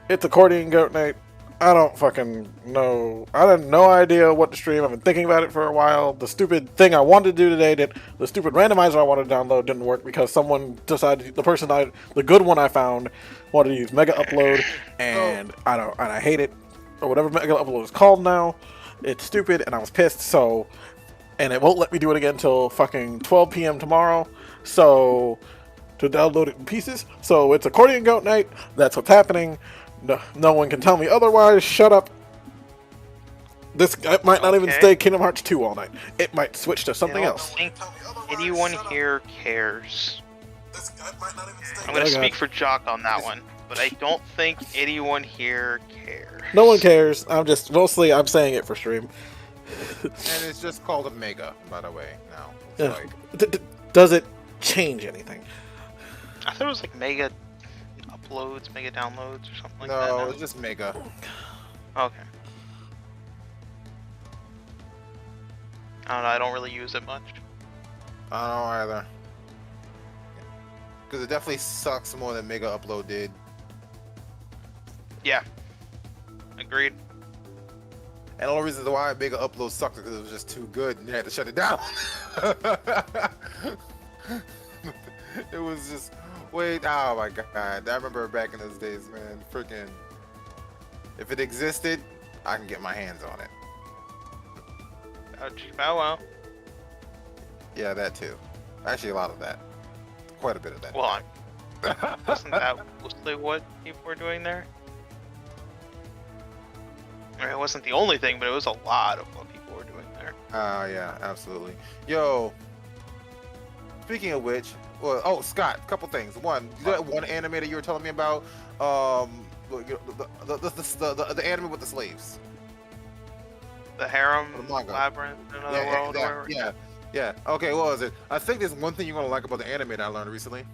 It's accordion goat night. I don't fucking know. I had no idea what to stream. I've been thinking about it for a while. The stupid thing I wanted to do today the stupid randomizer I wanted to download didn't work because someone decided the good one I found wanted to use Mega Upload, and I hate it, or whatever Mega Upload is called now. It's stupid, and I was pissed. So, and it won't let me do it again until fucking 12 p.m. tomorrow. So, to download it in pieces. So it's accordion goat night. That's what's happening. No one can tell me otherwise. Shut up. This might not even stay Kingdom Hearts 2 all night. It might switch to something else. I don't think anyone here cares. I'm going to speak for Jock on that one, but I don't think anyone here cares. No one cares. I'm saying it for stream. And it's just called a Mega, by the way, now. Yeah. Does it change anything? I thought it was like Mega uploads, Mega downloads, or something like that. No, it's just Mega. Okay. I don't know, I don't really use it much. I don't know either. Because it definitely sucks more than Mega Upload did. Yeah. Agreed. And the only reason why Mega Upload sucked is because it was just too good and you had to shut it down. It was just, oh my god. I remember back in those days, man. Freaking, if it existed, I can get my hands on it. Ouch. Bow wow. Yeah, that too. Actually, a lot of that. Quite a bit of that. Well, wasn't that mostly what people were doing there? I mean, it wasn't the only thing, but it was a lot of what people were doing there. Yeah, absolutely. Yo, speaking of which, well, oh, Scott, a couple things. One, that one anime that you were telling me about, the anime with the slaves. The Harem The manga. Labyrinth in Another World. Yeah. Okay, what was it? I think there's one thing you're gonna like about the anime that I learned recently.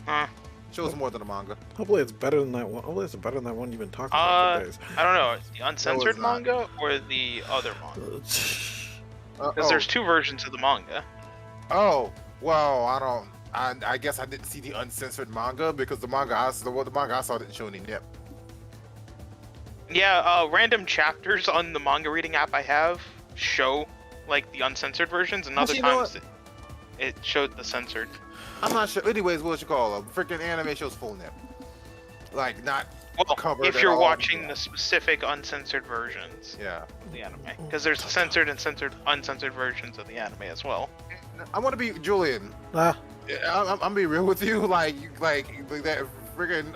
Huh. Shows more than the manga. Hopefully it's better than that one. Hopefully it's better than that one you've been talking about for days. I don't know. The uncensored not. manga or the other manga? Because there's two versions of the manga. Oh, well, I guess I didn't see the uncensored manga because the manga I saw didn't show any nip. Yeah, random chapters on the manga reading app I have show like the uncensored versions, and other times it showed the censored. I'm not sure. Anyways, what you call them? Freaking anime shows full nip, like not covered. If at you're all. watching the specific uncensored versions, yeah, of the anime, because there's censored and uncensored versions of the anime as well. I want to be Julian. I'm gonna be real with you. Like that freaking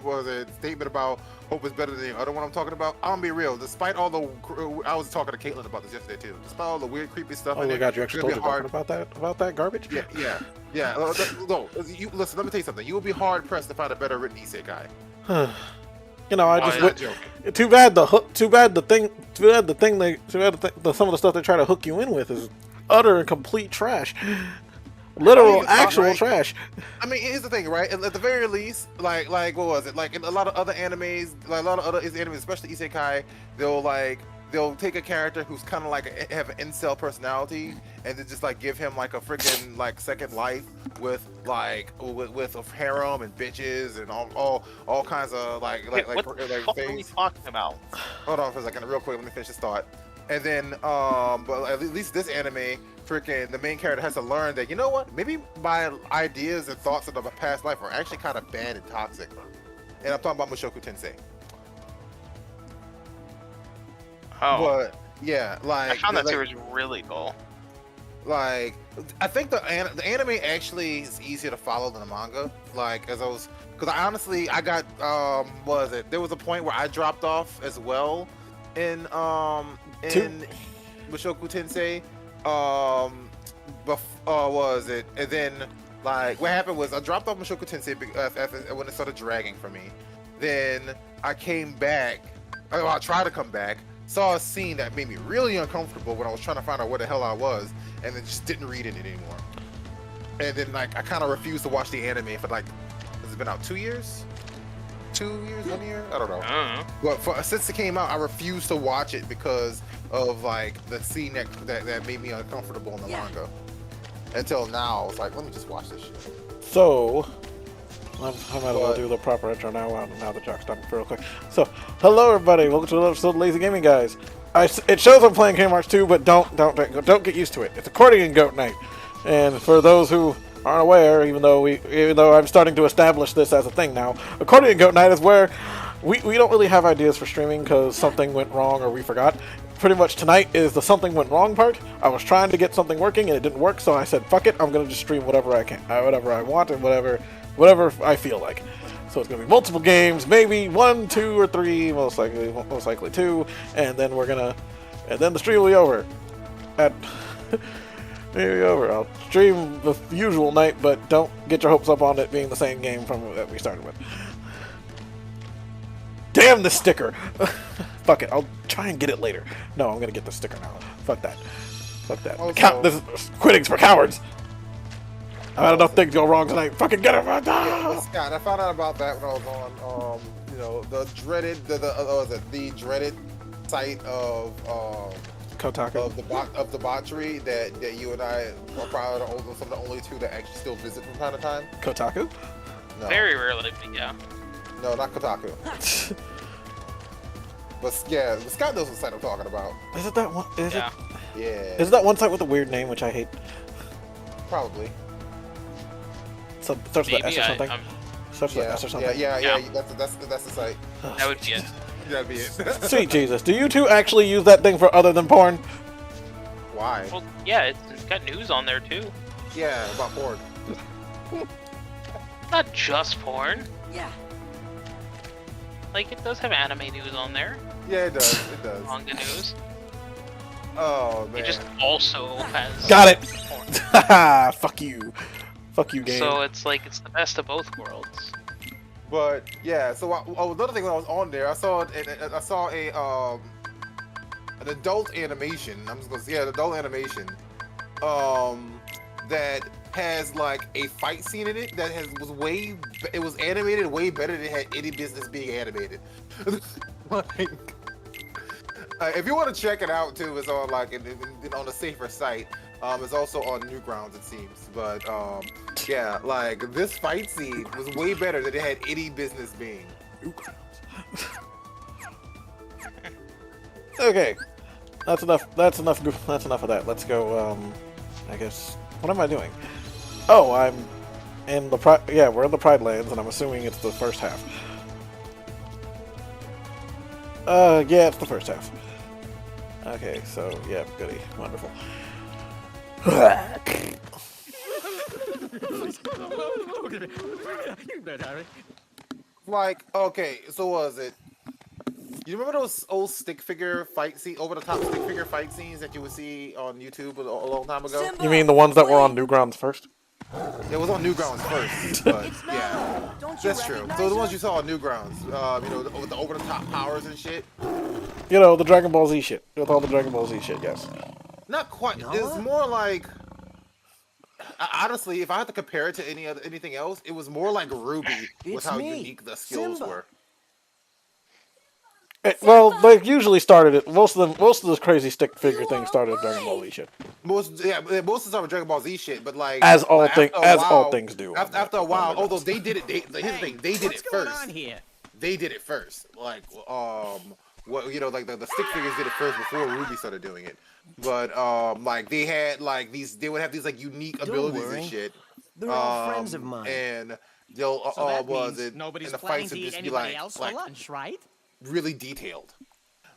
what was it statement about hope is better than the other one I'm talking about? I'm gonna be real. Despite all the, I was talking to Caitlin about this yesterday too. Despite all the weird, creepy stuff. Oh my god, you actually told her about that garbage? Yeah. No, you listen. Let me tell you something. You will be hard pressed to find a better written isekai. You know, too bad some of the stuff they try to hook you in with is utter and complete trash. Literal, actual trash. I mean, here's the thing, right? At the very least, like what was it? Like in a lot of other animes, especially isekai, they'll take a character who's kind of like have an incel personality, and then just like give him like a freaking like second life with a harem and bitches and all kinds of what the fuck are we talking about? Hold on for a second, real quick. Let me finish this thought. And then, but at least this anime, freaking the main character has to learn that, you know what? Maybe my ideas and thoughts of my past life are actually kind of bad and toxic. And I'm talking about Mushoku Tensei. Oh. But yeah, like I found that series really cool. Like, I think the anime actually is easier to follow than the manga. Like, because I honestly got there was a point where I dropped off as well in Mushoku Tensei. And then like what happened was I dropped off Mushoku Tensei when it started dragging for me. Then I came back. I tried to come back. Saw a scene that made me really uncomfortable when I was trying to find out where the hell I was, and then just didn't read it anymore. And then like I kind of refused to watch the anime for like, has it been out 2 years? 2 years, 1 year? I don't know. But since it came out, I refused to watch it because of like the scene that made me uncomfortable in the manga. Until now, I was like, let me just watch this shit. So, I might as well do the proper intro now. Now the jock's done real quick. So, hello everybody. Welcome to another episode of Lazy Gaming Guys. It shows I'm playing Kingdom Hearts 2, but don't get used to it. It's Accordion Goat Night, and for those who aren't aware, even though I'm starting to establish this as a thing now, Accordion Goat Night is where we don't really have ideas for streaming because something went wrong or we forgot. Pretty much tonight is the something went wrong part. I was trying to get something working and it didn't work, so I said, fuck it, I'm gonna just stream whatever I can, whatever I want, and whatever I feel like. So it's gonna be multiple games, maybe 1, 2, or 3, most likely 2, and then the stream will be over. I'll stream the usual night, but don't get your hopes up on it being the same game that we started with. Damn the sticker! Fuck it, I'll try and get it later. No, I'm gonna get the sticker now. Fuck that. Also, this is quitting's for cowards! I had enough things go wrong tonight. Fucking get it! Scott, I found out about that when I was on, the dreaded, the dreaded site of, Kotaku. of debauchery that you and I are probably some of the only two that actually still visit from time to time. Kotaku? No. Very rarely, but yeah. No, not Kotaku. But yeah, Scott knows what site I'm talking about. Is it that one? Yeah. Yeah. Is it that one site with a weird name, which I hate? Probably. So starts with S or something. Starts with S or something. Yeah. That's the site. That would be it. That'd be it. Sweet Jesus, do you two actually use that thing for other than porn? Why? Well, yeah, it's got news on there too. Yeah, about porn. Not just porn. Yeah. Like, it does have anime news on there. Yeah, it does. It does. Manga news. Oh man. It just also has. Got it. porn. Haha, fuck you, game. So it's like it's the best of both worlds. But yeah, so another thing when I was on there, I saw an adult animation. I'm just gonna say, an adult animation, that has like a fight scene in it that was animated way better than it had any business being animated. Like, if you want to check it out too, it's on like on a safer site. It's also on Newgrounds, it seems. But yeah, like this fight scene was way better than it had any business being. Okay, that's enough of that. Let's go. I guess. What am I doing? Oh, I'm in the we're in the Pride Lands, and I'm assuming it's the first half. Yeah, it's the first half. Okay, so yeah, goody, wonderful. Like, okay, so what was it? You remember those old stick figure fight scene, over the top stick figure fight scenes that you would see on YouTube a long time ago? You mean the ones that were on Newgrounds first? It was on Newgrounds first, but yeah, that's true. So the ones you saw on Newgrounds, with the over the top powers and shit. You know, the Dragon Ball Z shit. With all the Dragon Ball Z shit, yes. Not quite. It's more like, honestly, if I had to compare it to anything else, it was more like Ruby with how unique the skills were. Well, they usually started it. Most of the crazy stick figure things started with Dragon Ball Z shit. Most of the time with Dragon Ball Z shit, but like as all things do. After a while, although they did it, here's the thing: they did it first. They did it first. Like like the stick figures did it first before Ruby started doing it. But like they would have these like unique abilities and shit. They're all friends of mine. And they'll nobody's in the planning fights to would eat just be anybody else for like lunch, right? really detailed.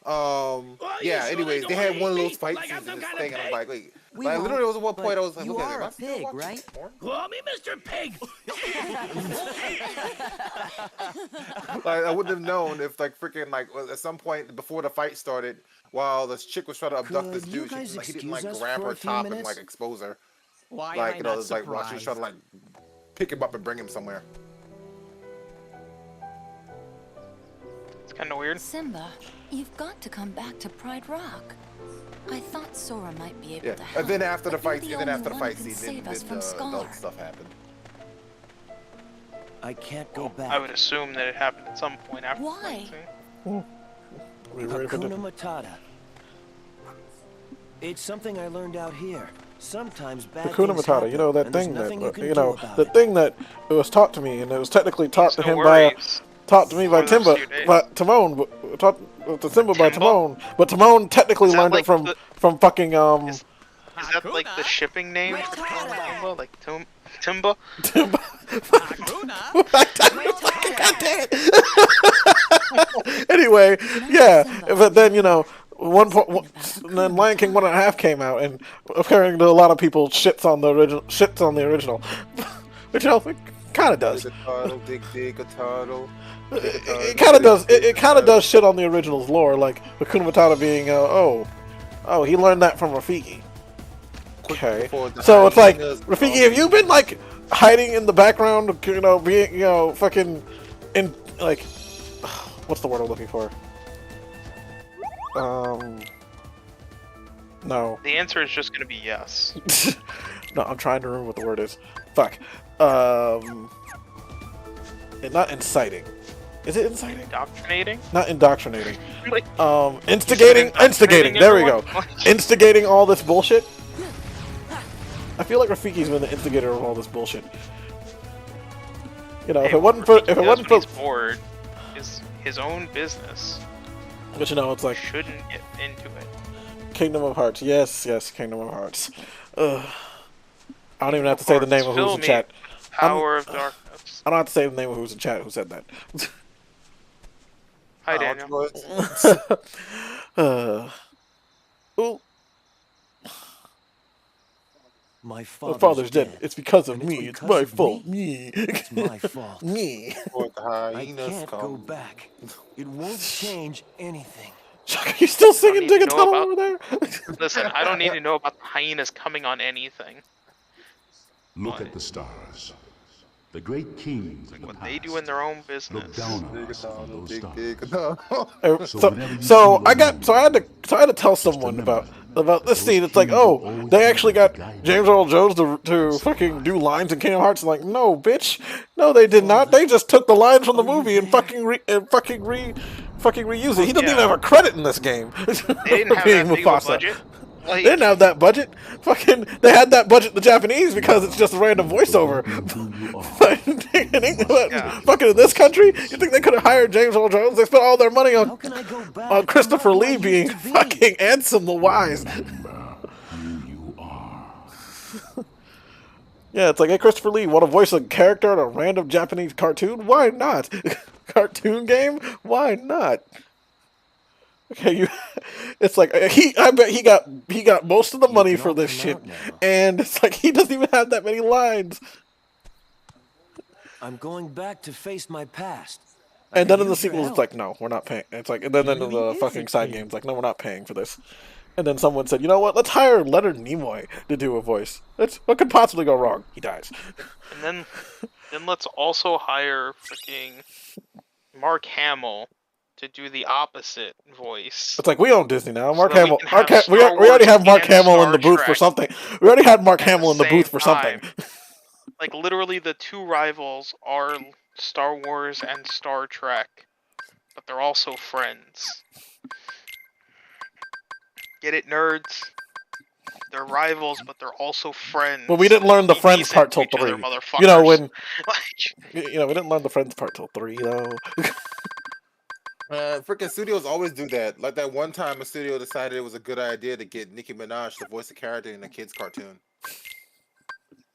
Yeah. Anyways, they had one of those fight scenes in this thing, and I'm like, wait. Like, literally, there was one point I was like, you look are at a pig, right? Call me Mr. Pig. Like, I wouldn't have known if, like, freaking, like, at some point before the fight started, while this chick was trying to abduct this dude, he didn't, like, grab her top and, like, expose her. Why like, am I not it's like, while she was trying to, like, pick him up and bring him somewhere. It's kind of weird. Simba, you've got to come back to Pride Rock. I thought Sora might be able Yeah, to help. and then after the but fight, you're and then after the only one fight who can scene, save then us from the Scar. stuff happened. I can't go back. I would assume that it happened at some point after. Why? The Hakuna Matata. It's something I learned out here. Sometimes bad Hakuna things Matata, you know happen, that and there's thing that nothing you can you do know about the it. thing that it was taught to me, and it was technically taught to No him by worries. taught to me by For the rest of Timba, your day. by Timon, taught to Simba by Timba? Timon, but Timon technically Is that learned like it from the- fucking Is that like the shipping name for Matata. Timba? Like Timba? Timba. Hakuna. God damn it. Anyway, yeah, but then you know. Then Lion King 1.5 came out, and apparently a lot of people shits on the original, which I think kind of does. Dig a turtle, dig a turtle. It kind of does. It kind of does shit on the original's lore, like Hakuna Matata being, oh, he learned that from Rafiki. Okay, so it's like, Rafiki, have you been like hiding in the background, you know, being, you know, fucking in like, what's the word I'm looking for? No. The answer is just gonna be yes. No, I'm trying to remember what the word is. Fuck. Not inciting. Is it inciting? Indoctrinating? Not indoctrinating. Like, Instigating. Instigating. There we go. everyone? Instigating all this bullshit. I feel like Rafiki's been the instigator of all this bullshit. You know, if it wasn't for, he's bored, his own business. but you know, it's like Shouldn't get into it. Kingdom of Hearts. Yes, Kingdom of Hearts. I don't even have to say the name of who's in chat. Power of Darkness. I don't have to say the name of who's in chat who said that. Hi, Daniel. Ooh, My my father's dead. It's because of me. It's my fault. Me. It's my fault. Me. I can't go back. It won't change anything. Chuck, are you still singing need to Dig a know Tunnel about- over there? Listen, I don't need to know about the hyenas coming on anything. Look at the stars. The great kings of the What past. they do in their own Look business. down on us from those stars. So I had to tell someone about this scene. It's like, oh, they actually got James Earl Jones to fucking do lines in Kingdom Hearts. Like, no, bitch, no, they did not. They just took the lines from the movie and fucking reused it. He doesn't even have a credit in this game. They didn't have that big of a budget. Like, They didn't have that budget. Fucking, they had that budget in the Japanese because it's just a random voiceover. But in England, fucking in this country, you think they could have hired James Earl Jones? They spent all their money How on can I go back? on Christopher I'm not Lee who I being used to be. fucking Ansem the Wise. Who you are. Yeah, it's like, hey, Christopher Lee, want to voice a character in a random Japanese cartoon? Why not? Cartoon game? Why not? Okay, it's like I bet he got most of the money can for all this come shit, out now. and it's like he doesn't even have that many lines. I'm going back to face my past. And then in the use your sequels, it's help. like, no, we're not paying. It's like, and then in the fucking side games, like, no, we're not paying for this. And then someone said, you know what? Let's hire Leonard Nimoy to do a voice. What could possibly go wrong? He dies. and then let's also hire freaking Mark Hamill to do the opposite voice. It's like, we own Disney now. Mark that we Hamill. can have We Star already have Wars Mark and Hamill in Star the booth for Trek something. We already had Mark at Hamill in the the booth same for something. time. Like, literally, the two rivals are Star Wars and Star Trek, but they're also friends. Get it, nerds? They're rivals, but they're also friends. But we didn't learn the Be friends decent part to till each other, 3. motherfuckers. You know, when Like, we didn't learn the friends part till 3, though. Freaking studios always do that. Like that one time a studio decided it was a good idea to get Nicki Minaj to voice a character in a kid's cartoon.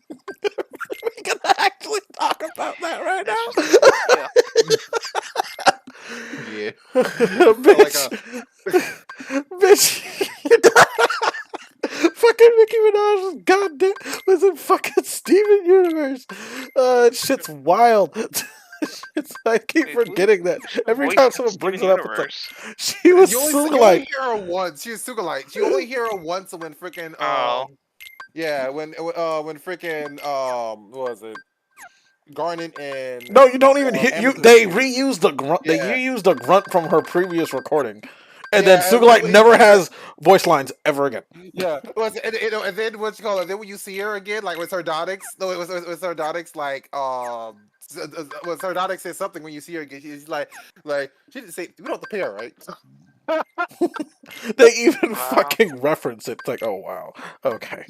We can actually talk about that right now. yeah. Bitch. Bitch. Fucking Nicki Minaj was goddamn was in fucking Steven Universe. Shit's wild. I keep forgetting that. Every time someone brings it up, it's like, she was You only Sugalite. hear her once. She was Sugalite. You only hear her once when freaking yeah, when freaking what was it? Garnet and No, you don't even hear. They reused the grunt. Yeah. They reused the grunt from her previous recording, and Yeah, then Sugalite and- never has voice lines ever again. Yeah, and then what you call it? Then when you see her again, like with Sardonyx, no, it was Sardonyx, like when Sardonyx says something when you see her again, she's like she didn't say we don't have to pay her, right? They even Wow. fucking reference it. It's like, oh wow, okay.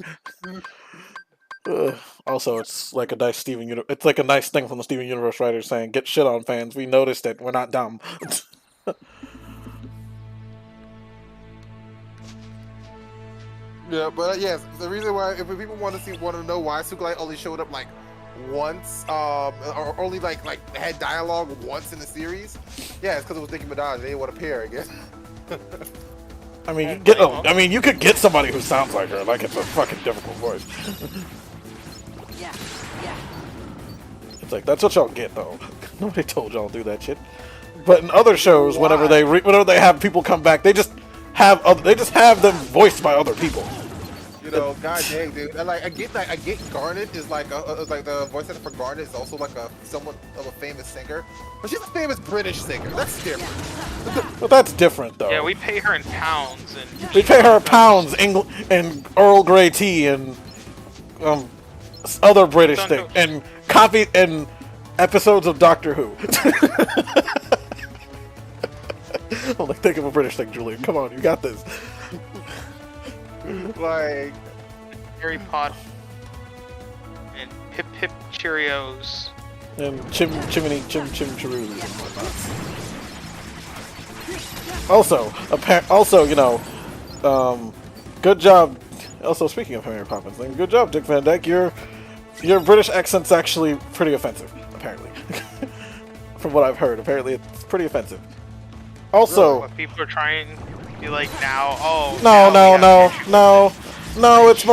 Also, it's like a nice It's like a nice thing from the Steven Universe writers saying, "Get shit on, fans. We noticed it. We're not dumb." Yeah, but yes, the reason why, if people want to know why Sugalite only showed up like once, or only like had dialogue once in the series, yeah, it's because it was Nicki Minaj. They didn't want to pair, I guess. I mean, you could get somebody who sounds like her. Like it's a fucking difficult voice. Yeah. It's like that's what y'all get though. Nobody told y'all to do that shit. But in other shows, whenever they have people come back, they just have them voiced by other people. You know, god dang, dude. And, I get Garnet is like the voice actor for Garnet is also like somewhat of a famous singer, but she's a famous British singer. That's different. But that's different though. Yeah, we pay her in pounds, and We pay her pounds, and Earl Grey tea, and other British thing, and copy and episodes of Doctor Who. I'm like, think of a British thing, Julian. Come on, you got this. Like Harry Potter, and Pip Pip Cheerios. And chimney chiroos and whatnot. Also, you know, good job. Also, speaking of Mary Poppins thing, good job, Dick Van Dyke. Your British accent's actually pretty offensive, apparently. From what I've heard, apparently it's pretty offensive. Also, What people are trying to be like now. Oh, no, it's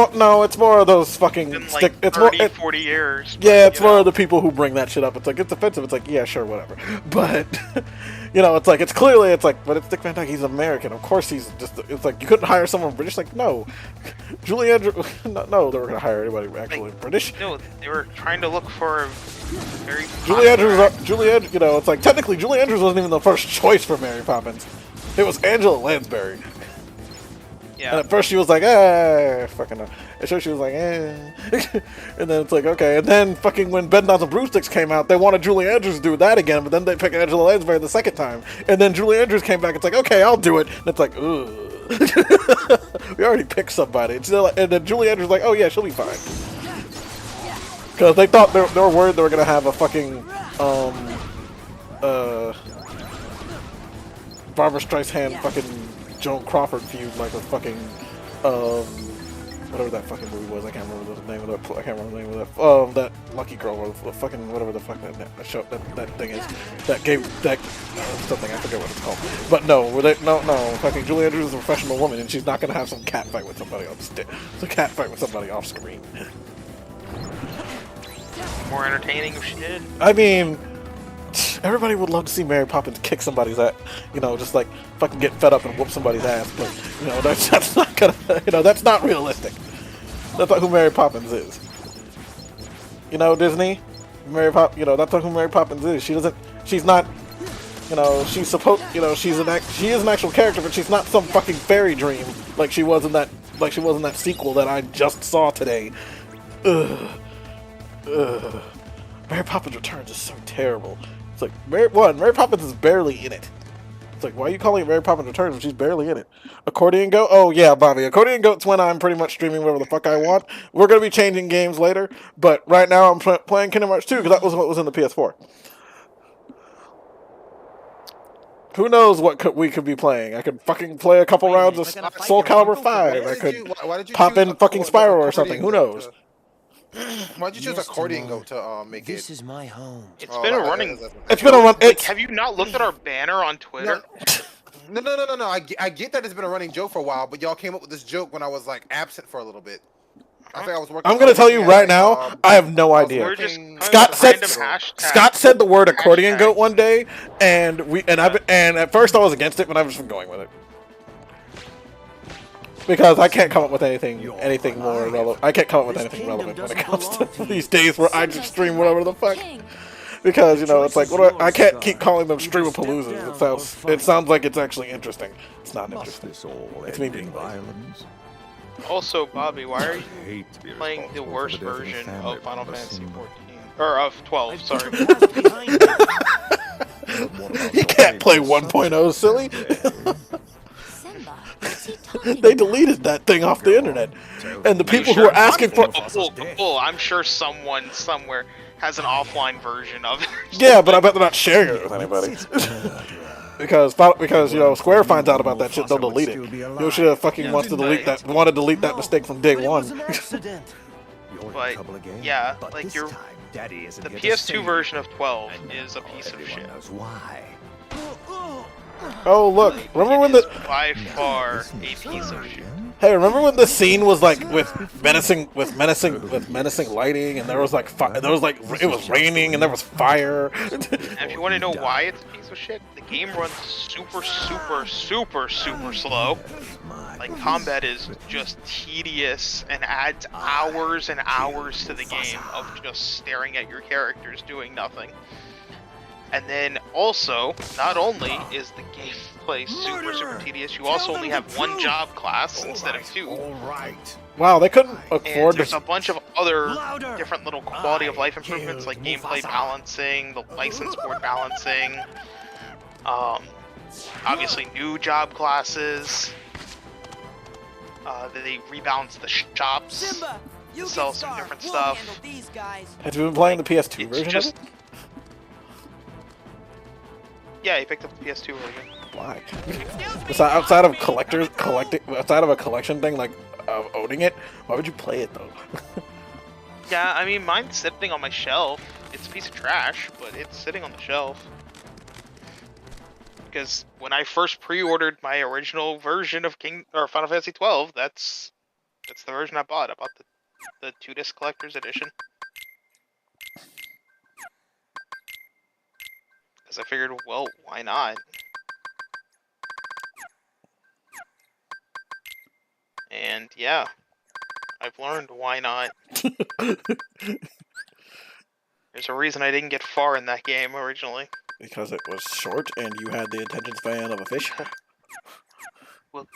more of those fucking in like 40 years. Yeah, it's more of the people who bring that shit up. It's like, it's offensive. It's like, yeah, sure, whatever. But, you know, it's like, it's clearly, but it's Dick Van Dyke. He's American. Of course he's just, it's like, you couldn't hire someone British. Like, no. Julian, no, they were going to hire anybody actually British. No, they were trying to look for a very you know, it's like, technically, Julie Andrews wasn't even the first choice for Mary Poppins. It was Angela Lansbury. Yeah. And at first she was like, fucking no. And so she was like, And then it's like, okay. And then fucking when Bed Knobs and Broomsticks came out, they wanted Julie Andrews to do that again, but then they picked Angela Lansbury the second time. And then Julie Andrews came back, it's like, okay, I'll do it. And it's like, ugh. We already picked somebody. And then Julie Andrews was like, oh yeah, she'll be fine. Because they thought, they were worried they were going to have a fucking, Barbara Streisand fucking Joan Crawford feud, like a fucking, whatever that fucking movie was. I can't remember the name of that. I can't remember the name of that. That Lucky Girl, or the fucking whatever the fuck that show that thing is. That gave that something. I forget what it's called. But no, no. Fucking Julie Andrews is a professional woman, and she's not gonna have some cat fight with somebody on stage. It's a cat fight with somebody off screen. more entertaining if she did. I mean, everybody would love to see Mary Poppins kick somebody's ass, you know, just like fucking get fed up and whoop somebody's ass. But you know, that's not gonna, you know, that's not realistic. That's not who Mary Poppins is. You know, Disney, you know, that's not who Mary Poppins is. She's not, you know, she's supposed, you know, she is an actual character, but she's not some fucking fairy dream like she was in that sequel that I just saw today. Ugh. Mary Poppins Returns is so terrible. It's like, Mary Poppins is barely in it. It's like, why are you calling it Mary Poppins Returns when she's barely in it? Accordion Goat? Oh yeah, Bobby. Accordion Goat's when I'm pretty much streaming whatever the fuck I want. We're going to be changing games later, but right now I'm playing Kingdom Hearts 2 because that was what was in the PS4. Who knows what we could be playing? I could fucking play a couple rounds of Soul Calibur 5. I could pop in fucking Spyro or something. Who knows? Why'd you choose Accordion Goat to make it? This is my home. It's been a running. It's been a run. Like, have you not looked at our banner on Twitter? No. I get that it's been a running joke for a while, but y'all came up with this joke when I was like absent for a little bit. I think I was working. I'm gonna tell you right now, I have no idea. Scott said the word Accordion Goat one day, and at first I was against it, but I've just been going with it. Because I can't come up with anything more relevant. I can't come up with anything relevant when it comes to these days where I just stream whatever the fuck. Because, you know, it's like, I can't keep calling them streamapaloozas. It sounds like it's actually interesting. It's not interesting. It's me being violent. Also, Bobby, why are you playing the worst version of Final Fantasy 14? Or of 12, sorry. You can't play 1.0, silly. What's he talking They about? deleted that thing off the internet. And the people who were asking for... Oh, I'm sure someone somewhere has an offline version of it. Yeah, but I bet they're not sharing it with anybody. because you know, Square finds out about that shit, they'll delete it. Yoshida fucking wants to delete that, wanted to delete that mistake from day one. But yeah, like the PS2 version of 12 is a piece of shit. Oh look, remember when the... By far a piece of shit. Hey, remember when the scene was like with menacing lighting, and there was like it was raining and there was fire. And if you want to know why it's a piece of shit, the game runs super slow. Like combat is just tedious and adds hours and hours to the game of just staring at your characters doing nothing. And then also, not only is the gameplay super tedious, you also only have one job class instead of two. Wow, they couldn't And afford there's to... a bunch of other different little quality of life improvements like gameplay balancing, the license board balancing, obviously new job classes. They rebalanced the shops to sell some different stuff. Have you been playing the PS2 version Just, of it? yeah, he picked up the PS2 version. Why? outside of outside of a collection thing, like owning it, why would you play it though? Yeah, I mean, mine's sitting on my shelf. It's a piece of trash, but it's sitting on the shelf. Because when I first pre-ordered my original version of Final Fantasy 12, that's the version I bought. I bought the 2-disc collector's edition. Because I figured, well, why not? And yeah, I've learned why not. There's a reason I didn't get far in that game originally. Because it was short and you had the attention span of a fish? Well,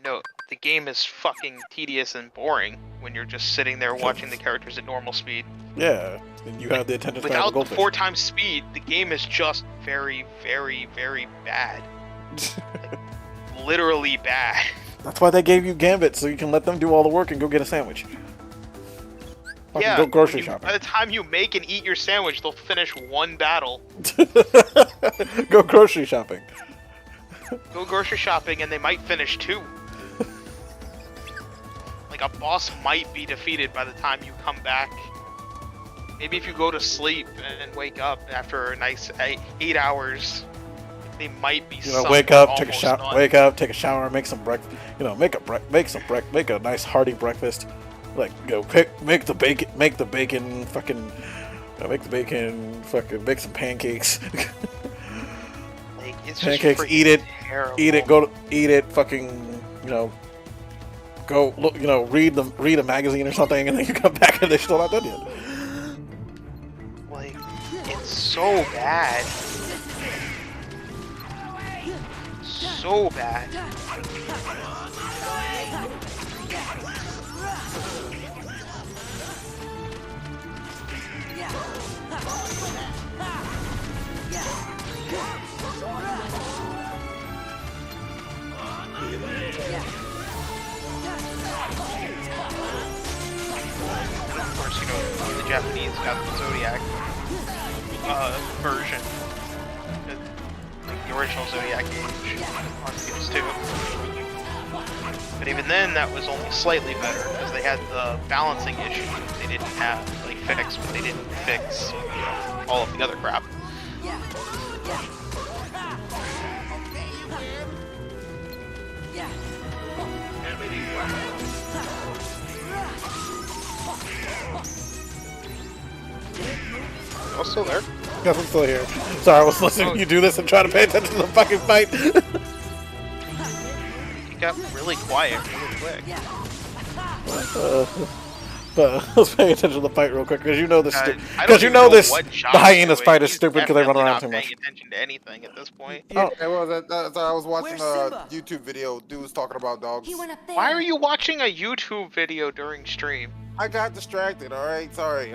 no, the game is fucking tedious and boring when you're just sitting there watching the characters at normal speed. Yeah, and you have the attention span of a Without the goldfish. 4x speed, the game is just very, very, very bad. Like, literally bad. That's why they gave you Gambit, so you can let them do all the work and go get a sandwich. Yeah, go grocery shopping. By the time you make and eat your sandwich, they'll finish one battle. Go grocery shopping. Go grocery shopping and they might finish two. Like a boss might be defeated by the time you come back. Maybe if you go to sleep and wake up after a nice 8 hours, they might be. Wake up, take a shower. Wake up, take a shower, make some breakfast. make a nice hearty breakfast. Like make the bacon, make some pancakes. Like, it's pancakes, just eat it, terrible. eat it, fucking, go look, read a magazine or something, and then you come back and they're still not done yet. Like, it's so bad. So bad. Of course, the Japanese got the Zodiac version. The original Zodiac Age on PS2. But even then, that was only slightly better, because they had the balancing issue they didn't have, like, fixed, but they didn't fix, all of the other crap. I'm still there. Yes, I'm still here. Sorry, I was listening to you do this and trying to pay attention to the fucking fight. It got really quiet really quick. But let's pay attention to the fight real quick, because the hyenas fight is stupid because they run around too much. Paying attention to anything at this point. Yeah, well, I was watching a YouTube video. Dudes talking about dogs. Why are you watching a YouTube video during stream? I got distracted. All right, sorry.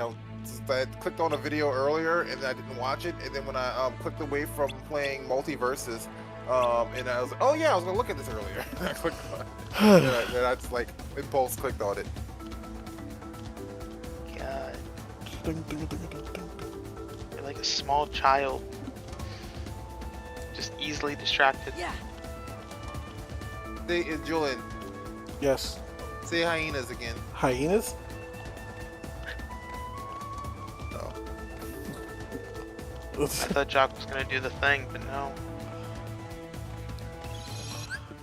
I clicked on a video earlier and I didn't watch it, and then when I clicked away from playing Multiverses, And I was like, oh yeah, I was gonna look at this earlier. I clicked on it. And I just like impulse clicked on it. God. You're like a small child. Just easily distracted. Yeah. Julian, Yes. say hyenas again. Hyenas? No. I thought Jock was gonna do the thing, but no.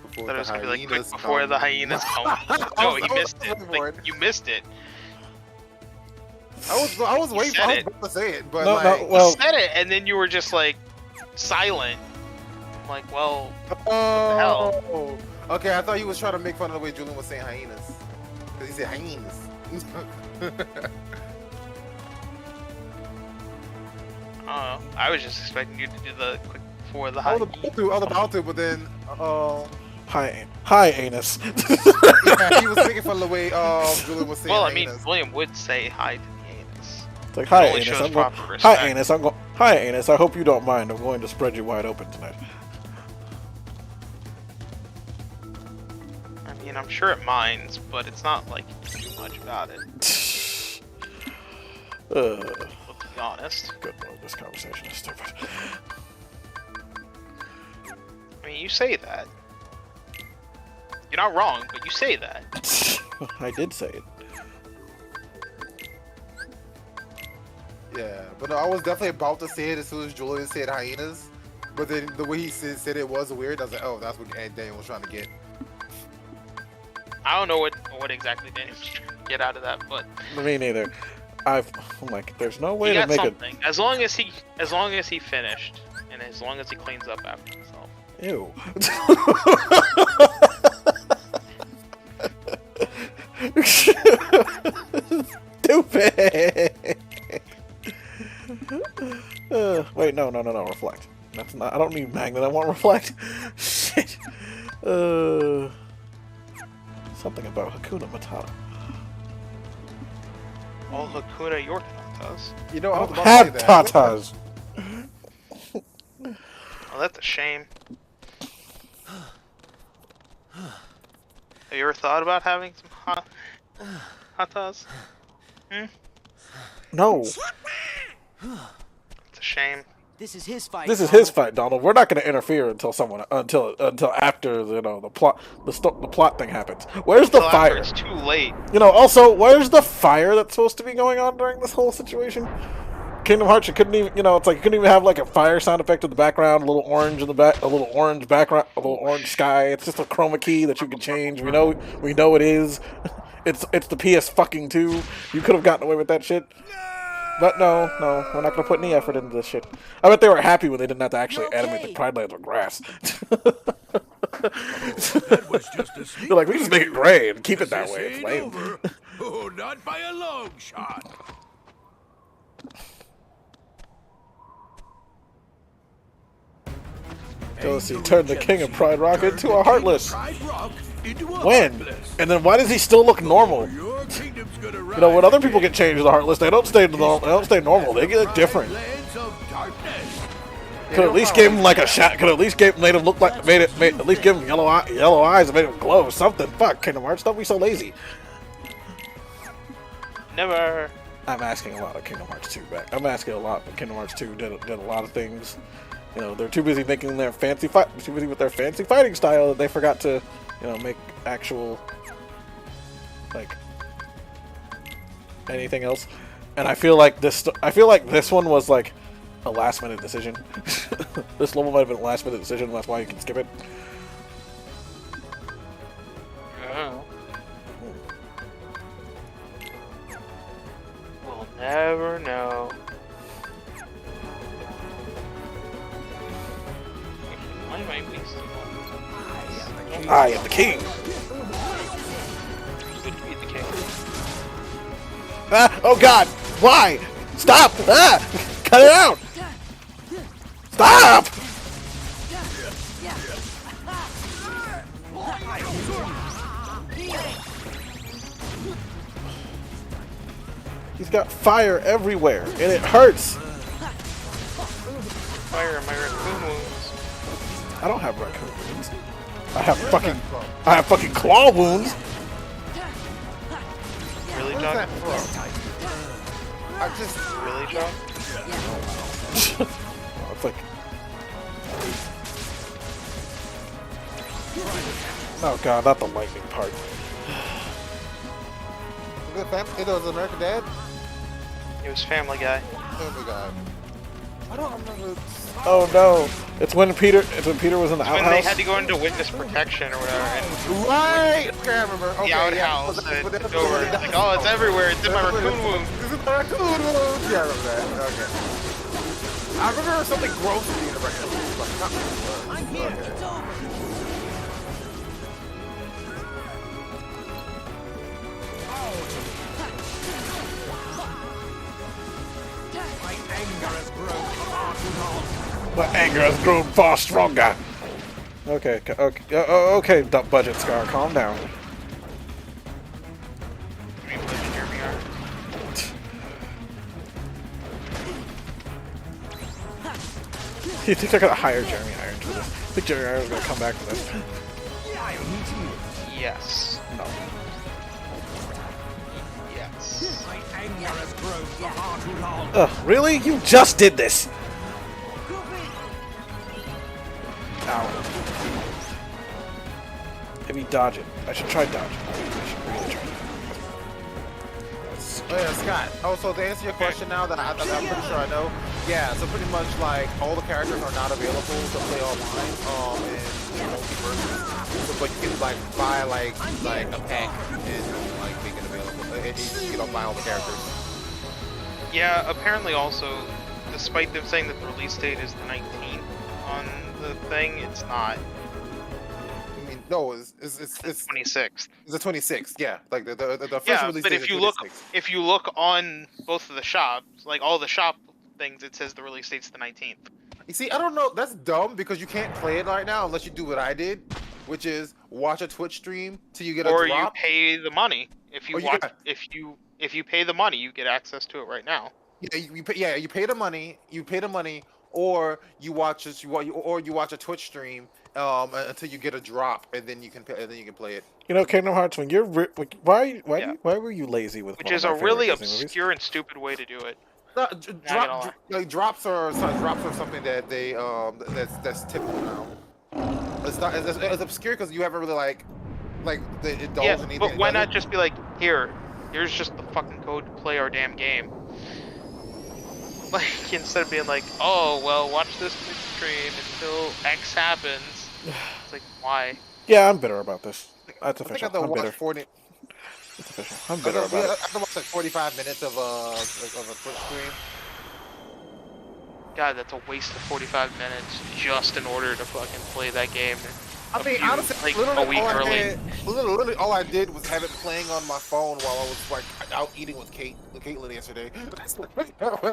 Before Thought it was gonna be like quick hyenas before come. the hyenas come. I No, was- he I was missed it. waiting for Like, it. you missed it. I was waiting for said I was it. about to say it, but No, like, no, You well, said it, and then you were just like silent. I'm like, well, oh, okay. I thought he was trying to make fun of the way Julian was saying hyenas, because he said hyenas. I don't know. I was just expecting you to do the quick before the I was hyena. about to, but then hi, anus. yeah, he was making fun of the way Julian was saying Well, I mean, hyenas. William would say hi to the anus. It's like, hi, only anus. shows I'm going, proper hi, respect. anus. Hi, anus. I hope you don't mind. I'm going to spread you wide open tonight. I mean, I'm sure it minds, but it's not like too much about it. To be honest. Good Lord, this conversation is stupid. I mean, you say that. You're not wrong, but you say that. I did say it. Yeah, but no, I was definitely about to say it as soon as Julian said hyenas, but then the way he said it was weird. I was like, oh, that's what Daniel was trying to get. I don't know what exactly Daniel's trying to get out of that, but Me neither. I'm like, there's no way he to got make something. As long as he finished, and as long as he cleans up after himself. it. Ew. Stupid. Wait, no. Reflect. That's not. I don't need magnet. I want reflect. Shit. Something about Hakuna Matata. All Hakuna your tatas. You know, I was about Have to say that. tatas. Oh, that's a shame. Have you ever thought about having some tatas? No. It's a shame. This is his fight. This is his fight, Donald. We're not going to interfere until after the plot thing happens. Where's the Until after fire? it's too late. Also, where's the fire that's supposed to be going on during this whole situation? Kingdom Hearts, you couldn't even, it's like you couldn't even have like a fire sound effect in the background, a little orange in the back, a little orange background, a little orange sky. It's just a chroma key that you can change. We know it is. It's the PS fucking 2. You could have gotten away with that shit. But no, we're not gonna put any effort into this shit. I bet they were happy when they didn't have to actually animate the Pride Lands with grass. That was just a sneak They're like, we just make it preview. gray and keep it that This way. It's ain't lame. over. Oh, not by a long shot. Jealousy turned the king of Pride Rock into a heartless. Pride Rock into a When? heartless. And then why does he still look normal? Your kingdom's gonna When other people get changed to the heartless, they don't stay normal. They get different. Lands of darkness. Could at least give him like a shot. Could at least made him look like at least give him yellow eyes and made him glow. Something. Fuck, Kingdom Hearts. Don't be so lazy. Never. I'm asking a lot of Kingdom Hearts 2 back. I'm asking a lot. But Kingdom Hearts 2 did a lot of things. They're too busy making their too busy with their fancy fighting style that they forgot to, make actual like anything else. And I feel like this one was like a last minute decision. This level might have been a last minute decision. That's why you can skip it. We'll never know. Why am I wasting all I am the king. Good to be the king. Ah, oh God! Why? Stop! Ah! Cut it out! Stop! He's got fire everywhere, and it hurts. Fire in my raccoon wounds. I don't have raccoon wounds. I have fucking claw wounds. Really, Where's John? that from? I just Really, John? It's like, oh god, not the lightning part. it was American Dad. It was Family Guy. Oh my god. I don't remember. Oh no, it's when Peter was in the When they had outhouse. to go into witness protection or whatever. And Right. Okay, I remember. Okay, the outhouse. Yeah. And it's over. It's like, oh, it's everywhere. It's in my raccoon wound. This is my raccoon wound. Yeah, I remember that. Okay. I remember something gross being a raccoon wound. I'm here. It's over. My anger has grown far stronger. Okay, okay, budget Scar, calm down. I mean, Budget Jeremy are. You think they're gonna hire Jeremy Irons for this? I think Jeremy Irons is gonna come back for this. Yes. No. Yes. Ugh, really? You just did this! Ow. Maybe dodge it. I should try dodge it. I should really try Oh yeah, Scott. Oh, so to answer your question now that I'm pretty sure I know. Yeah, so pretty much like all the characters are not available to play online in multiverse. So, but you can like buy like a pack and like make it available. You don't buy all the characters. Yeah, apparently also, despite them saying that the release date is the 19th on the thing, it's not. I mean, no, it's 26th. It's the 26th. Yeah, like the official Yeah, release but date if is you 26th. if you look on both of the shops, like all the shop things, it says the release date's the 19th. You see, I don't know. That's dumb because you can't play it right now unless you do what I did, which is watch a Twitch stream till you get a Or drop. you pay the money. If you Or you watch, got- if you pay the money, you get access to it right now. Yeah, you pay the money. You pay the money, or you watch a Twitch stream until you get a drop, and then you can play it. You know, Kingdom Hearts, when you're why were you lazy with Which one is of a my favorite really Disney movies? obscure and stupid way to do it. No, gonna lie. drops are something that they that's typical now. It's obscure because you haven't really like the indulge Yeah, in anything. but why not just be like, here's just the fucking code to play our damn game. Like, instead of being like, oh, well, watch this Twitch stream until X happens. It's like, why? Yeah, I'm bitter about this. That's I think official. I I'm bitter. watched 40. It's official. I'm bitter about it. I watched like 45 minutes of a Twitch stream. God, that's a waste of 45 minutes just in order to fucking play that game. I mean, honestly, like literally a week all early. literally all I did was have it playing on my phone while I was like out eating with Caitlin yesterday. That's what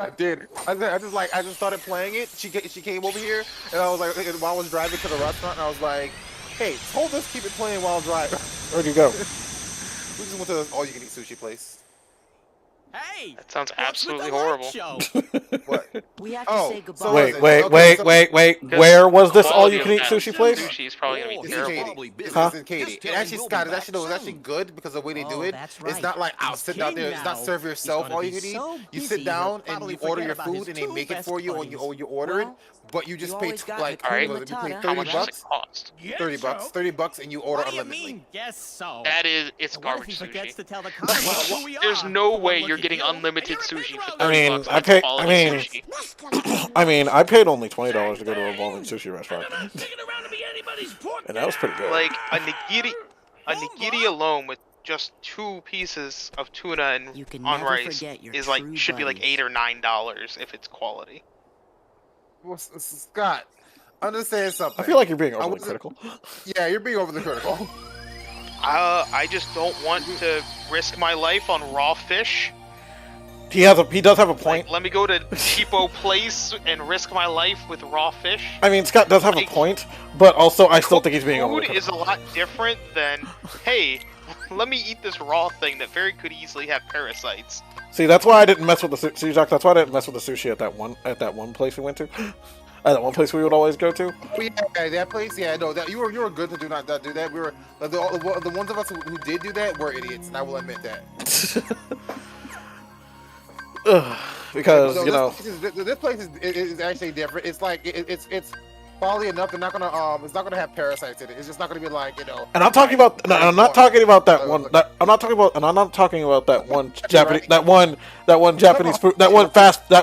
I did. I just started playing it. She came over here, and I was like, while I was driving to the restaurant, and I was like, hey, hold this, keep it playing while I'm driving. Where'd you go? We just went to this all-you-can-eat sushi place. Hey! That sounds what's with absolutely the light horrible. show? What? We have to Oh, say goodbye. so- Wait, Okay, wait. Because Where was this quality all-you-can-eat of sushi that place? Sushi is probably gonna Oh, be It's he's in terrible. probably Katy. busy. Huh? It's in Katy. Just It tell him actually, we'll Scott, be it's actually, back soon. good because the way they do Oh, it. that's It's right. not like out He's sitting out there. king It's not now. serve He's yourself gonna all be you can eat. so You busy, sit down he'll and probably you order forget your about food his and they two make it best for you buddies. or you order it, Well, but you just you pay always got like the Alright. cream you pay matata. How 30 much does it bucks. cost? Yes, 30 bucks. so. 30 bucks and you order What do you unlimitedly. mean, guess so? It's What if garbage he forgets sushi. to tell the constable who we There's are? no For way one you're look getting at you, unlimited and you're a sushi big for brother. 30 I mean, bucks. I That's pay- quality I mean- sushi. I mean, I paid only $20 to go to a revolving sushi restaurant, I'm not sticking around to be anybody's pork. and that was pretty good. Like a nigiri alone with just 2 pieces of tuna and You can on never rice forget your is like true should be like buddies. $8 or $9 if it's quality. Well, Scott, understand something. I feel like you're being I overly wasn't- critical. Yeah, you're being overly critical. I just don't want to risk my life on raw fish. He does have a point. Like, let me go to cheapo place and risk my life with raw fish. I mean, Scott does have a Like, point, but also I still think he's being overly Food critical. is a lot different than, hey, let me eat this raw thing that very could easily have parasites. See, that's why I didn't mess with the sushi. That's why I didn't mess with the sushi at that one place we went to. That one place we would always go to. Yeah, that place. Yeah, no, that you were good to not do that. We were the ones of us who did do that were idiots, and I will admit that. Because this place is actually different. It's like it's quality enough. They're not gonna it's not gonna have parasites in it. It's just not gonna be like And I'm talking about. No, I'm not talking about that one. I'm not talking about. And I'm not talking about that one Japanese. That one Japanese food. That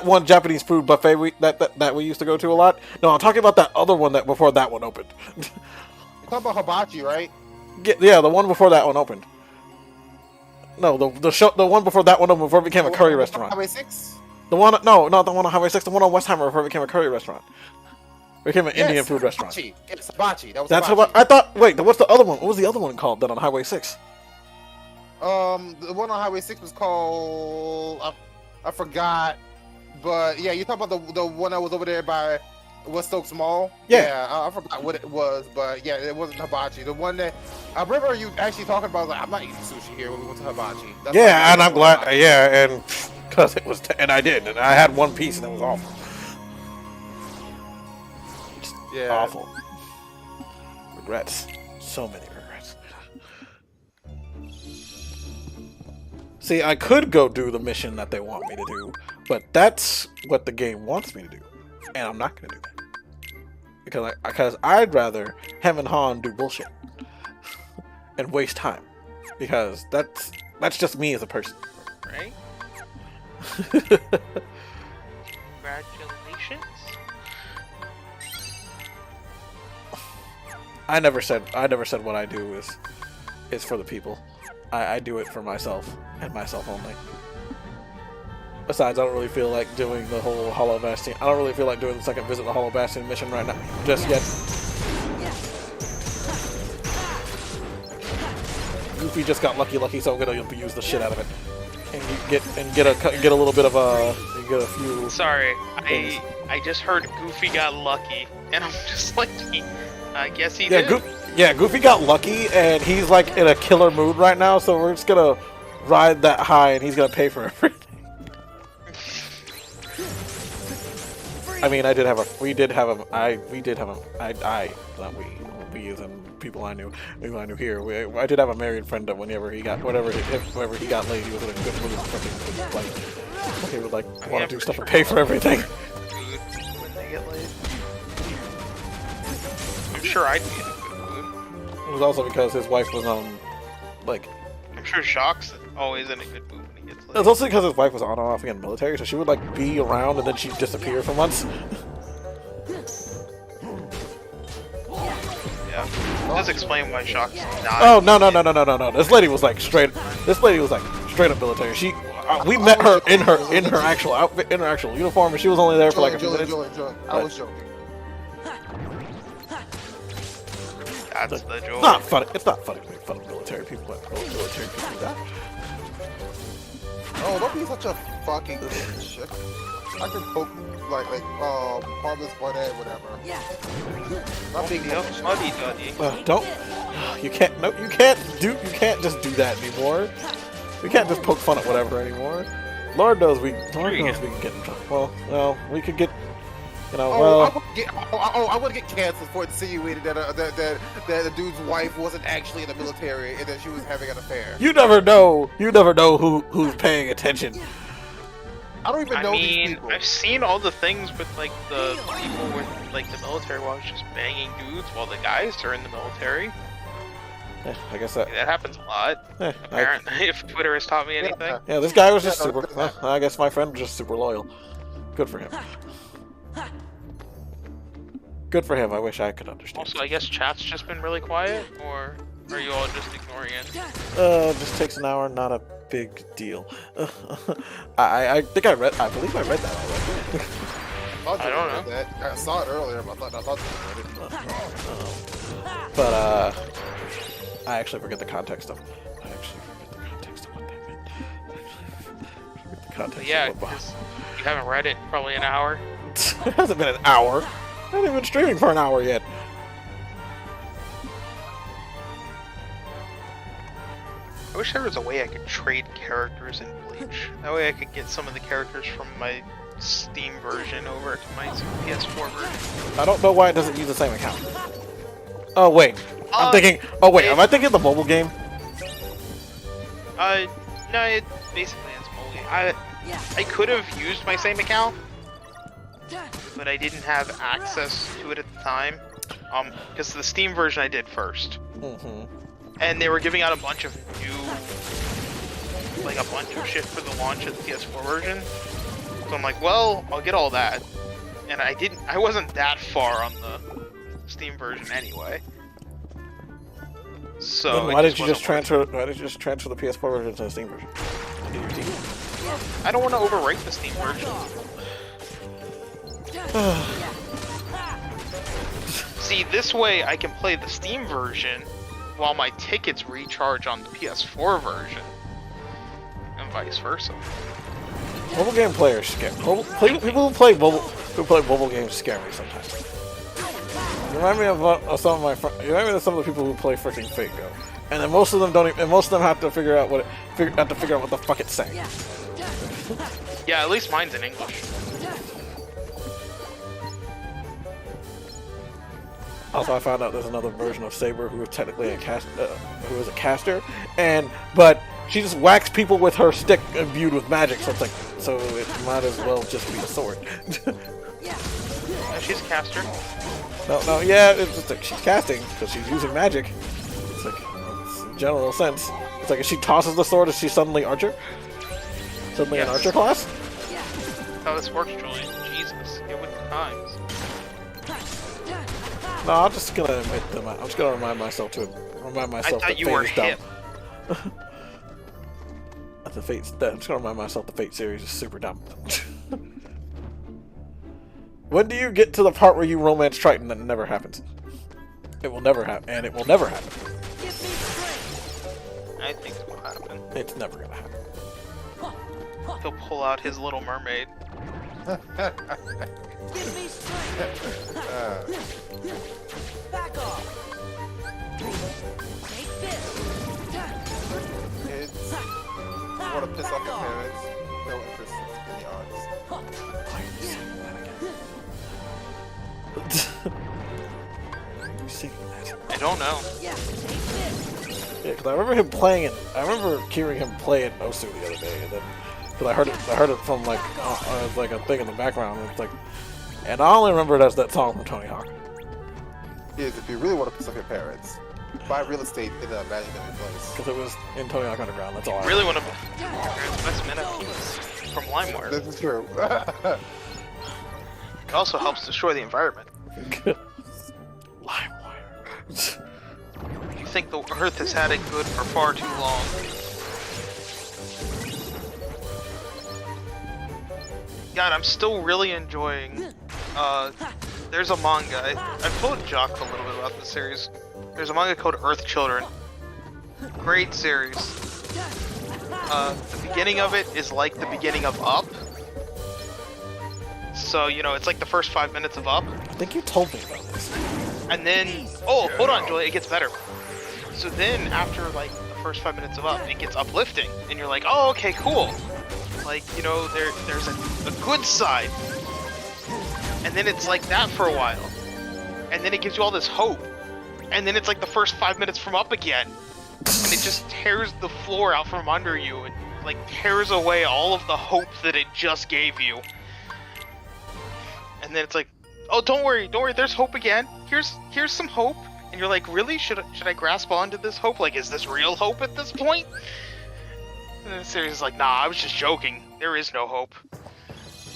one Japanese food buffet that we used to go to a lot. No, I'm talking about that other one that before that one opened. You're talking about hibachi, right? Yeah, the one before that one opened. No, the one before that one opened before it became a curry restaurant. Highway 6? The one, no, not the one on Highway 6. The one on Westheimer before it became a curry restaurant. It became an Indian food restaurant. It's hibachi. That was That's hibachi. I thought. Wait, what's the other one? What was the other one called? That on Highway 6. The one on Highway 6 was called I forgot, but yeah, you're talking about the one that was over there by West Oaks Mall. Yeah. I forgot what it was, but yeah, it wasn't hibachi. The one that I remember you actually talking about, like, I'm not eating sushi here when we went to hibachi. That's Yeah, and I'm glad. Yeah, and because it was, and I did, and I had one piece, and it was awful. Just awful. Regrets. So many regrets. See, I could go do the mission that they want me to do, but that's what the game wants me to do, and I'm not going to do that. Because I'd rather him and Han do bullshit and waste time, because that's just me as a person. Right? Congratulations. I never said what I do is for the people. I do it for myself and myself only. Besides, I don't really feel like doing the whole Hollow Bastion. I don't really feel like doing the second visit to Hollow Bastion mission right now, just yet. Goofy just got lucky, so I'm gonna use the shit out of it, and get a little bit of get a few. Sorry, things. I just heard Goofy got lucky, and I'm just like, I guess he did. Goofy got lucky, and he's like in a killer mood right now. So we're just gonna ride that high, and he's gonna pay for everything. I mean, we did have him, people I knew here. I did have a married friend that whenever he got laid, he was in a good mood. He would want to do stuff and pay for everything. When they get laid. I'm sure I'd be in a good mood. It was also because his wife was I'm sure Shock's always in a good mood when he gets laid. It was also because his wife was on and off again in the military, so she would be around and then she'd disappear for months. Yeah. Just explain why Shock's not. Oh no! This lady was straight up military. We met her in her actual outfit, in her actual uniform, and she was only there for like a few minutes. Julian. I was joking. That's the joy. It's not funny to make fun of military people. Military people do that. Oh, don't be such a fucking shit. I can poke harmless one head, whatever. Yeah. Not being Don't. You can't just do that anymore. We can't just poke fun at whatever anymore. Lord knows we can get in trouble. Well, we could get. I would get canceled for insinuating that the dude's wife wasn't actually in the military and that she was having an affair. You never know. Who's paying attention. I don't even know these people. I've seen all the things with the people with the military wives just banging dudes while the guys are in the military. Yeah, I guess that happens a lot. Apparently, if Twitter has taught me anything. Yeah, this guy was just super. I guess my friend was just super loyal. Good for him. Good for him. I wish I could understand. Also, I guess chat's just been really quiet, or are you all just ignoring it? Just takes an hour. Not a big deal. I believe I read that already. I don't know. I saw it earlier, but I thought you read it. But I actually forget the context of. what that meant. Yeah, because you haven't read it in probably an hour. It hasn't been an hour. I haven't been streaming for an hour yet. I wish there was a way I could trade characters in Bleach. That way I could get some of the characters from my Steam version over to my PS4 version. I don't know why it doesn't use the same account. Oh wait, I'm thinking. Oh wait, am I thinking of the mobile game? No, it basically is mobile game. I could have used my same account, but I didn't have access to it at the time. Because the Steam version I did first. And they were giving out a bunch of new, like a bunch of shit for the launch of the PS4 version. So I'm like, well, I'll get all that. And I wasn't that far on the Steam version anyway. So Then why did you just transfer? Why did you just transfer the PS4 version to the Steam version? I don't want to overwrite the Steam version. See, this way I can play the Steam version while my tickets recharge on the PS4 version, and vice versa. Mobile game players scare. People who play mobile games scare me sometimes. You remind me of some of my friends. You remind me of some of the people who play freaking Fate Go, and then most of them don't. And most of them have to figure out what the fuck it's saying. Yeah, at least mine's in English. Also, I found out there's another version of Saber who is technically who is a caster, but she just whacks people with her stick imbued with magic. So it's like, so it might as well just be a sword. She's a caster. No, yeah, it's just like she's casting because she's using magic. It's like, it's in general sense. It's like if she tosses the sword, is she suddenly archer? Suddenly an archer class? How this works, Julian. Jesus, get with the times. No, I'm just gonna admit them. I'm just gonna remind myself I that thought you Fate were is dumb. hip. I'm just gonna remind myself the Fate series is super dumb. When do you get to the part where you romance Triton and it never happens? It will never happen, and it will never happen. I think it will happen. It's never gonna happen. He'll pull out his Little Mermaid. Give me strength. Back off. Take this. Kids, you want to piss off your parents? No interest in the arts. Why are you saying that again? You saying that? I don't know. Yeah, take this. Yeah, because I remember him playing it. I remember hearing him play it Osu the other day, and then because I heard it from like like a thing in the background. And it's like, and I only remember it as that song from Tony Hawk. Kids, if you really want to piss off your parents, buy real estate in a imaginary place. Because it was in Tony Hawk Underground. That's all. I Really want to best NFTs from LimeWire. This is true. It also helps destroy the environment. LimeWire. You think the Earth has had it good for far too long. God, I'm still really enjoying. There's a manga. I've told Jock a little bit about this series. There's a manga called Earth Children. Great series. The beginning of it is like the beginning of Up. So, you know, it's like the first 5 minutes of Up. I think you told me about this. And then, oh, hold on, Julia, it gets better. So then, after like the first 5 minutes of Up, it gets uplifting, and you're like, oh, okay, cool. Like, you know, there's a good side. And then it's like that for a while. And then it gives you all this hope. And then it's like the first 5 minutes from Up again. And it just tears the floor out from under you, and like tears away all of the hope that it just gave you. And then it's like, oh, don't worry, there's hope again. Here's some hope. And you're like, really? Should I grasp onto this hope? Like, is this real hope at this point? And then the series is like, nah, I was just joking. There is no hope.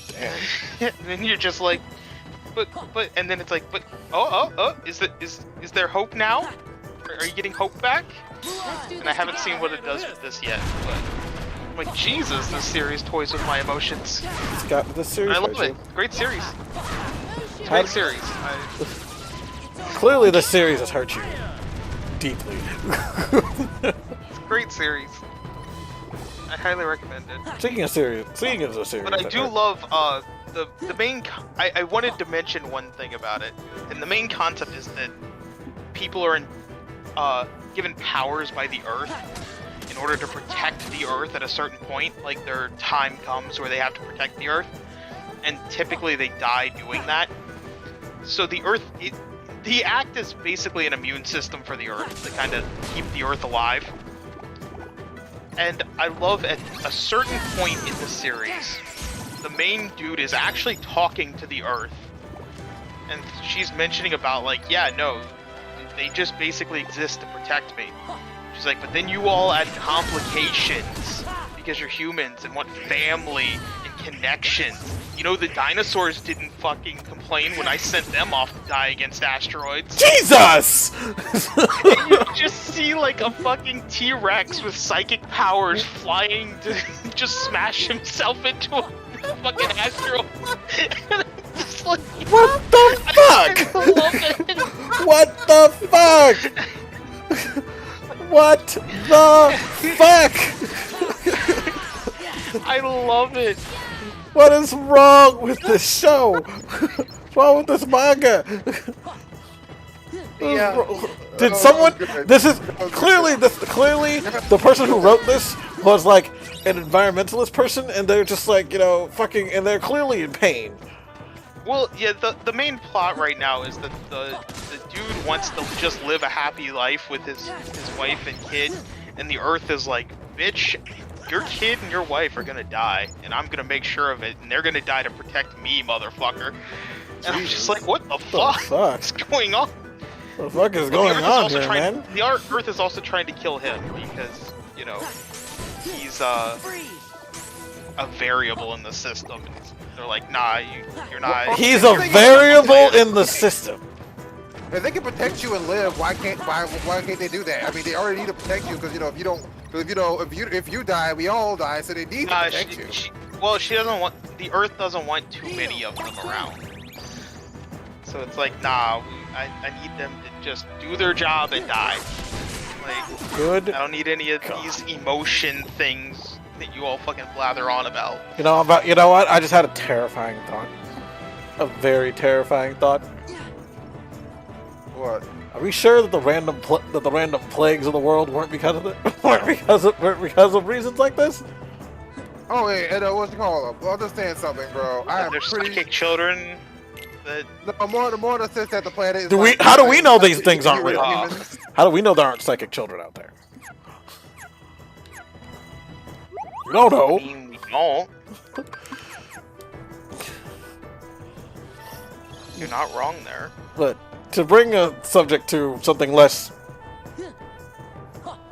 Damn. And then you're just like, but, and then it's like, but, is there hope now? Are you getting hope back? And I haven't seen what it does with this yet, but I'm like, Jesus, this series toys with my emotions. It's got this series. I love it. Great series. Great series. Clearly, this series has hurt you deeply. It's a great series. I highly recommend it. Speaking of a series. But I do love the main. I wanted to mention one thing about it, and the main concept is that people are given powers by the Earth in order to protect the Earth at a certain point. Like their time comes where they have to protect the Earth, and typically they die doing that. So the Earth, the act is basically an immune system for the Earth to kind of keep the Earth alive. And I love at a certain point in the series, the main dude is actually talking to the Earth. And she's mentioning about like, yeah, no, they just basically exist to protect me. She's like, but then you all add complications because you're humans and want family and connections. You know, the dinosaurs didn't fucking complain when I sent them off to die against asteroids. Jesus! And you just see like a fucking T-Rex with psychic powers flying to just smash himself into a fucking asteroid. And I'm just like, What the fuck? I love it. What the fuck? What the fuck? I love it. What is wrong with this show? What's wrong with this manga? Yeah. Did Oh, someone? good. This is clearly the person who wrote this was like an environmentalist person, and they're just like, you know, fucking, and they're clearly in pain. Well, yeah, the main plot right now is that the dude wants to just live a happy life with his wife and kid, and the Earth is like, bitch, your kid and your wife are gonna die, and I'm gonna make sure of it, and they're gonna die to protect me, motherfucker. And I'm just like, what the fuck? fuck? What's going on? What the fuck is But going on here, trying, man? The Earth is also trying to kill him because, you know, he's a variable in the system. They're like, nah, you're not. He's a variable in the system. If they can protect you and live, why can't they do that? I mean, they already need to protect you because you know if you die, we all die, so they need to protect you. She doesn't want, the Earth doesn't want too many of them around. So it's like, nah, I need them to just do their job and die. Like, Good. I don't need any of these emotion things that you all fucking blather on about. You know what? I just had a terrifying thought. A very terrifying thought. What? Are we sure that the random plagues of the world weren't because of it? weren't because of reasons like this? Oh wait, and what's it called? Understand something, bro. I am There's pretty. psychic children that The more the sense that the planet is. How do we know these things aren't real? humans. How do we know there aren't psychic children out there? We don't know. I mean, we don't. You're not wrong there. But to bring a subject to something less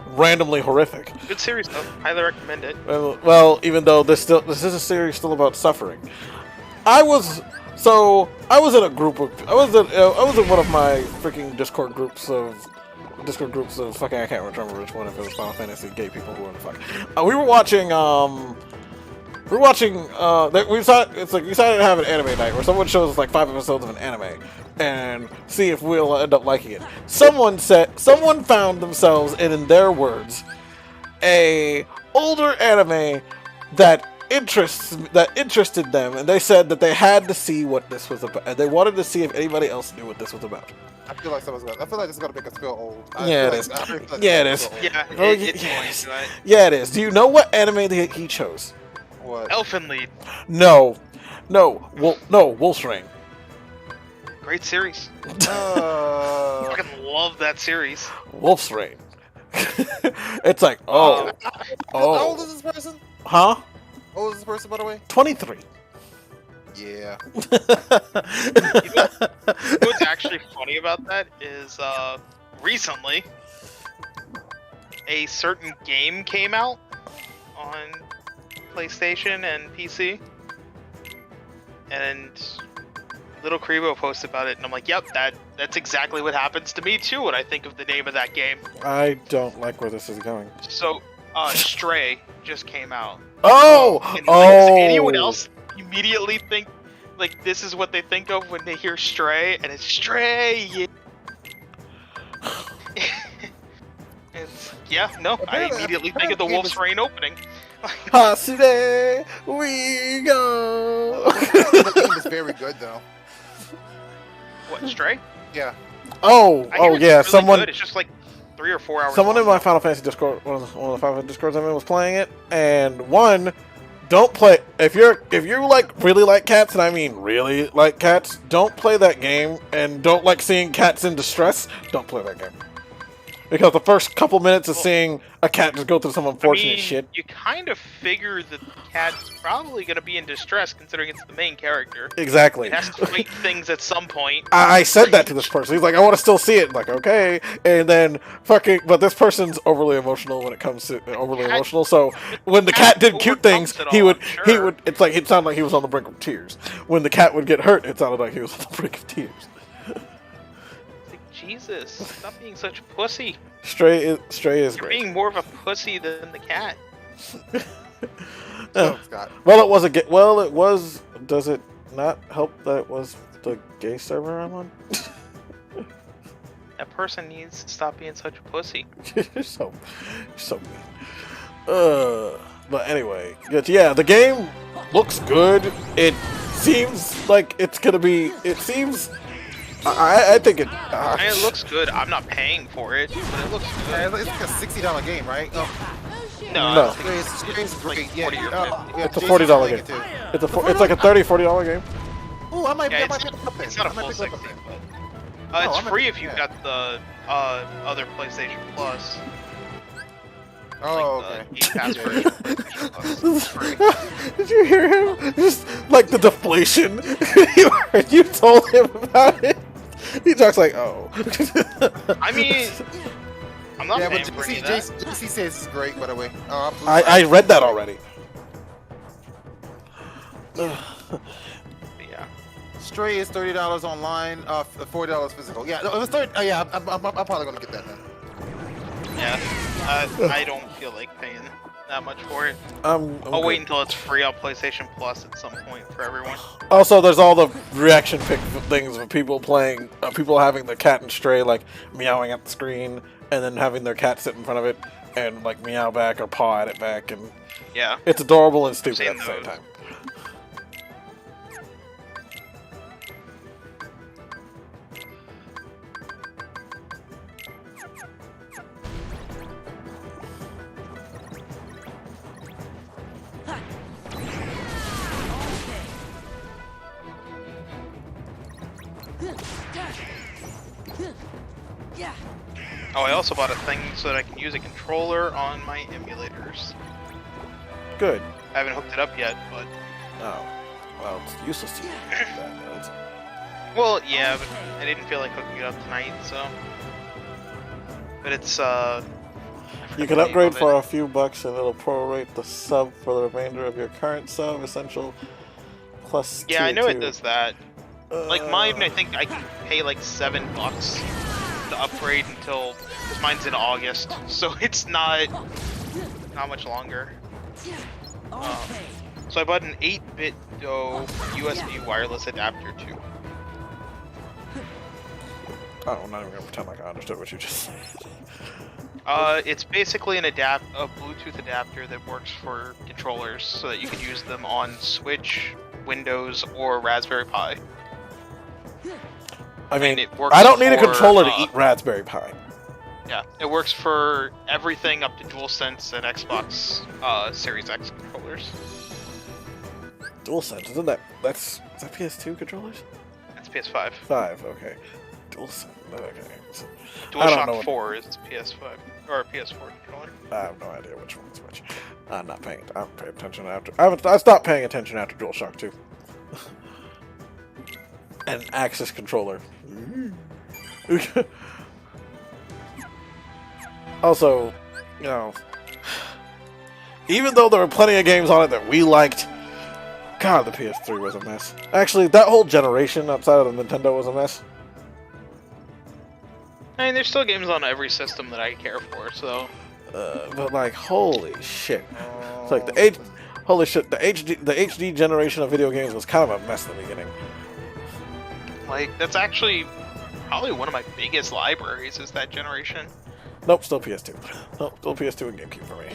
randomly horrific. Good series though. Highly recommend it. Well, even though this is a series still about suffering. I was in a group of I was in one of my freaking Discord groups of fucking, I can't remember which one, if it was Final Fantasy gay people who were in the fuck. We were watching we decided to have an anime night where someone shows us like 5 episodes of an anime and see if we'll end up liking it. Someone found themselves in their words, a older anime that interested them, and they said that they had to see what this was about, and they wanted to see if anybody else knew what this was about. I feel like this is gonna make us feel old. Yeah, it is. Yeah, it is. Yeah, Oh, it's yes. going to it. Yeah, it is. Do you know what anime he chose? What? Elfen Lied. No, Wolf's Rain. Great series. Uh, I fucking love that series. Wolf's Rain. It's like, How old is this person? huh? How old is this person, by the way? 23. Yeah. What's actually funny about that is recently a certain game came out on PlayStation and PC, and Little Kribo posted about it, and I'm like, yep, that's exactly what happens to me too when I think of the name of that game. I don't like where this is going. So, Stray just came out. Oh! And does anyone else immediately think like this is what they think of when they hear Stray, and it's Stray? Yeah. I immediately think of the Wolf's Rain opening. Hasude, we go! The game is very good, though. What, Stray? Yeah. Oh, I hear it's yeah, really someone... good. It's just like 3 or 4 hours Someone long. in my Final Fantasy Discord, one of the Final Fantasy Discords I'm in, was playing it, and one don't play if you like really like cats, and I mean really like cats. Don't play that game, and don't like seeing cats in distress. Don't play that game. Because the first couple minutes of seeing a cat just go through some unfortunate shit. You kind of figure that the cat's probably going to be in distress, considering it's the main character. Exactly. It has to fight things at some point. I said that to this person. He's like, I want to still see it. I'm like, okay. And then but this person's overly emotional when it comes to emotional. So when the cat did cute things, he would. It's like it sounded like he was on the brink of tears. When the cat would get hurt, it sounded like he was on the brink of tears. Jesus, stop being such a pussy. Stray is You're great. being more of a pussy than the cat. So, Scott. Well, it was it was. Does it not help that it was the gay server I'm on? That person needs to stop being such a pussy. You're so mean. But anyway, yeah, the game looks good. It seems like it's gonna be. It seems. I think it. It looks good. I'm not paying for it, but it looks good. It's like a $60 game, right? No. It's great. Yeah, 40 or 50. yeah, It's a Jason's $40 playing game. it too. It's like a $30-$40 game. Ooh, I might Yeah, pick it up then. it's not a I might full pick it 60, up then. but it's I'm free gonna- if you've yeah. got the other PlayStation Plus. Oh, like okay. the Game Pass version. Did you hear him? Just like the deflation. You told him about it. He talks like, oh. I mean, I'm not Yeah, paying but for any of that. JC says it's great, by the way. Oh, I read that already. Yeah. Stray is $30 online, $40 physical. Yeah, no, it was 30. Oh, yeah, I'm probably gonna get that then. Yeah. I don't feel like paying that much for it. I'm I'll wait good. until it's free on PlayStation Plus at some point for everyone. Also, there's all the reaction pic things of people playing, people having the cat and Stray like meowing at the screen, and then having their cat sit in front of it and like meow back or paw at it back, and Yeah. it's adorable and stupid Seen at the same those. time. Yeah. Oh, I also bought a thing so that I can use a controller on my emulators. Good. I haven't hooked it up yet, but Oh, well, it's useless to you. well, yeah, but I didn't feel like hooking it up tonight, so. But it's You can upgrade for a few bucks and it'll prorate the sub for the remainder of your current sub, essential plus Yeah, I know tier it 2. does that. Like mine, I think I can pay like $7 to upgrade until, because mine's in August, so it's not much longer. Okay. So I bought an 8-bit USB wireless adapter too. Oh, I'm not even gonna pretend like I understood what you just said. It's basically a Bluetooth adapter that works for controllers, so that you can use them on Switch, Windows, or Raspberry Pi. I mean, it works I don't need a for, controller to eat Raspberry Pi. Yeah, it works for everything up to DualSense and Xbox Series X controllers. DualSense, is that PS2 controllers? That's PS5. 5, okay. DualSense, okay. So, I don't know DualShock what- 4 is PS5 or PS4 controller. I have no idea which one's which. I'm not paying. I haven't paid attention after. I stopped paying attention after DualShock 2. An Axis controller. Also, you know, even though there were plenty of games on it that we liked, God, the PS3 was a mess. Actually, that whole generation outside of the Nintendo was a mess. I mean, there's still games on every system that I care for, so. But like, holy shit! It's like holy shit, the HD generation of video games was kind of a mess in the beginning. Like, that's actually probably one of my biggest libraries is that generation. Nope, still PS2. Nope, still PS2 and GameCube for me.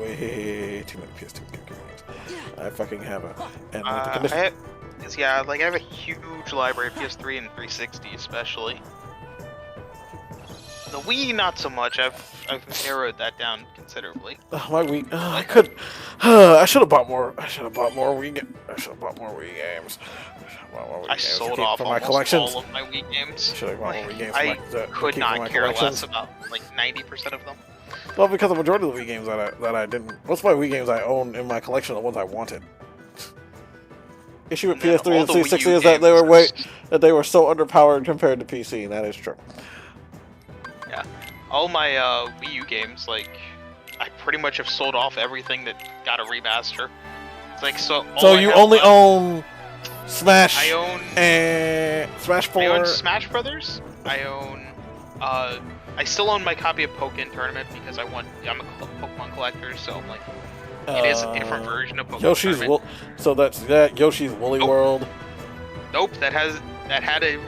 Way too many PS2 and GameCube games. I fucking have a. And with the condition, I have a huge library of PS3 and 360 especially. The Wii, not so much. I've narrowed that down considerably. my Wii. I should have bought more. I should have bought more Wii. I should have bought more Wii games. I sold off for my almost collections. all of my Wii games. Should have bought more Wii games. I to could keep for my not care collections. less about like 90% of them. Well, because the majority of the Wii games that I didn't. Most of my Wii games I own in my collection are the ones I wanted. Issue with And then PS3 all and the Wii 360 U is that games they were so underpowered compared to PC, and that is true. Yeah, all my Wii U games, like, I pretty much have sold off everything that got a remaster. It's like so. So you only own Smash. I own and Smash 4. I own Smash Brothers. I own. I still own my copy of Pokken Tournament because I'm a Pokemon collector, so I'm like, it is a different version of Pokemon Yoshi's Tournament. So that's that Yoshi's Woolly Nope. World. Nope, that had a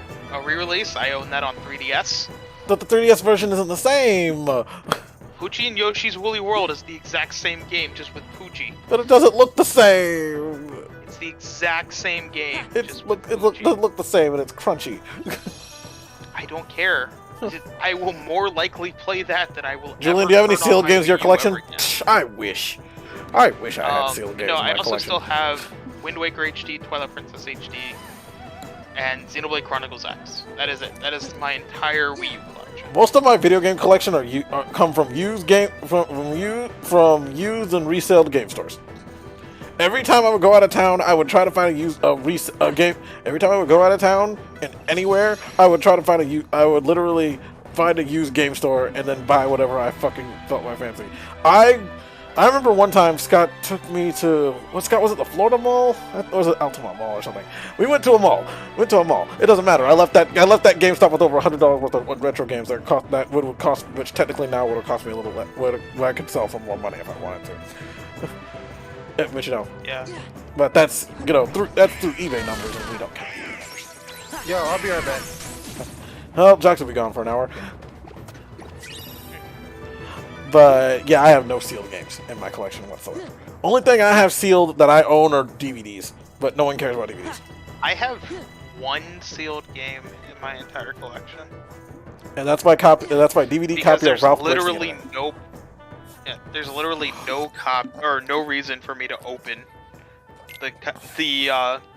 re-release. I own that on 3DS. But the 3DS version isn't the same. Poochie and Yoshi's Woolly World is the exact same game, just with Poochie. But it doesn't look the same. It's the exact same game. It just with doesn't Poochie. look the same, and it's crunchy. I don't care. I will more likely play that than I will. Julian, ever do you have any turn on sealed my games in your Wii U collection? ever again. I wish I had sealed games No, in my I also collection. still have Wind Waker HD, Twilight Princess HD, and Xenoblade Chronicles X. That is it. That is my entire Wii U collection. Most of my video game collection come from used and resale game stores. Every time I would go out of town, I would try to find a game. Every time I would go out of town and anywhere, I would try to find I would literally find a used game store and then buy whatever I fucking felt my fancy. I remember one time Scott took me to was it the Florida Mall or was it Altamont Mall or something? We went to a mall. It doesn't matter. I left that GameStop with over $100 worth of retro games which technically now would have cost me a little less. Where I could sell for more money if I wanted to. But Yeah. But that's that's through eBay numbers, and we don't count eBay numbers. Yo, I'll be right back. Well, Jax will be gone for an hour. But yeah, I have no sealed games in my collection whatsoever. Only thing I have sealed that I own are DVDs, but no one cares about DVDs. I have one sealed game in my entire collection. And that's my copy. That's my DVD Because copy of there's Ralph literally Breaks the Internet. no. Yeah, there's literally no reason for me to open the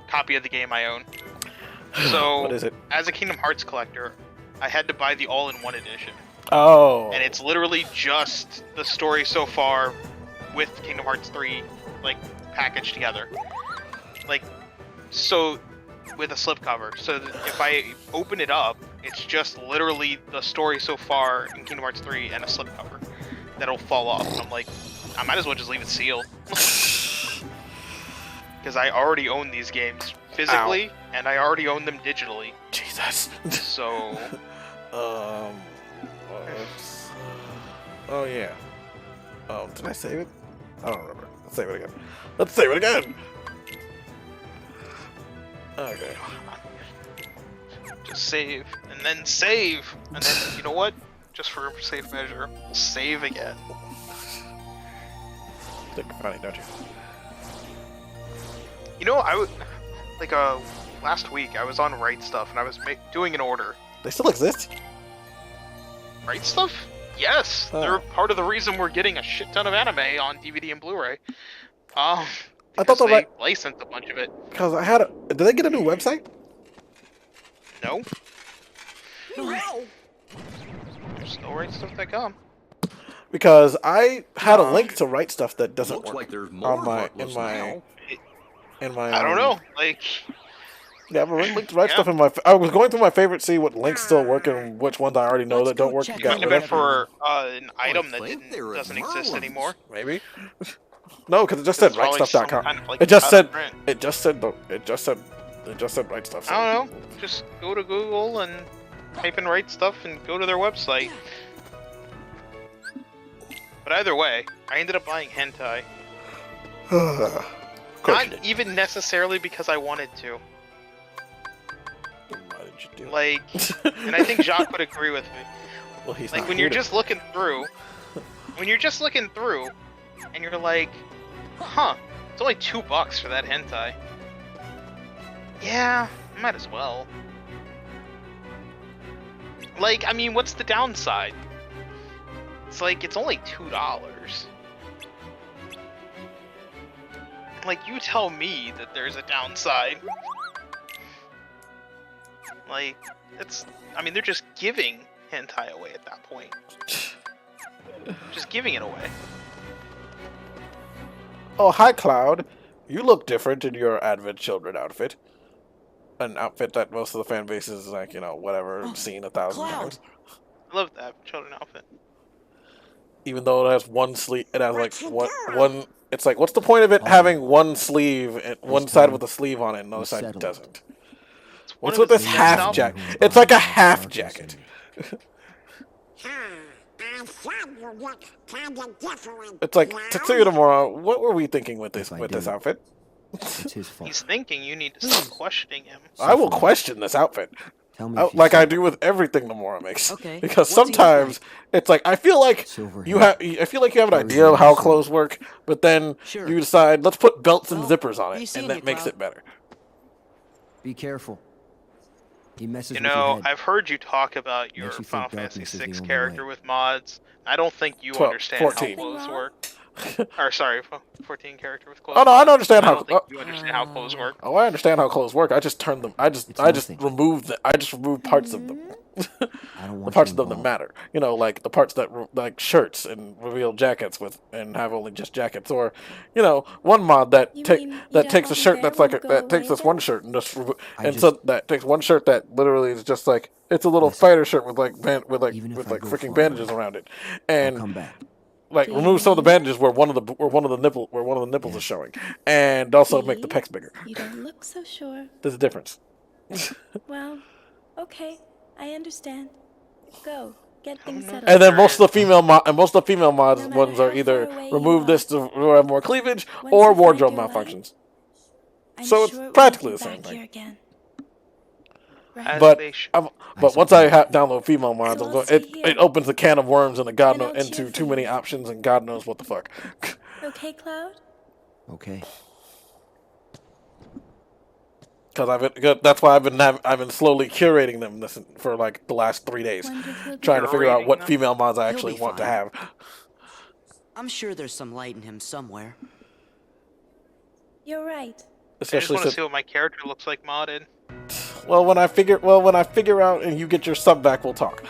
copy of the game I own. So, What is it? as a Kingdom Hearts collector, I had to buy the all-in-one edition. Oh. And it's literally just the story so far with Kingdom Hearts 3, like, packaged together. Like, so, with a slipcover. So that if I open it up, it's just literally the story so far in Kingdom Hearts 3 and a slipcover that'll fall off. And I'm like, I might as well just leave it sealed. Because I already own these games physically, and I already own them digitally. Jesus. So... Oh yeah. Did I save it? I don't remember. Let's save it again. Okay. Just save, and then save, and then, you know what? Just for safe measure, we'll save again. Think you're funny, don't you? You know, I would, like, last week I was on Right Stuff, and I was doing an order. They still exist? Right Stuff? Yes! Oh. They're part of the reason we're getting a shit ton of anime on DVD and Blu-ray. I Because thought they licensed a bunch of it. Because did they get a new website? No? There's still Rightstuff.com. Because I had a link to Right Stuff that doesn't Looks work like there's more on my Heartless now. I don't know, like... Yeah, I have a link to Right Stuff in my. I was going through my favorite, see what links still work and which ones I already know Let's that don't go work. check It Got might have rid been of. for an item that think they were doesn't exist Merlins. anymore. Maybe. No, because it just said It's probably rightstuff.com. some kind of, like, It just said. print. It just said right stuff. So. I don't know. Just go to Google and type in Right Stuff and go to their website. But either way, I ended up buying hentai. Of course you Not did. even necessarily because I wanted to. Why did you do it? Like, and I think Jacques would agree with me. Well, he's Like, not when here you're to- just looking through, and you're like, huh, it's only $2 for that hentai. Yeah, might as well. Like, I mean, what's the downside? It's like, it's only $2. Like, you tell me that there's a downside. Like, it's... I mean, they're just giving hentai away at that point. Just giving it away. Oh, hi, Cloud. You look different in your Advent Children outfit. An outfit that most of the fan base is like, you know, whatever, seen 1,000 times. I love that children outfit. Even though it has one sleeve, it has like one. It's like, what's the point of it having one sleeve, and one side with a sleeve on it, and the other side doesn't? What's with this half jacket? It's like a half jacket. It's like, Tetsuya Nomura, what were we thinking with this outfit? It's his fault. He's thinking you need to stop questioning him. I will question this outfit. Tell me if you Like see I it. do with everything Nomura makes. Okay, Because what's he look sometimes it's like I feel like Silver you hair. have. I feel like you have an idea of how clothes work, but then Sure. you decide let's put belts and Well, zippers on be it, seeing and that you, makes Cloud. it better. Be careful. He messes You with your know, head. I've heard you talk about your Makes you think Final Fantasy darkness is the VI only character way. with mods. I don't think you 12, understand 14. how clothes Something work. Or sorry, 14 character with clothes. Oh no, I don't understand I how. don't think you understand how clothes work. Oh, I understand how clothes work. I just turn them. I just nothing. remove parts of them. I don't The want parts you of them that involved. matter. You know, like the parts that like shirts and reveal jackets with and have only just jackets, or you know, one mod that You take mean you that don't takes a want shirt there that's when like you a, go that takes away this one then? shirt and just I so just- that takes one shirt that literally is just like it's a little Listen, fighter shirt with like even if with I like go freaking far bandages away, around it, I'll and come back. like remove some of the bandages where one of the nipples Yeah. is showing, and also make the See? pecs bigger. You don't look so sure. There's a difference. Well, okay, I understand. Go, get things settled. And then most of the female mods No matter ones are how either far away you remove are. this to have more cleavage Once or you find wardrobe your light, malfunctions. I'm so it's sure it will practically make the you same back thing. here again. As But they should. but once I download female mods, So I'm I'll going, stay it here. opens a can of worms and And I'll cheer into for too many you. options and God knows what the fuck. Okay, Cloud? Okay. Because that's why I've been slowly curating them for like the last 3 days, Wonderful. trying to figure out Curating what them? female mods I He'll actually be want to fine. have. I'm sure there's some light in him somewhere. You're right. I just Especially want to since, see what my character looks like modded. when I figure out and you get your sub back, we'll talk.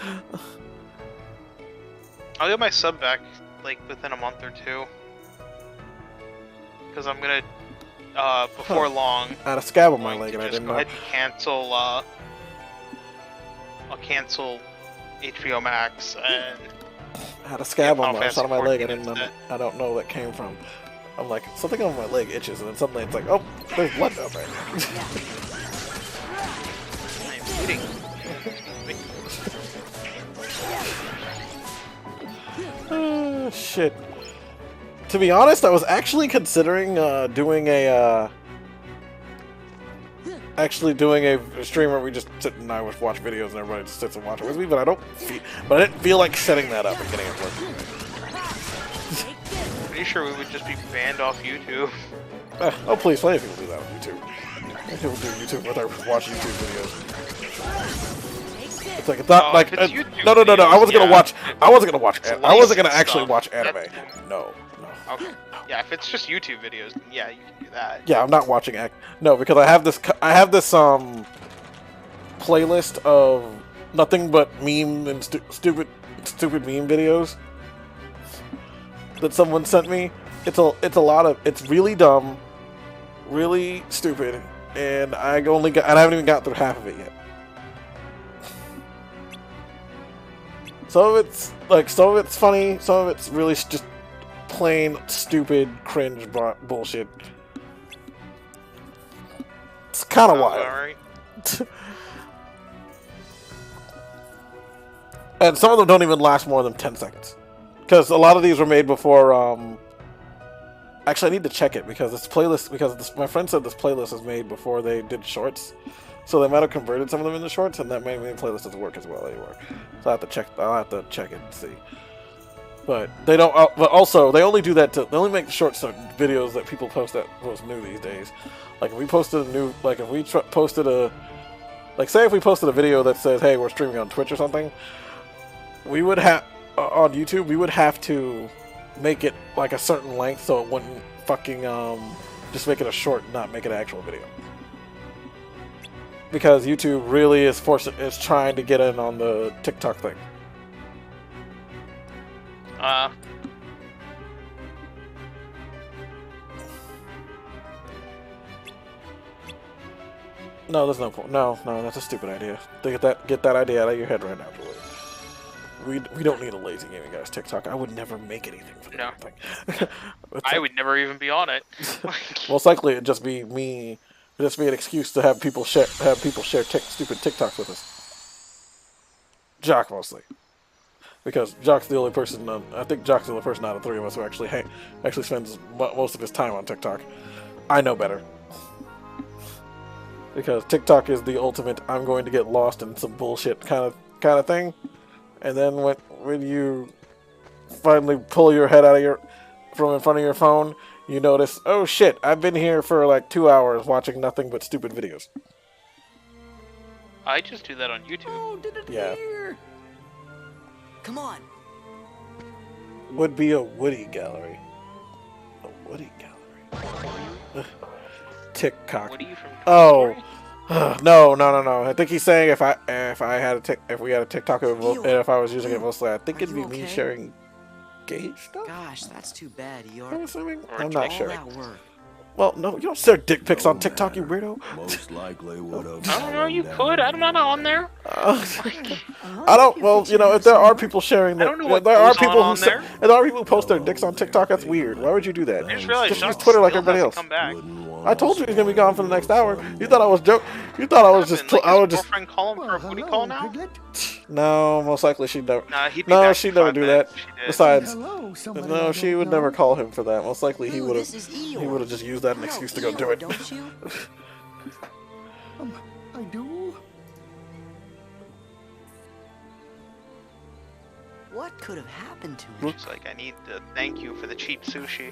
I'll get my sub back like within a month or two. Because I'm gonna before long. I had a scab on my going leg to and I just didn't go know. ahead and cancel. I'll cancel HBO Max and I had a scab on Final my side of my Fantasy leg. 14 instead. I don't know where that came from. I'm like, something on my leg itches, and then suddenly it's like, oh, there's blood down there. I'm bleeding. Shit. To be honest, I was actually considering doing a stream where we just sit and I watch videos and everybody just sits and watches with me, but I didn't feel like setting that up and getting it working. Pretty sure we would just be banned off YouTube. Oh please, plenty of people do that on YouTube. People do YouTube where they watch YouTube videos. It's like it's not Oh, like if it's YouTube no. I wasn't videos, gonna yeah. watch. I wasn't gonna watch. It's I wasn't gonna licensed actually stuff. watch anime. That's- No. Okay. Yeah, if it's just YouTube videos, then yeah, you can do that. Yeah, I'm not watching. No, because I have this playlist of nothing but meme and stupid meme videos that someone sent me. It's a lot of. It's really dumb, really stupid, and I haven't even got through half of it yet. Some of it's funny, some of it's really just plain stupid cringe bullshit. It's kind of wild. Alright. And some of them don't even last more than 10 seconds. Because a lot of these were made before, actually I need to check it because my friend said this playlist was made before they did shorts. So they might have converted some of them into shorts, and that may mean playlist doesn't work as well anymore. So I'll have to check it and see. But they don't. But also, they only do that. They only make short videos that people post new these days. Like if we posted say if we posted a video that says, "Hey, we're streaming on Twitch or something," we would have on YouTube. We would have to make it like a certain length so it wouldn't fucking Just make it a short, not make it an actual video. Because YouTube really is trying to get in on the TikTok thing. No, there's no point. No, that's a stupid idea. Get that idea out of your head right now, Julian. We don't need a lazy gaming guy's TikTok. I would never make anything for that thing. I would never even be on it. Most likely it'd just be me. It'd just be an excuse to have people share stupid TikToks with us. Jock mostly, because Jock's the only person. I think Jock's the only person out of three of us who actually spends most of his time on TikTok. I know better. Because TikTok is the ultimate I'm going to get lost in some bullshit kind of thing. And then when you finally pull your head from in front of your phone, you notice, oh shit, I've been here for like 2 hours watching nothing but stupid videos. I just do that on YouTube. Oh, did it Yeah. here? Come on. Would be a Woody gallery. A Woody gallery. TikTok. What are you from? Oh, no. I think he's saying if we had a TikTok, and if I was using it mostly, I think it'd be me sharing gay stuff. Gosh, that's too bad. I'm assuming. I'm all not sure. that work. Well, no, you don't share dick pics on TikTok, you weirdo. Most likely would have. I don't know. You could. I'm not on there. I don't. Well, you know, if there are people sharing that, I don't know what there are goes people on who there. if there are people who post their dicks on TikTok. That's weird. Why would you do that? I just realized Just use Jock Twitter like still everybody else. hasn't come back. I told you he's gonna be gone for the next hour. You thought I was joking. You thought I was just. Like, I was his just. girlfriend call him for a booty call now? No, most likely she'd never. Nah, he'd be No, back she'd in never 5 do minutes. that. She did. Besides, Hello, somebody no, I she don't would know. never call him for that. Most likely he Ooh, would this have. is He Eeyore. would have just used that as an You excuse know to go do Eeyore, it. Don't you? I do. What could have happened to him? She's like, I need to thank you for the cheap sushi.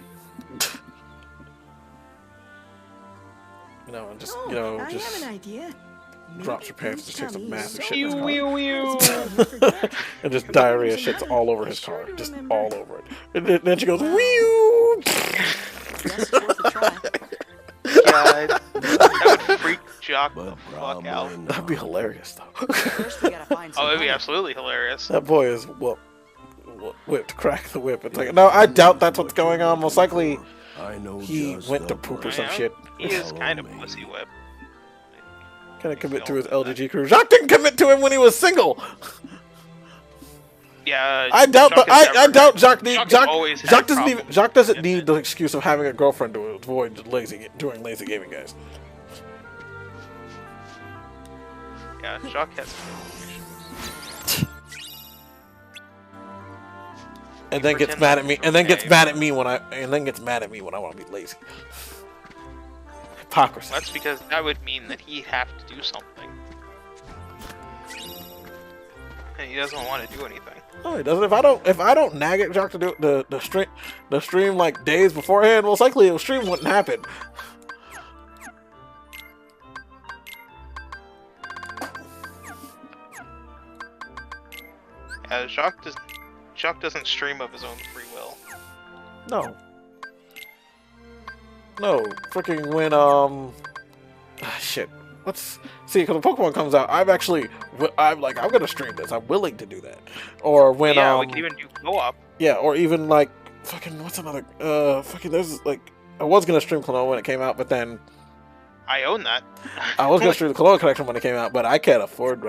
You know, and just Oh, I just have an idea. drops her pants and takes a massive shit in his Ew, car. ew, ew. And just diarrhea shits all over his car. Just all over it. And then she goes, whew! Yes, it's worth a try. God, that would freak Jock the fuck out. That'd be hilarious, though. First, we gotta find some Oh, it'd be honey. absolutely hilarious. That boy is whipped, crack the whip. It's like, no, I doubt that's what's going on. Most likely, I know he just went to the poop or way. some shit. He is kind of pussy whip. Kind of commit to his LGG crew. Jacques didn't commit to him when he was single. Yeah, I doubt. Jock But has I never doubt had- Jacques Jock has always had Jacques doesn't even. problems Jacques doesn't with need it. the excuse of having a girlfriend to avoid doing lazy gaming, guys. Yeah, Jock has. And then gets pretends mad at me. it's And then gets okay. mad at me when I want to be lazy. Hypocrisy. That's because that would mean that he'd have to do something. And he doesn't want to do anything. No, he doesn't. If I don't nag at Jacques to do the stream like days beforehand, most likely the stream wouldn't happen. Jock doesn't stream of his own free will. No. No, freaking when shit. Let's see, because when Pokemon comes out, I'm gonna stream this. I'm willing to do that. Or when Yeah, we could even do co-op. yeah, or even like fucking what's another there's like I was gonna stream Klonoa when it came out, but then I own that. I was gonna stream the Klonoa Collection when it came out, but I can't afford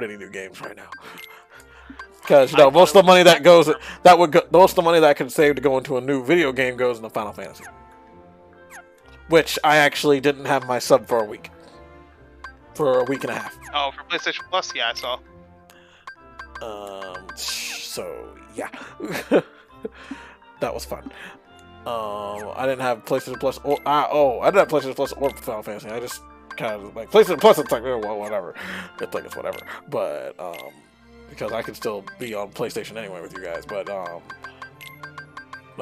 any new games right now. Because most of the money most of the money that I could save to go into a new video game goes into Final Fantasy, which I actually didn't have my sub for a week and a half. Oh, for PlayStation Plus, yeah, I saw. So yeah, that was fun. I didn't have PlayStation Plus I didn't have PlayStation Plus or Final Fantasy. I just kind of like PlayStation Plus. It's like well, whatever. It's like it's whatever. But because I can still be on PlayStation anyway with you guys. But no,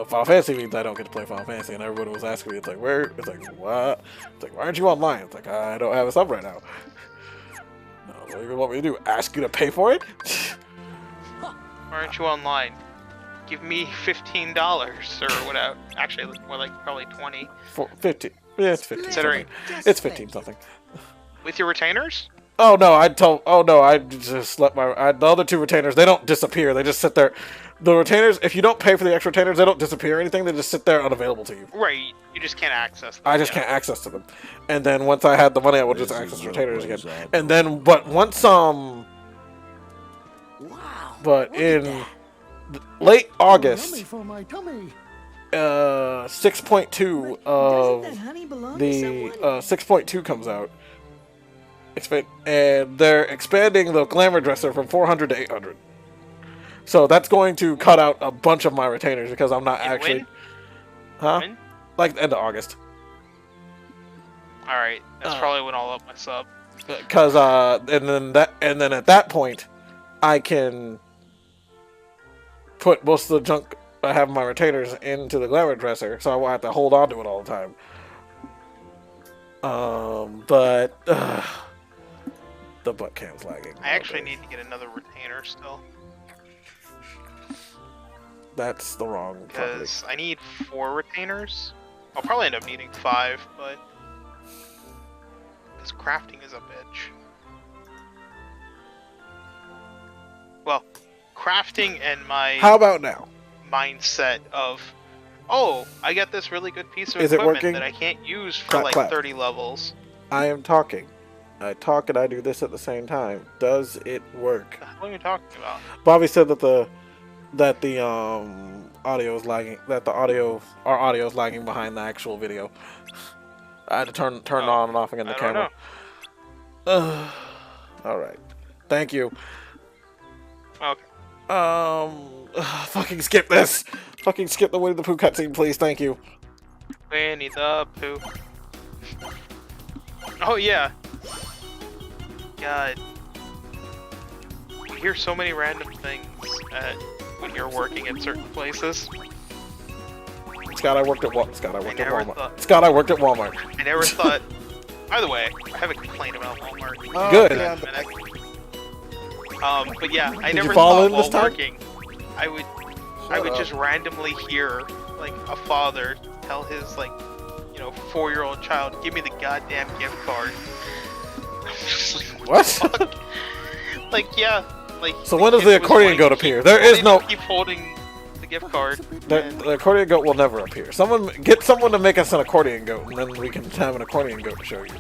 Final Fantasy means I don't get to play Final Fantasy, and everybody was asking me, it's like, where? It's like, what? It's like, why aren't you online? It's like, I don't have a sub right now. No, what do you want me to do? Ask you to pay for it? Why aren't you online? give me $15 or whatever. Actually, more like probably 20. 15. Yeah, it's 15. Considering it's 15 something. with your retainers. Oh no, I just let the other two retainers. They don't disappear. They just sit there. The retainers, if you don't pay for the extra retainers, they don't disappear or anything. They just sit there unavailable to you. Right, you just can't access them. I just can't access to them. And then once I had the money, I would just access retainers again. And then, but once Wow. but look at in that. late Yummy August, for my tummy. 6.2 Doesn't of that honey belong to the someone? 6.2 comes out. And they're expanding the glamour dresser from 400 to 800. So that's going to cut out a bunch of my retainers because I'm not And actually, when? huh? When? Like the end of August. All right, that's probably when I'll up my sub. Because and then at that point, I can put most of the junk I have in my retainers into the glamour dresser, so I won't have to hold on to it all the time. But the butt cam's lagging. I actually need to get another retainer still That's the wrong property. because I need 4 retainers. I'll probably end up needing 5, but because crafting is a bitch. Well, crafting and my How about now? mindset of, oh, I got this really good piece of Is it equipment working? that I can't use for Clap, like clap. 30 levels. I am talking. I talk and I do this at the same time. Does it work? What the hell are you talking about? Bobby said that the audio is lagging. That our audio is lagging behind the actual video. I had to turn it on and off again the I don't camera. All right. Thank you. Okay. Fucking skip this. Fucking skip the Winnie the Pooh cutscene, please. Thank you. Winnie the Pooh. Oh yeah. God. You hear so many random things when you're working at certain places. Scott, I worked at Walmart. Scott, I worked at never Walmart. thought- Scott, I worked at Walmart. I never thought. By the way, I have a complaint about Walmart. Good. Yeah, I'm back. But yeah, I Did you never fall thought in this while time? working, I would Shut up. just randomly hear like a father tell his 4-year-old child, "Give me the goddamn gift card." I'm just like, What? fuck? Like yeah, like. So when does the kid was accordion like, goat appear? There is no. Keep holding the gift card. The accordion goat will never appear. Get someone to make us an accordion goat, and then we can have an accordion goat to show you.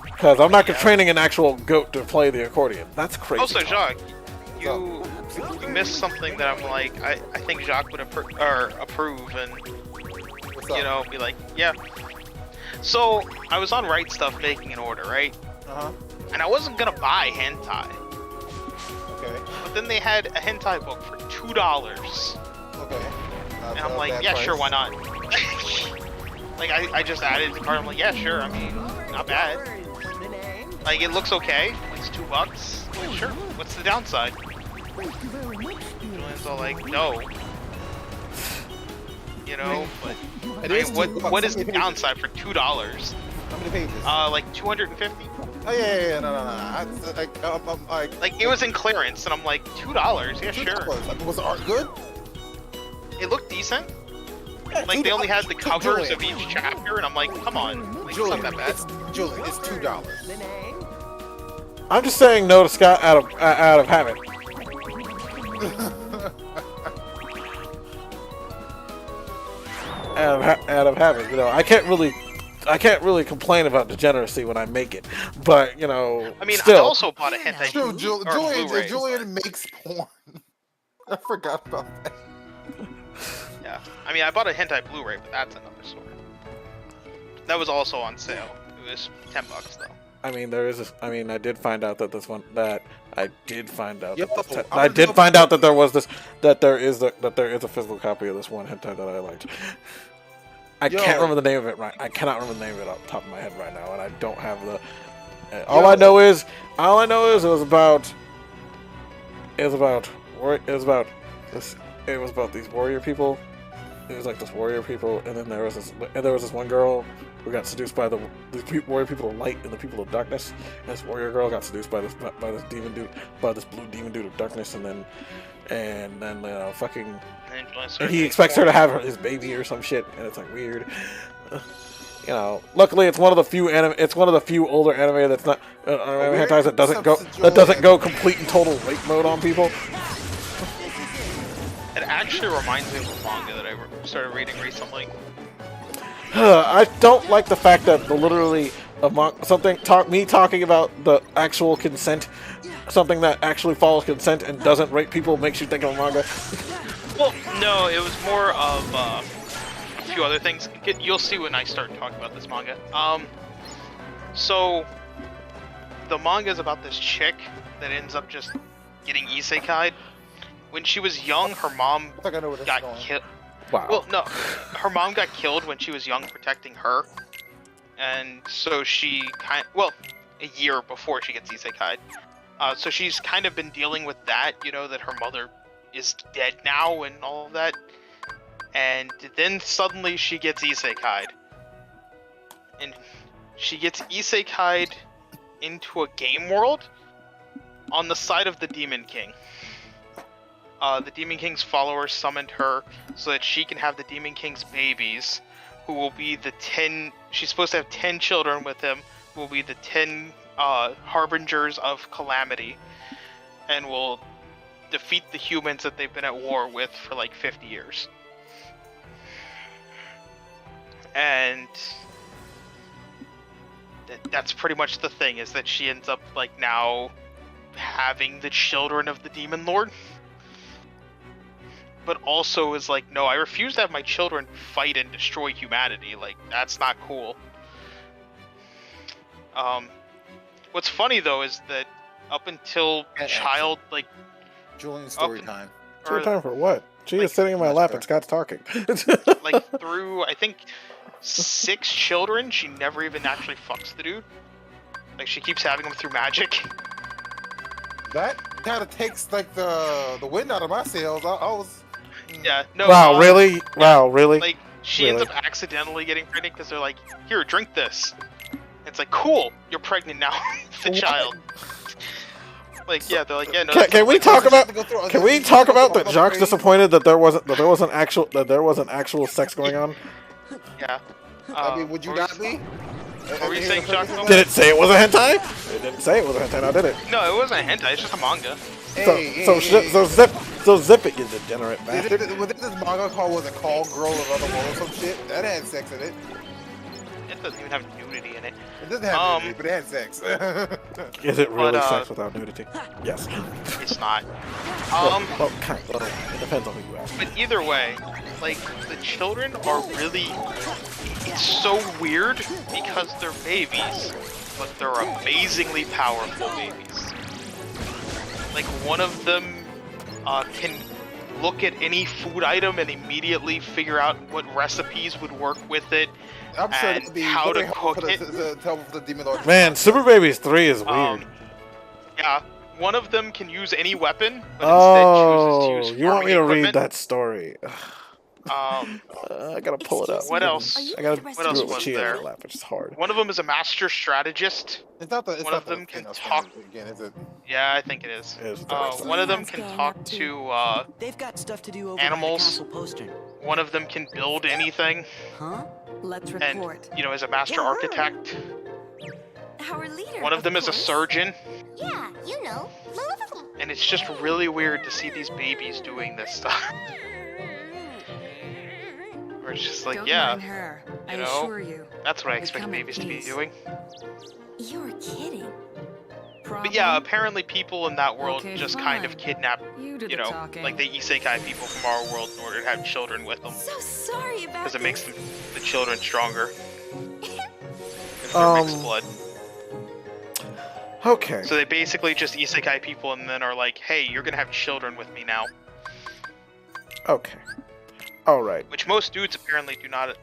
Because I'm not training an actual goat to play the accordion. That's crazy. Also, talk. Jacques, you missed something that I'm like, I think Jacques would approve and What's up? be like, yeah. So I was on Right Stuff making an order, right? Uh-huh. And I wasn't gonna buy hentai, Okay. but then they had a hentai book for $2, Okay. and I'm like, yeah, sure, why not? Like I just added to the cart. I'm like, yeah, sure. I mean, not bad. Like it looks okay. It's $2. I'm like, sure. What's the downside? Julian's all like, no. But It I is mean, $2. what is How the many pages? downside for $2? How many pages? Like 250. Oh yeah, no. Like it was in clearance, and I'm like $2. Yeah, sure. Was the art good? It looked decent. Yeah, Like they only had the $2. covers Julian, of each chapter, and I'm like, come on, like, it's Julian, not that bad. Julian, it's $2. I'm just saying no to Scott out of habit. out of habit, I can't really complain about degeneracy when I make it, but I mean, still. I also bought a hentai True, or Blu-ray. Julian makes porn. I forgot about that. Yeah, I mean, I bought a hentai Blu-ray, but that's another story. That was also on sale. It was $10 though. I mean, I did find out that this one I did find out Yep, that this I'm I gonna did go- find out that there is a physical copy of this one hentai that I liked. I Yo. can't remember the name of it I cannot remember the name of it off the top of my head right now, and I don't have the. All I know is it was about these warrior people. It was like this warrior people, and then there was this one girl who got seduced by the warrior people of light and the people of darkness. And this warrior girl got seduced by this demon dude, by this blue demon dude of darkness, and then fucking. And he expects her to have his baby or some shit, and it's like weird. You know, luckily it's one of the few older anime that's not anime hentais that doesn't go complete and total rape mode on people. It actually reminds me of a manga that I started reading recently. I don't like the fact that literally me talking about the actual consent, something that actually follows consent and doesn't rape people, makes you think of a manga. Well, no, it was more of a few other things. You'll see when I start talking about this manga. So the manga is about this chick that ends up just getting isekai'd. When she was young, her mom got killed. Wow. Well, no, her mom got killed when she was young, protecting her, and so she a year before she gets isekai'd. So she's kind of been dealing with that, you know, that her mother is dead now and all of that. And then suddenly she gets isekai'd. And she gets isekai'd into a game world on the side of the Demon King. The Demon King's followers summoned her so that she can have the Demon King's babies, who will be the 10... She's supposed to have 10 children with him, who will be the 10 harbingers of calamity, and will defeat the humans that they've been at war with for like 50 years. And that's pretty much the thing, is that she ends up like now having the children of the Demon Lord, but also is like, no, I refuse to have my children fight and destroy humanity. Like, that's not cool. What's funny though is that up until Julian story time. Story time for what? She is sitting in my lap and Scott's talking. Like through, I think, 6 children, she never even actually fucks the dude. Like, she keeps having them through magic. That kind of takes like the wind out of my sails. I was. Yeah. No. Wow, really? Wow, really? Like, she ends up accidentally getting pregnant because they're like, "Here, drink this." It's like, cool, you're pregnant now. The child. Like, yeah, they're like, yeah, no. Can we talk about that Jacques disappointed that there wasn't actual sex going on? Yeah. I mean, would you not be? Are we saying Jacques? Did it say it was a hentai? It didn't say it was a hentai, now did it? No, it wasn't a hentai. It's just a manga. So zip it, you degenerate bastard. Was this manga was it called Girl of Other World or some shit? That had sex in it. It doesn't even have nudity in it. It doesn't have nudity, but it had sex. Is it really sex without nudity? Yes. It's not. Well, it depends on who you ask. But either way, like, the children are really... It's so weird because they're babies, but they're amazingly powerful babies. Like, one of them can look at any food item and immediately figure out what recipes would work with it. I'm sure and it'd be how to cook it. The Demon Lord. Man, Super Babies 3 is weird. Yeah, one of them can use any weapon, but instead chooses to use you want me to equipment. read that story? I gotta pull it up. What else? I gotta What else was there? Lap, which is hard. One of them is a master strategist. It's not the. It's one not of them the, can you know, talk. Again, is it? Yeah, I think it is. One of them can talk to They've got stuff to do over animals. Castle Postern. One of them can build anything. Huh? Let's And report. you know, is a master architect. Our leader. One of them is a surgeon. Yeah, you know. And it's just really weird to see these babies doing this stuff. Where it's just like, Don't yeah, mind her. I you know, assure you. that's what I They expect come in babies to be peace. doing. You're kidding. But yeah, apparently people in that world Okay, just fine. kind of kidnap, You do you the know, talking. like they isekai people from our world in order to have children with them. So sorry about Because it makes this. the children stronger. If they're mixed blood. Okay. So they basically just isekai people and then are like, hey, you're gonna have children with me now. Okay. All right. Which most dudes apparently do not,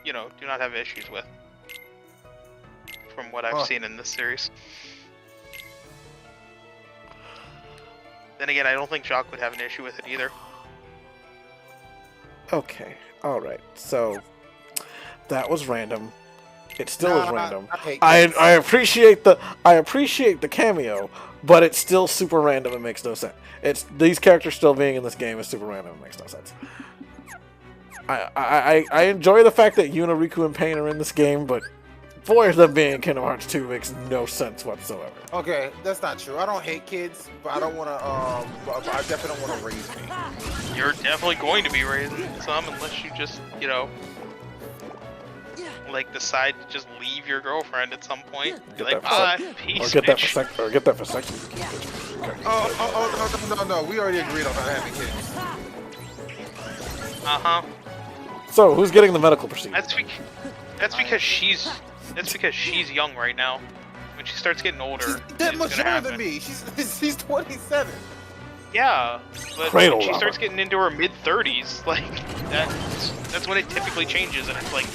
you know, do not have issues with. From what I've seen in this series. Then again, I don't think Jacques would have an issue with it either. Okay. All right. So that was random. It still is Nah, random. I hate I kids. I appreciate the cameo, but it's still super random and makes no sense. It's these characters still being in this game is super random and makes no sense. I enjoy the fact that Yuna, Riku, and Pain are in this game, but boy, them being in Kingdom Hearts 2 makes no sense whatsoever. Okay, that's not true. I don't hate kids, but I don't want to. But I definitely don't want to raise me. You're definitely going to be raising some unless you just, you know, like decide to just leave your girlfriend at some point. Be like, bye, peace, Or get that bitch. or get that vasectomy. No. We already agreed on not having kids. Uh-huh. So, who's getting the medical procedure? That's because she's young right now. When she starts getting older, She's that it's much gonna younger than happen. me. She's 27. Yeah, but Cradle when she robber. starts getting into her mid-30s, like that's when it typically changes, and it's like,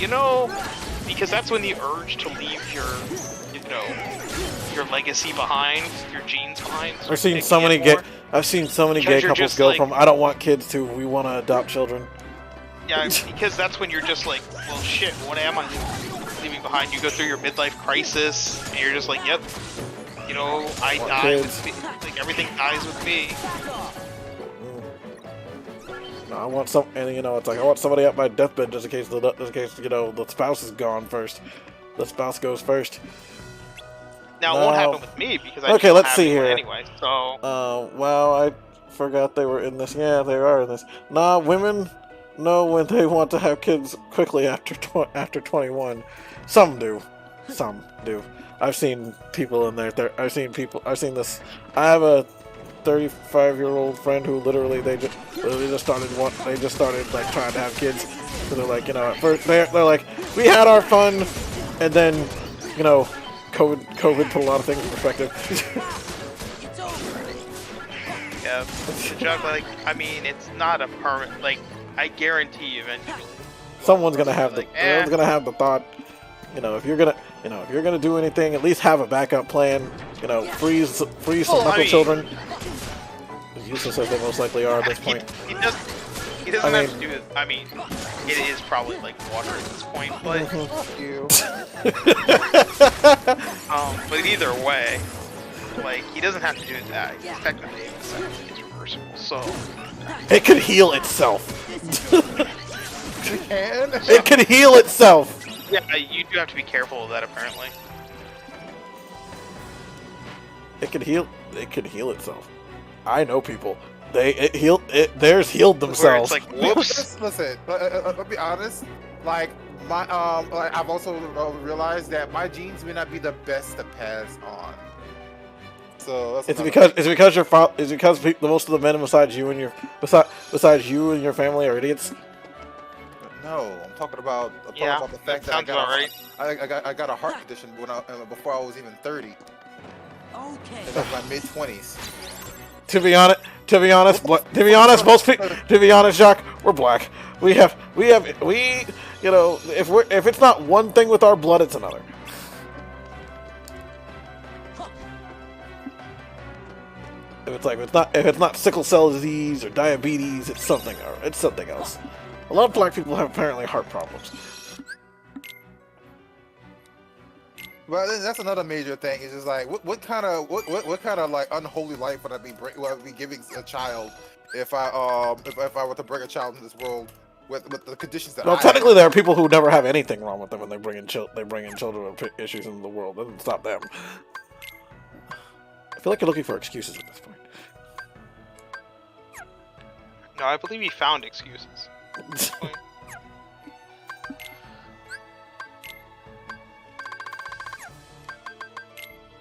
you know, because that's when the urge to leave your, you know, your legacy behind, your genes behind. I've seen kicks so in many more. I've seen so many Because gay you're couples just go like- from I don't want kids to we want to adopt children. Yeah, because that's when you're just like, well, shit, what am I leaving behind? You go through your midlife crisis, and you're just like, yep, you know, I Want die kids. with me. Like, everything dies with me. No, I want some, and you know, it's like I want somebody at my deathbed just in case you know the spouse is gone first. The spouse goes first. Now, it won't happen with me, because I Okay, don't let's have see anyone here. anyway, so... Well, I forgot they were in this. Yeah, they are in this. Nah, women know when they want to have kids quickly after 21. Some do. Some do. I've seen people in there. I've seen this. I have a 35-year-old friend who literally they just started like trying to have kids. So they're like, you know, at first they're like, we had our fun, and then, you know, COVID put a lot of things in perspective. Yeah, the job, like, I mean, it's not a permanent, like, I guarantee eventually. Someone's gonna have like, someone's gonna have the thought, you know, if you're gonna do anything, at least have a backup plan. You know, freeze some Well, I knuckle mean- children. As useless as they most likely are at this point. He doesn't I have mean- to do it. I mean, it is probably like water at this point, but but either way, like, he doesn't have to do that. He's technically it's reversible, so It could heal itself. And It could heal itself. yeah, you do have to be careful of that apparently. It could heal itself. I know people. Theirs healed Where it's themselves. like, whoops. Listen, I'll be honest. Like my like, I've also realized that my genes may not be the best to pass on. So that's It's another because most of the men besides you and your family are idiots. No, I'm talking about Yeah, the fact that sounds about right. I got a heart condition before I was even 30. Okay. In like my mid-20s. To be honest, Jacques, we're black. We you know, if it's not one thing with our blood, it's another. If it's not sickle cell disease or diabetes, it's something else. A lot of black people have apparently heart problems. Well, that's another major thing. It's just like, what kind of like unholy life would I be giving a child if I were to bring a child in this world with the conditions that Well, I technically, have? there are people who never have anything wrong with them when they bring in children with issues into the world. That doesn't stop them. I feel like you're looking for excuses at this point. No, I believe he found excuses.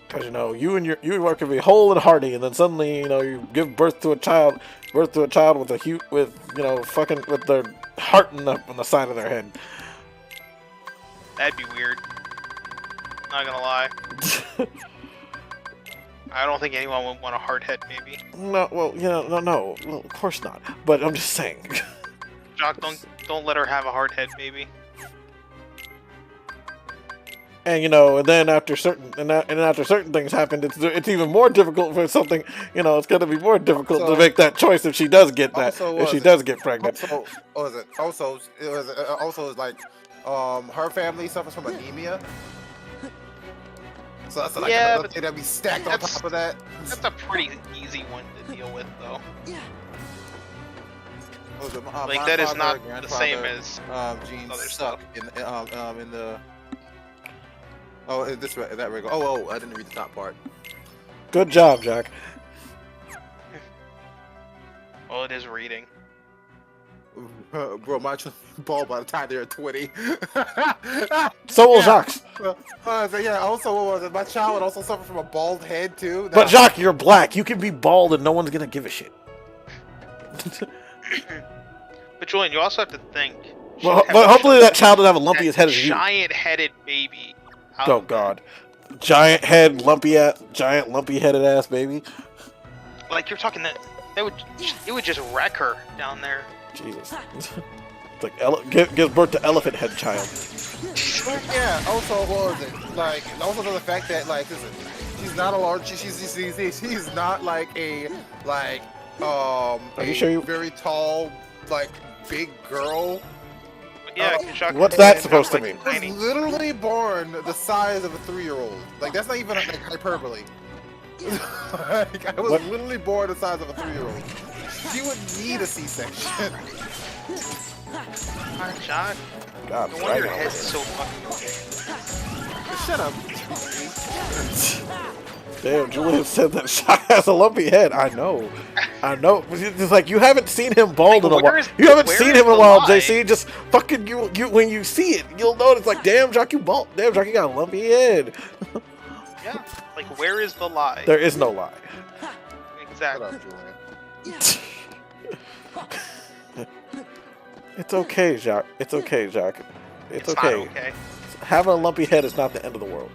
Because you and your wife can be whole and hearty, and then suddenly you give birth to a child with their heart in the side of their head. That'd be weird. Not gonna lie. I don't think anyone would want a hard head, maybe. No, well, no, well, of course not. But I'm just saying. Jock, don't let her have a hard head, maybe. And and then after certain things happen, it's even more difficult for something. It's going to be more difficult to make that choice if she does get pregnant. Also, it's like her family suffers from anemia. So that's like Yeah, another but thing that be stacked on top of that. That's a pretty easy one to deal with, though. Like that is not the same as genes other suck in the. Oh, this way, that way. Oh, I didn't read the top part. Good job, Jack. Well, it is reading. Bro, my bald by the time they're 20. So will Jacques. So yeah, also, what was it? My child would also suffer from a bald head, too. But Jacques, you're black. You can be bald and no one's gonna give a shit. But Julian, you also have to think. Well, but hopefully that child doesn't have a lumpy as head as you. Giant-headed baby. Oh God, giant head, lumpy headed ass baby. Like you're talking that it would just wreck her down there. Jesus. It's like gives birth to elephant head child. But yeah, also what was it? Like also the fact that like listen, she's not a large she's not like a Are you sure you very tall, like big girl. Yeah, what's that supposed to mean? Was literally born the size of a 3-year-old. Like that's not even like hyperbole. Like, I was literally born the size of a 3-year-old. She would need a C-section. John, God, no wonder your head's so fucking Shut up. Damn, Julian said that Jacques has a lumpy head. I know. It's like you haven't seen him bald in a while. You haven't seen him in a while, JC. Just fucking you. When you see it, you'll notice. Like, damn, Jacques, you bald. Damn, Jacques, you got a lumpy head. Yeah. Like, where is the lie? There is no lie. Exactly. It's okay, Jacques. It's okay, Jacques. It's okay. Not okay. Having a lumpy head is not the end of the world.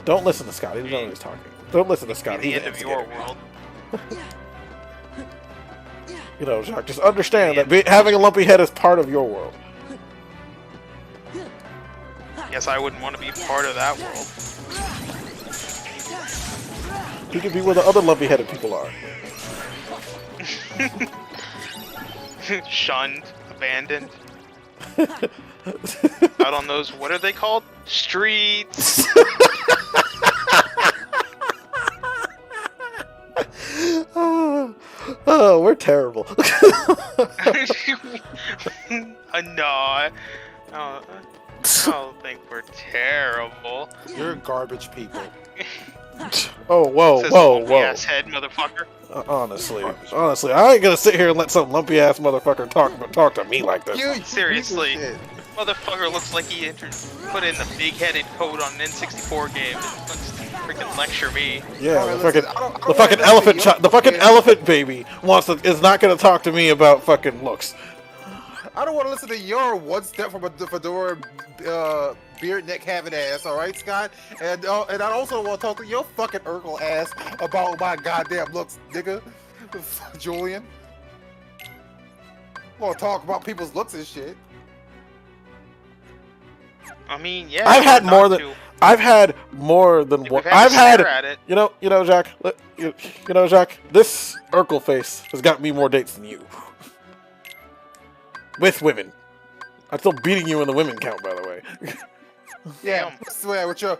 Don't listen to Scott. He doesn't know what he's talking. Don't listen to Scott. The He's end of your world. You know, Jacques, just understand that having a lumpy head is part of your world. Yes, I wouldn't want to be part of that world. You can be where the other lumpy-headed people are. Shunned, abandoned. Out on those, what are they called? Streets. Oh, we're terrible. No, I don't think we're terrible. You're garbage people. Oh, whoa. Ass head, motherfucker. Honestly, I ain't gonna sit here and let some lumpy ass motherfucker talk to me like this. Seriously, motherfucker looks like he put in the big-headed code on an N64 game and freaking lecture me. Yeah, the fucking elephant baby is not gonna talk to me about fucking looks. I don't want to listen to your one step from a fedora beard neck having ass, alright, Scott? And I also want to talk to your fucking Urkel ass about my goddamn looks, nigga. Julian. I want to talk about people's looks and shit. I mean, yeah. I've had more than one. I've had you know, Jacques. You know, Jacques. This Urkel face has got me more dates than you. With women. I'm still beating you in the women count, by the way. Yeah, I swear, with you're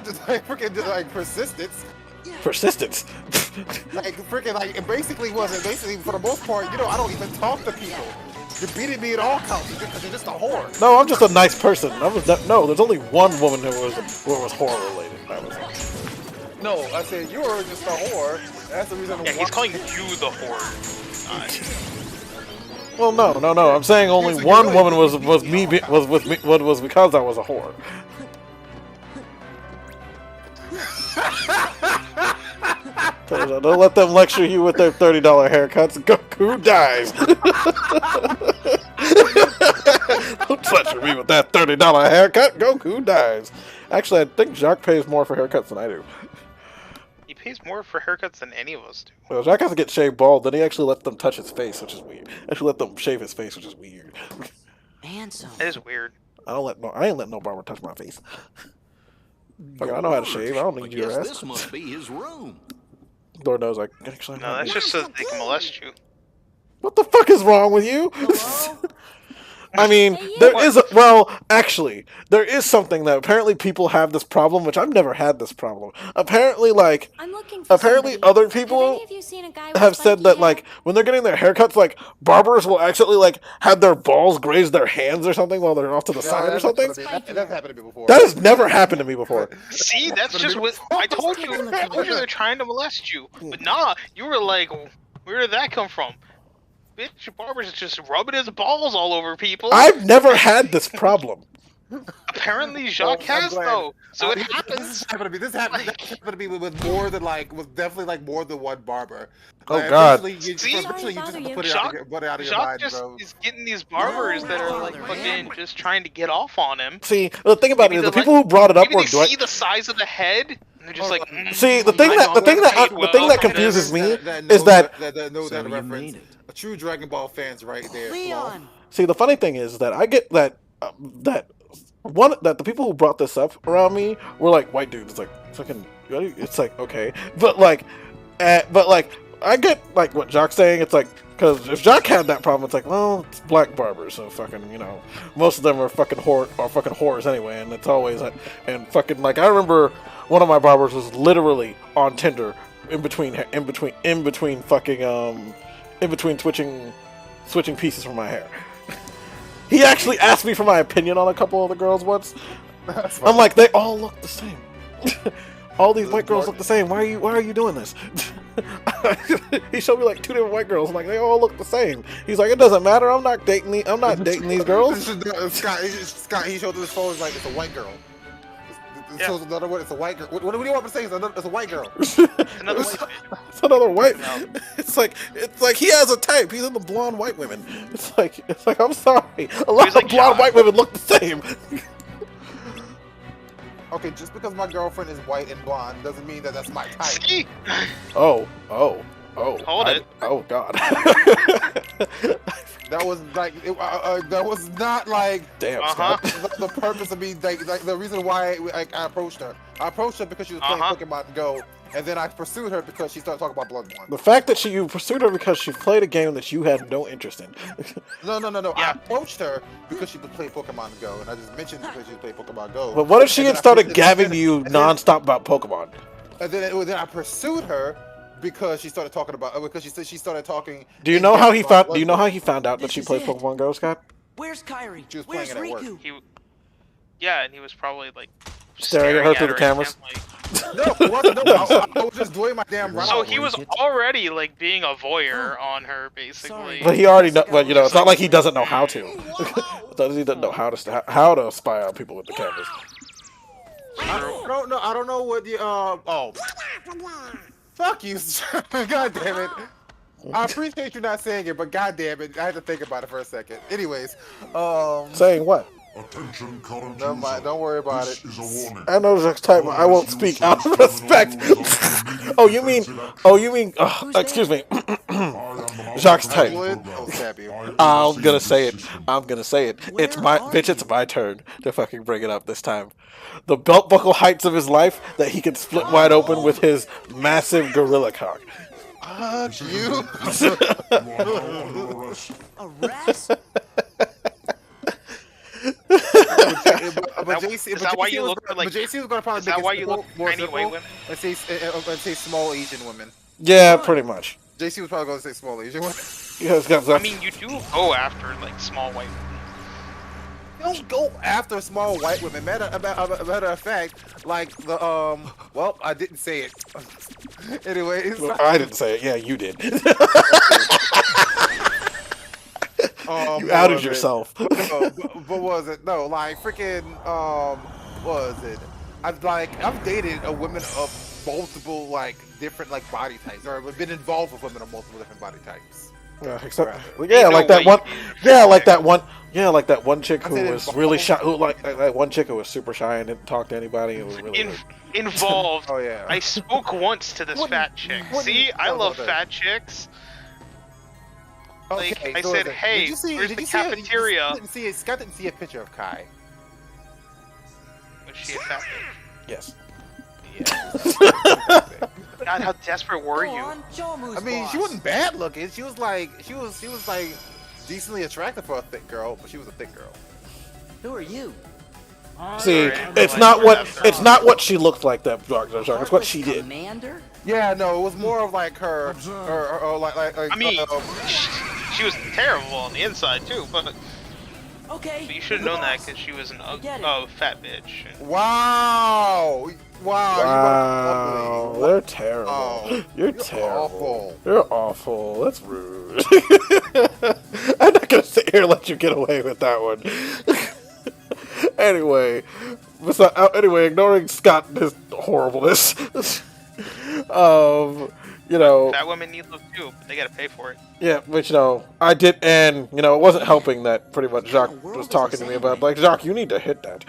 just like freaking like persistence. Persistence. Like freaking like it basically for the most part, you know, I don't even talk to people. You're beating me at all counts because you're just a whore. No, I'm just a nice person. No, there's only one woman who was whore related. That was it. No, I said you were just a whore. That's the reason. Yeah, he's calling you the whore. Well, no. I'm saying only one woman was because I was a whore. Don't let them lecture you with their $30 haircuts. Goku dies. Don't lecture me with that $30 haircut. Goku dies. Actually, I think Jacques pays more for haircuts than I do. He pays more for haircuts than any of us do. Well, Jacques has to get shaved bald, then he actually lets them touch his face, which is weird. Actually let them shave his face, which is weird. Handsome. That is weird. I ain't let no barber touch my face. Fuck, I know how to shave. I don't need your ass. This must be his room. Lord knows I actually. No, that's just so that they can molest you. What the fuck is wrong with you? Hello? I mean, Hey, you. there is well, actually, there is something that apparently people have this problem, which I've never had this problem. Apparently, like, I'm looking for apparently somebody. other Have people any of you seen a guy with have said spiky that, hair? like, when they're getting their haircuts, like, barbers will actually, like, have their balls graze their hands or something while they're off to the side or something. That happened to me before. That has never happened to me before. See, that's just what I told you. I told you they're trying to molest you. But nah, you were like, where did that come from? Bitch, Barber's just rubbing his balls all over people. I've never had this problem. Apparently, Jacques I'm has glad. though. So it This happens. happened to me. This happened to me with more than with definitely more than one barber. Oh, God. Eventually, See? eventually you just have to put it Jacques- out of your Jacques mind, just bro. is getting these barbers that are like fucking just trying to get off on him. See, the thing about it is Maybe the they're people who brought it up Maybe were they see the size of the head, and they're just like. See, the thing that confuses me is that know So that you reference. made it. A true Dragon Ball fans right there. Flo. Leon! see the funny thing is that I get that that the people who brought this up around me were like white dudes. It's like fucking. It's like okay, but like I get like what Jacques saying. It's like because if Jacques had that problem, it's like well, it's black barbers, so fucking most of them are fucking whores anyway, and it's always and fucking like I remember one of my barbers was literally on Tinder in between switching pieces from my hair. He actually asked me for my opinion on a couple of the girls once. I'm like, they all look the same. All these white girls look the same. Why are you doing this? He showed me like 2 different white girls. I'm like, they all look the same. He's like, it doesn't matter. I'm not dating these girls. Scott, he showed his phone. He's like, it's a white girl. Yeah. So another one. It's a white girl. What do you want me to say? It's a white girl. Another white It's another white. No. It's like he has a type. He's in the blonde white women. It's like I'm sorry. A lot of like blonde Jacques. white women look the same. Okay, just because my girlfriend is white and blonde doesn't mean that that's my type. See? Oh. Hold it. Oh God. That was like that was not like Damn. Uh-huh. Scott. the purpose of me like the reason why I approached her. I approached her because she was playing Uh-huh. Pokemon Go, and then I pursued her because she started talking about Bloodborne. The fact that you pursued her because she played a game that you had no interest in. No. I Yeah. approached her because she was playing Pokemon Go, and I just mentioned because she was playing Pokemon Go. But what if she And had then started I- gabbing to you and then- nonstop about Pokemon? And then I pursued her because she started talking about because she started talking. Do you in know how depth he about found? Do you know Bloodborne. how he found out that This she is plays it. Pokemon Go, Scott? Where's Kyrie? She was Where's playing it at Riku? work. Yeah, and he was probably like Staring at her through the cameras. No, it wasn't. No, I was just doing my damn round. So he was already like being a voyeur on her, basically. Sorry. But he already know. But it's not like he doesn't know how to. He doesn't know how to spy on people with the cameras. I don't know what the oh. Fuck you. God damn it. I appreciate you not saying it, but god damn it, I had to think about it for a second. Anyways, Saying what? Attention, current never mind, user. don't worry about This it. is a warning. I know the next time I won't speak out of respect. Oh, you mean? Excuse me. Jacques type. I'll stab you. I'm gonna say it. It's my bitch. It's my turn to fucking bring it up this time. The belt buckle heights of his life that he can split wide open with his massive gorilla cock. Fuck you. Arrest? But JC, Is that why you look for, like? but JC was gonna probably Is that make why it you look more for any white simple women? and say small Asian women. Yeah, pretty much. JC was probably gonna say small Asian women. Yeah, I mean, you do go after like small white women. Don't go after small white women. Matter of fact, like the well, I didn't say it. Anyways, well, I didn't say it. Yeah, you did. You outed yourself. But was it? No, like freaking what was it? I've dated a woman of multiple different body types, or been involved with women of multiple different body types. Yeah, except, Right. yeah, Ain't like no that way one. you did. Yeah, like that one. Yeah, like that one chick I who said was involved. really shy. Who like that one chick who was super shy and didn't talk to anybody. It was really. Involved. Oh yeah. I spoke once to this What- fat chick. what- See, I oh, love okay. fat chicks. Like, Okay, I so said, is it- hey, did you see- where's did the you see it? cafeteria? Scott didn't see a picture of Kai. Was she a fat bitch? Yes. Yeah. God, how desperate were Go you? on, show 'em who's I mean, she boss. wasn't bad looking. She was like decently attractive for a thick girl, but she was a thick girl. Who are you? See, Alright, it's like, not we're what not it's done. not what she looked like. That Dr. It's what Heartless she did. Commander? Yeah, no, it was more of like her, or like I mean, she was terrible on the inside too, but Okay. you should have known that because she was an Get it. fat bitch. wow, Wow, you they're terrible. Oh, you're you're terrible. awful. You're awful. That's rude. I'm not gonna sit here and let you get away with that one. Anyway, ignoring Scott and his horribleness. You know, Fat women need love too, but they gotta pay for it. yeah, but you know, I did, and you know, it wasn't helping that pretty much Jacques was talking to me about, like, Jacques, you need to hit that.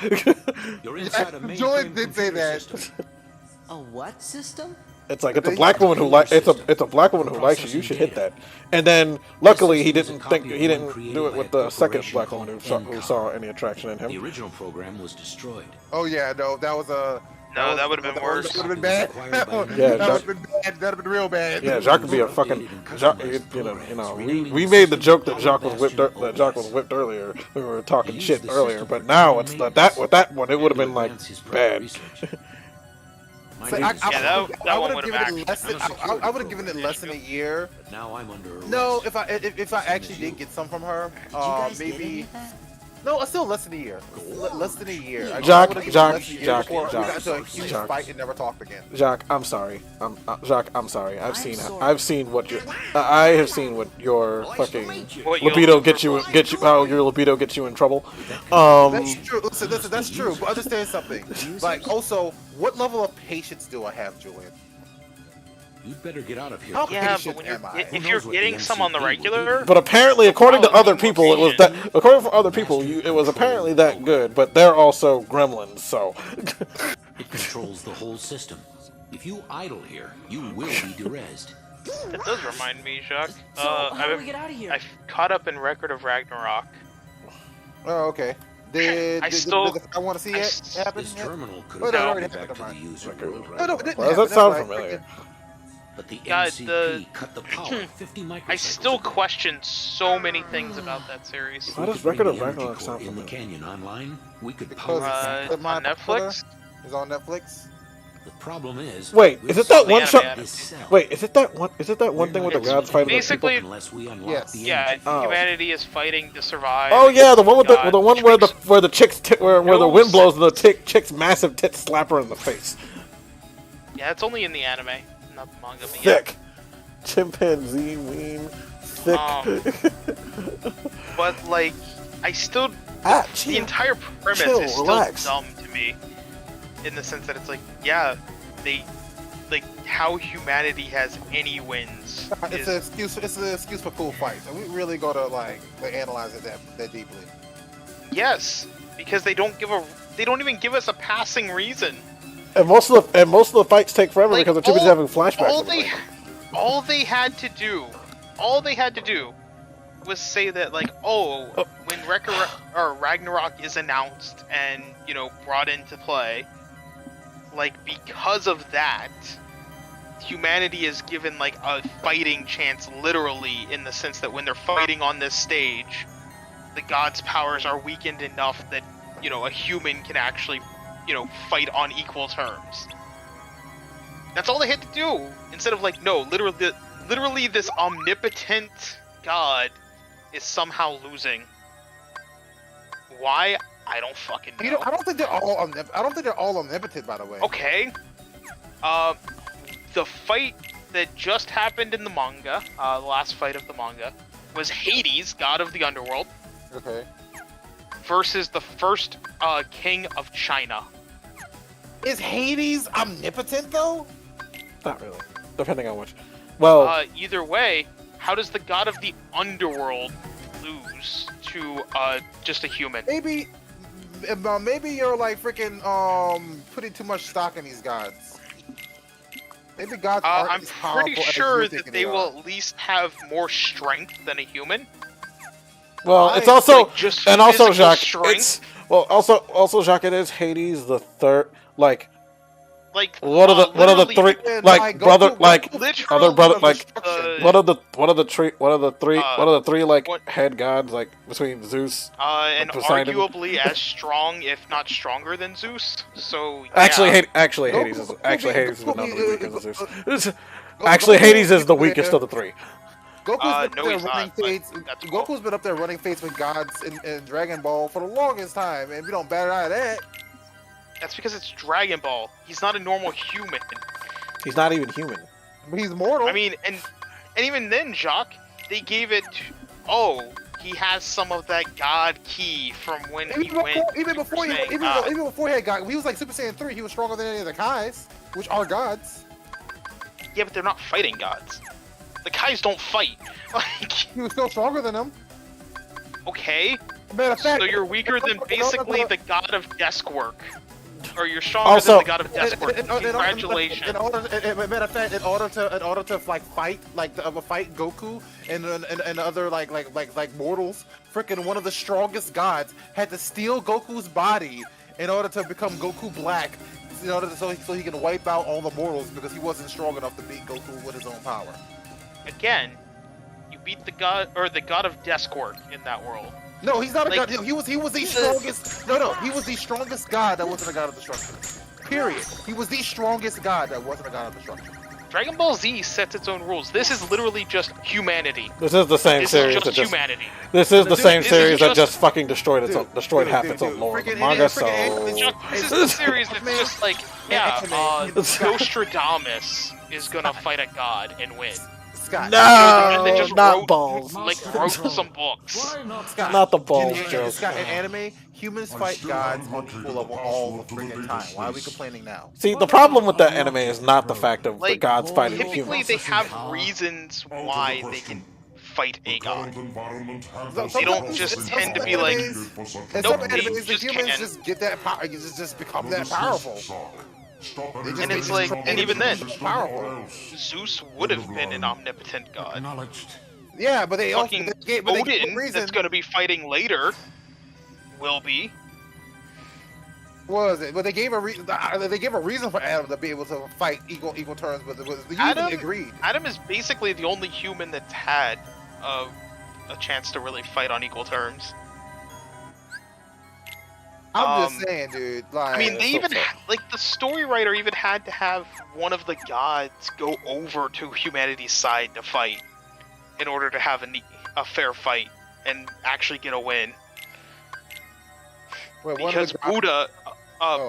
You're inside a mainframe Julian did say computer that. system. A what system? It's like it's a black woman who it's a black woman who likes you. You should hit that. And then luckily he didn't do it with the second black woman who saw any attraction in The him. original program was destroyed. Oh yeah, no, that was a. No, that would have been worse. That would have been bad. Yeah, that would have been bad. That would have been real bad. Yeah, Jacques could be a fucking we made the joke that Jacques was whipped earlier. We were talking shit earlier, but now it's that with that one it would have been like bad. So that one would would've have given it less than I would have given it less than a year. But now I'm under arrest. No, if I actually did get some from her, Did you guys get any maybe. of that? No, still less than a year. Less than a year. I Jacques, would've given Jacques, less than a year Jacques, before we got Jacques, into a huge Jacques. fight and never talked again. Jacques, I'm sorry. Jacques, I'm sorry. I have seen what your fucking What you- libido how your libido gets you in trouble. That's true. Listen, that's true. But understand something. Like, also, what level of patience do I have, Julian? You'd better get out of here. How Yeah, patient but when am I? if you're getting some on the regular, But apparently, according to Oh, other more people, it was patient. that. According to other people, it was apparently that good. But they're also gremlins, so. It controls the whole system. If you idle here, you will be derezed. that does remind me, Jacques. So, how do we get out of here? I've caught up in Record of Ragnarok. Oh, okay. I still- I want to see I it s- happen. This terminal could Oh, have no, been already back happened, to the never user No, world no, right it away. didn't Why does happen. that sound That's why I familiar? But the God, MCP cut the power 50 microseconds I still ago. question so many things about that series. Why does If we Record bring of the energy Ragnarok core sound in the familiar? canyon online, we could Because power it back. On Netflix? It's on Netflix. The problem is, Wait, we'll is it that the one anime shot? adaptation. Wait, is it that one? Is it that one thing with the It's gods fighting the basically- people? unless we unlock Yes. the Yeah, engine. Oh. humanity is fighting to survive. Oh yeah, the one with God, the one where the chicks- where the chicks where the No wind blows and the chick's massive tits slap her in the face. Yeah, it's only in the anime, not the manga. But yeah. Thick, chimpanzee ween, thick. But like, I still Ah, the chill. entire premise Chill, is still relax. dumb to me, in the sense that it's like, yeah, they like how humanity has any wins. It's an excuse. It's an excuse for cool fights. And we really gotta like analyze it that deeply. Yes, because they don't even give us a passing reason. And most of the fights take forever Like, because they're too busy having flashbacks. all they had to do was say that like, oh, when Ragnarok is announced and brought into play, like because of that, humanity is given like a fighting chance, literally, in the sense that when they're fighting on this stage, the gods' powers are weakened enough that a human can actually fight on equal terms. That's all they had to do. Instead of like, no, literally this omnipotent god is somehow losing. Why? I don't fucking know. I don't think they're all. I don't think they're all omnipotent, by the way. Okay. The fight that just happened in the manga, the last fight of the manga, was Hades, god of the underworld, Okay. versus the first king of China. Is Hades omnipotent though? Not really, depending on which. Well, Either way, how does the god of the underworld lose to just a human? Maybe you're like freaking putting too much stock in these gods. Maybe gods aren't I'm as powerful pretty as sure you're that thinking they are. will at least have more strength than a human. it's also like, just and also physical Jacques. strength? It's also Jacques. It is Hades the third. Like Like What are the literally- three And, like brother Goku- like literally other brother like what what are the three like what- head gods like between Zeus? and Poseidon. arguably as strong, if not stronger than Zeus. So Actually, yeah. Hades is Goku known to be weaker than Zeus. Goku- Actually, Hades is the Goku- weakest of the three. Goku's been up no, there he's running not, but fates. that's cool. Goku's been up there running fates with gods in Dragon Ball for the longest time, and we don't bat an eye at that. That's because it's Dragon Ball. He's not a normal human. He's not even human. But he's mortal. I mean, and even then, Jacques, they gave it. Oh, he has some of that God ki from when he went. even before he had God, he was like Super Saiyan 3. He was stronger than any of the Kais, which are gods. Yeah, but they're not fighting gods. The Kais don't fight. Like, He was still stronger than them. okay, Matter of fact, so you're weaker than basically the God of desk work, or you're stronger Also- than the God of desk work. Congratulations. Matter of fact, in order to like fight fight Goku and other like mortals, freaking one of the strongest gods had to steal Goku's body in order to become Goku Black, in order so he can wipe out all the mortals because he wasn't strong enough to beat Goku with his own power. Again, you beat the God of desk work in that world. No, he's not a Like- god. He was the strongest. No, he was the strongest god that wasn't a god of destruction. Period. He was the strongest god that wasn't a god of destruction. Dragon Ball Z sets its own rules. This is literally just humanity. This is the same This series is that just just. humanity. This is the This same is series that just- just fucking destroyed half dude, its own lore in the freaking- manga. So This is the series that's just like, yeah, Anime. Nostradamus is gonna fight a god and win. Scott. And they no, just not wrote, balls. Like, wrote some books. Why not? Scott, Not the balls in, joke. Scott, in anime, humans fight gods on equal level all the freaking time. Why are we complaining now? See, the problem with that anime is not the fact of the Like, gods fighting typically humans. they have reasons why they can fight a god. They don't just tend to be like, In nope, some they animes, the just humans can't. just get that power. You just become that powerful. And it's like, and even then, powerful. Zeus would have been an omnipotent god. Acknowledged. Yeah, but they also Fucking they gave a Odin, reason. that's gonna be fighting later, will be. Was it? But they gave a reason. They gave a reason for Adam to be able to fight equal terms, but it was the Adam- human agreed. Adam is basically the only human that's had a chance to really fight on equal terms. I'm just saying, dude. Like, I mean, they even so fair. like the story writer even had to have one of the gods go over to humanity's side to fight in order to have a fair fight and actually get a win. wait, one of Because the gods-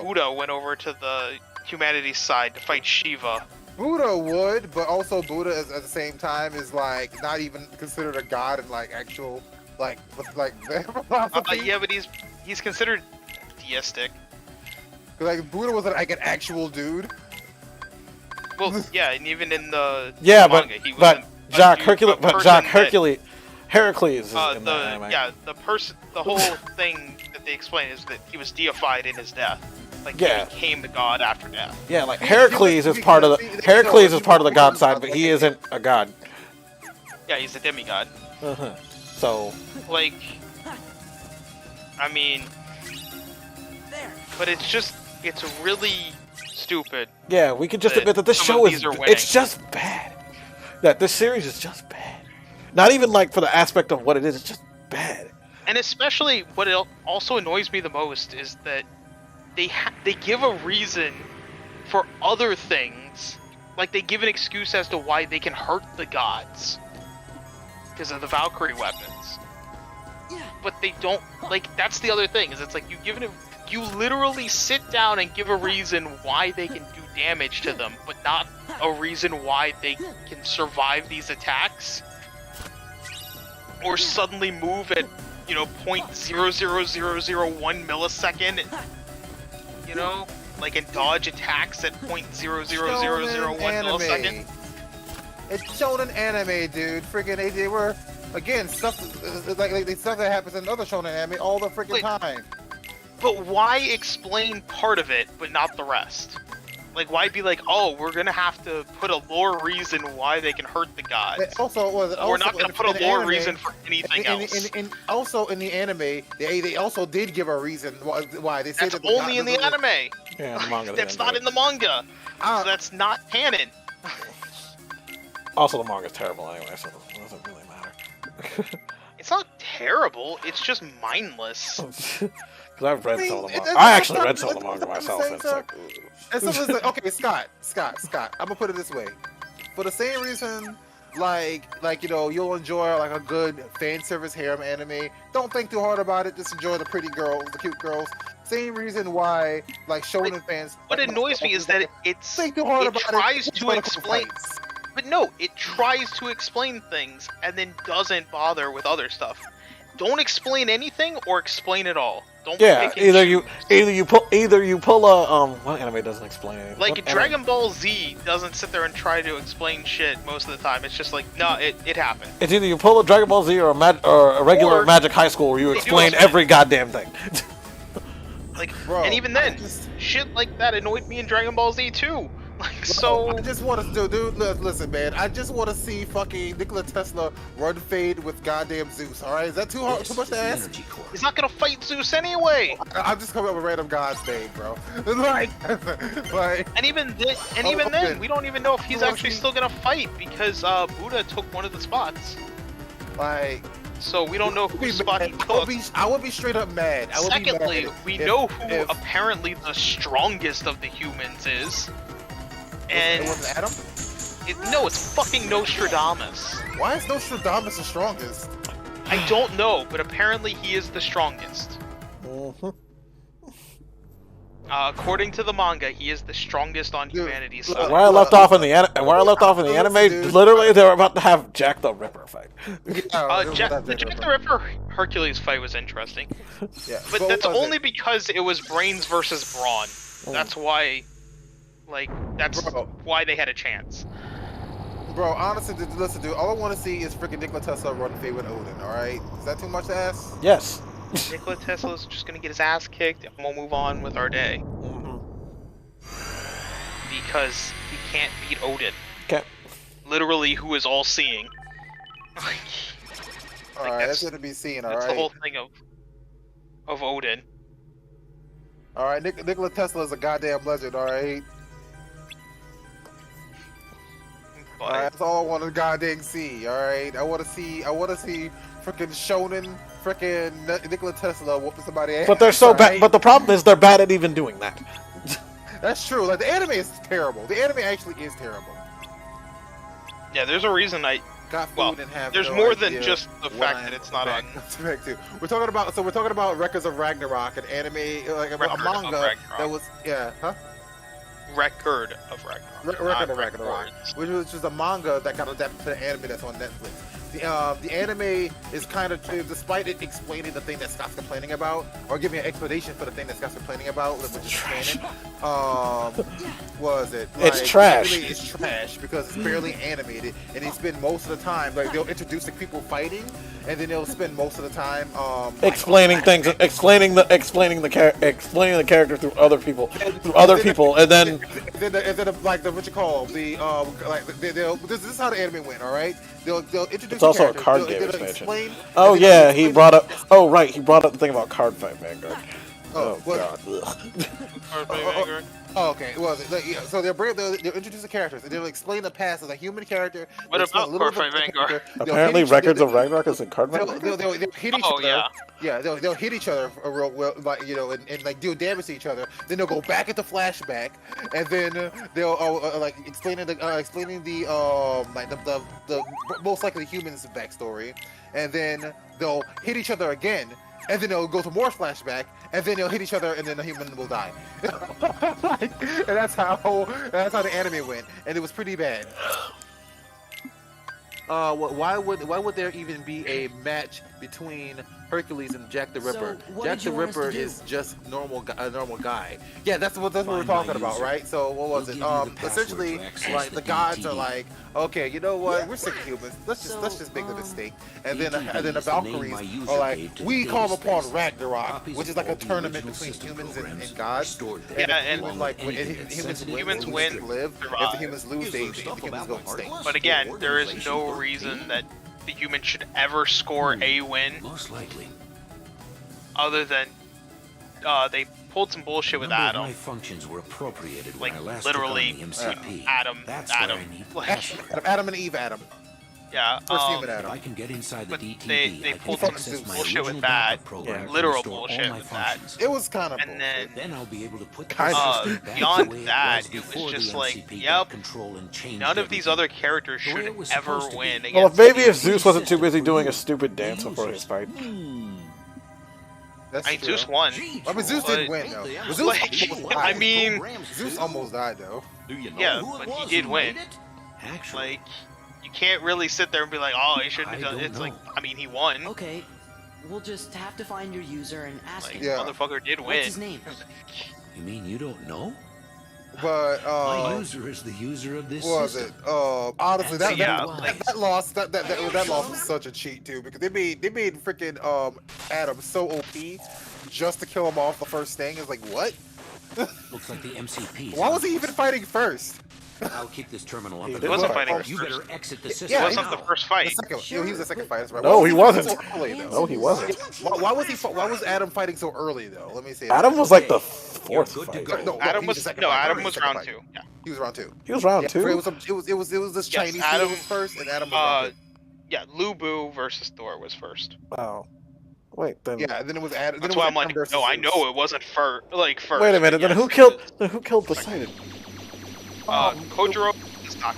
Buddha went over to the humanity's side to fight Shiva. Buddha would, but also Buddha is, at the same time is like not even considered a god in like actual their philosophy. Yeah, but he's considered deistic. 'Cause, like Buddha was like an actual dude. Well, yeah, and even in the Yeah, but manga, he was but a Jacques dude- Hercules, a but person Jacques that- Heracles is in the the anime. the whole thing that they explain is that he was deified in his death. Like Yeah. he became the god after death. Yeah, like Heracles is part of the god side, but he isn't a god. Yeah, he's a demigod. Uh-huh. So Like, I mean, but it's really stupid. yeah, we can just That admit that this some of show these is are winning. it's just bad. That this series is just bad. Not even like for the aspect of what it is, it's just bad. And especially what also annoys me the most is that they give a reason for other things. Like they give an excuse as to why they can hurt the gods because of the Valkyrie weapons. But they don't, like, that's the other thing, is it's like you literally sit down and give a reason why they can do damage to them, but not a reason why they can survive these attacks or suddenly move at, 0.00001 millisecond, like, and dodge attacks at 0.00001 millisecond. It's shonen anime, dude. Freaking they were again stuff like the stuff that happens in other shonen anime all the freaking Wait. time. But why explain part of it, but not the rest? Like, why be like, oh, we're gonna have to put a lore reason why they can hurt the gods? But also, We're not gonna put a lore reason for anything else. Also in the anime, they also did give a reason why they said That's that only in the anime. Yeah, the manga. That's not in the manga. So that's not canon. Also, the manga's terrible anyway, so it doesn't really matter. It's not terrible. It's just mindless. Because I've read some of the manga. it's I actually not- read some of the it's manga not the myself. same It's stuff. like, And so it's like, okay, Scott. I'm gonna put it this way. For the same reason, like you know, you'll enjoy like a good fan service harem anime. Don't think too hard about it. Just enjoy the pretty girls, the cute girls. Same reason why like shonen fans. What annoys me is that it think too hard about tries it. to explain. But no, it tries to explain things and then doesn't bother with other stuff. Don't explain anything or explain it all. Don't yeah, pick and either you pull a what anime doesn't explain anything? Like What Dragon Ball Z doesn't sit there and try to explain shit most of the time. It's just like, no, it happened. It's either you pull a Dragon Ball Z or a regular Or Magic High School where you they do explain explain. every goddamn thing. Like, Bro, and even then, I just- shit like that annoyed me in Dragon Ball Z too. Like, so I just want to dude. Listen, man. I just want to see fucking Nikola Tesla run fade with goddamn Zeus. All right, is that too hard? This Too much is to the ask? energy core. he's not gonna fight Zeus anyway. I'm just coming up with random god's name, bro. like, And even Oh, then, okay. we don't even know if he's Well, actually see- still gonna fight because Buddha took one of the spots. like. So we don't know I would whose be spot mad. he I took. would be straight up mad. I would Secondly, be mad we if- know who if apparently the strongest of the humans is. And it was Adam. no, it's fucking Nostradamus. Why is Nostradamus the strongest? I don't know, but apparently he is the strongest. Mhm. According to the manga, he is the strongest on Dude, humanity's look, side. Where I left off in the anime, Dude. literally they were about to have Jack the Ripper fight. The Jack the Ripper Hercules fight was interesting, Yeah, but that's what was only it? because it was brains versus brawn. That's why, like, that's Bro. why they had a chance. Bro, honestly, listen, dude. All I want to see is freaking Nikola Tesla run fade with Odin. All right, is that too much to ask? Yes. Nikola Tesla's just gonna get his ass kicked, and we'll move on with our day Mhm. because he can't beat Odin. Okay. Literally, who is all-seeing. All Like, right, that's that's- gonna be seen. All That's right, the whole thing of Odin. all right. Nikola Tesla is a goddamn legend. All right. But Alright, that's all I want to goddamn see. All right, I want to see freaking Shonen, freaking Nikola Tesla whooping somebody ass. But they're so bad. alright? But the problem is they're bad at even doing that. That's true. Like the anime is terrible. The anime actually is terrible. yeah, there's a reason I. Got food Well, and have. there's no more than idea just the what fact I that am it's not back, on. back to. We're talking about Records of Ragnarok, an anime like a Record of manga Ragnarok. that was Record of Ragnarok. Record not of Ragnarok, records. which was a manga that got adapted to the anime that's on Netflix. The anime is kind of, despite it explaining the thing that Scott's complaining about, or giving an explanation for the thing that Scott's complaining about, which is canon. Was it? It's Like, trash. Really, it's trash because it's barely animated, and they spend most of the time like they'll introduce the people fighting, and then they'll spend most of the time Explaining things, explaining the character through other people, and then like the what you call this is how the anime went. All right, they'll introduce. It's also a characters, card they'll- game they'll expansion. explain- oh and then yeah, they'll he explain- brought up. Oh right, he brought up the thing about Card Fight Vanguard. Oh, Oh what- god. Ugh. Oh, okay. It was like, yeah, so they'll introduce the characters and they'll explain the past of a human character. What they'll explain about a little Card bit Fight of the Vanguard? character, they'll Apparently, hit each- Records of they'll- Ragnarok is in Card Fight. They'll hit each Oh, other. yeah. Yeah, they'll hit each other a real well, like and like do damage to each other. Then they'll go back into flashback, and then they'll like explaining the most likely humans' backstory, and then they'll hit each other again, and then they'll go to more flashback, and then they'll hit each other, and then the human will die. And that's how the anime went, and it was pretty bad. Why would there even be a match between Hercules and Jack the Ripper? So, what Jack did the you want us to Ripper do? is just a normal guy. Yeah, that's what we're Find talking my about, user. right? So what was We'll it? give you the password Essentially, to access like the the gods DTD. are like, okay, you know what? We're sick of humans. Let's just make the mistake. And then the DTD is the name Valkyries my user are like, gave to we the call data upon space. Ragnarok, Copies which is of like a all the tournament original between system humans programs and are gods. stored there. And Yeah, if and- humans like Along with if anything humans sensitive win, Humans the win, humans live. If survive. the humans lose, the humans go extinct. But again, there is no reason that the human should ever score a win Most likely. other than they pulled some bullshit with Number of my Adam. functions were appropriated Like, when I last literally, took on the MCP. Adam. That's Adam. where I need Like, Adam and Eve Adam. yeah. First human If Adam. I can get inside the But DTV, they I pulled can some access my bullshit with original that. backup program and Literal restore all bullshit my with that. functions. It was kind of And Then I'll be able to put the Kind of. system back Beyond the way that, it it was before just the like, MCP yep, got control and changed none of these everything. other characters The way should it was ever supposed to win be. against. Well, maybe if Free Zeus wasn't too system busy for doing you, a stupid the dance before his users. fight. That's I mean, true. Zeus won. I mean, Zeus didn't But- win though. Like, Zeus almost I died. mean, Zeus almost died though. Do you know Yeah, who it but he was did who win. made it? Actually, like, you can't really sit there and be like, oh, he shouldn't have I done it. don't It's like, know. I mean, he won. Okay, we'll just have to find your user and ask Like, him. Yeah. motherfucker did What's win. his name? you mean you don't know? But My user is the user of this what was system. it? Honestly, that Yeah, that loss that loss was such a cheat too because they made freaking Adam so OP just to kill him off the first thing. It's like what? Looks like the MCP. Why was he even fighting first? I'll keep this terminal up. He and did wasn't running. fighting You first. better exit the system. It Yeah, wasn't now. the first The fight. second, he was the second fight. That's right. No, Why he was wasn't. so early, though? No, he wasn't. Why was Adam fighting so early though? Let me see. Adam was like the fourth You're good to fight. go. No, Adam he was the second no, fight. Adam He was the second round fight. 2. Yeah. He was round 2. He was round Yeah, two. it was this Chinese Adam- dude was first, and Adam was round 2. Yeah, Lu Bu versus Thor was first. Oh, wait. Then Yeah, and then it was Adam. That's then why it I'm was like, Adam versus no, I Zeus. know it wasn't first. wait a minute. Then Yes, who it killed? was. Then who killed Poseidon? Kojiro is not.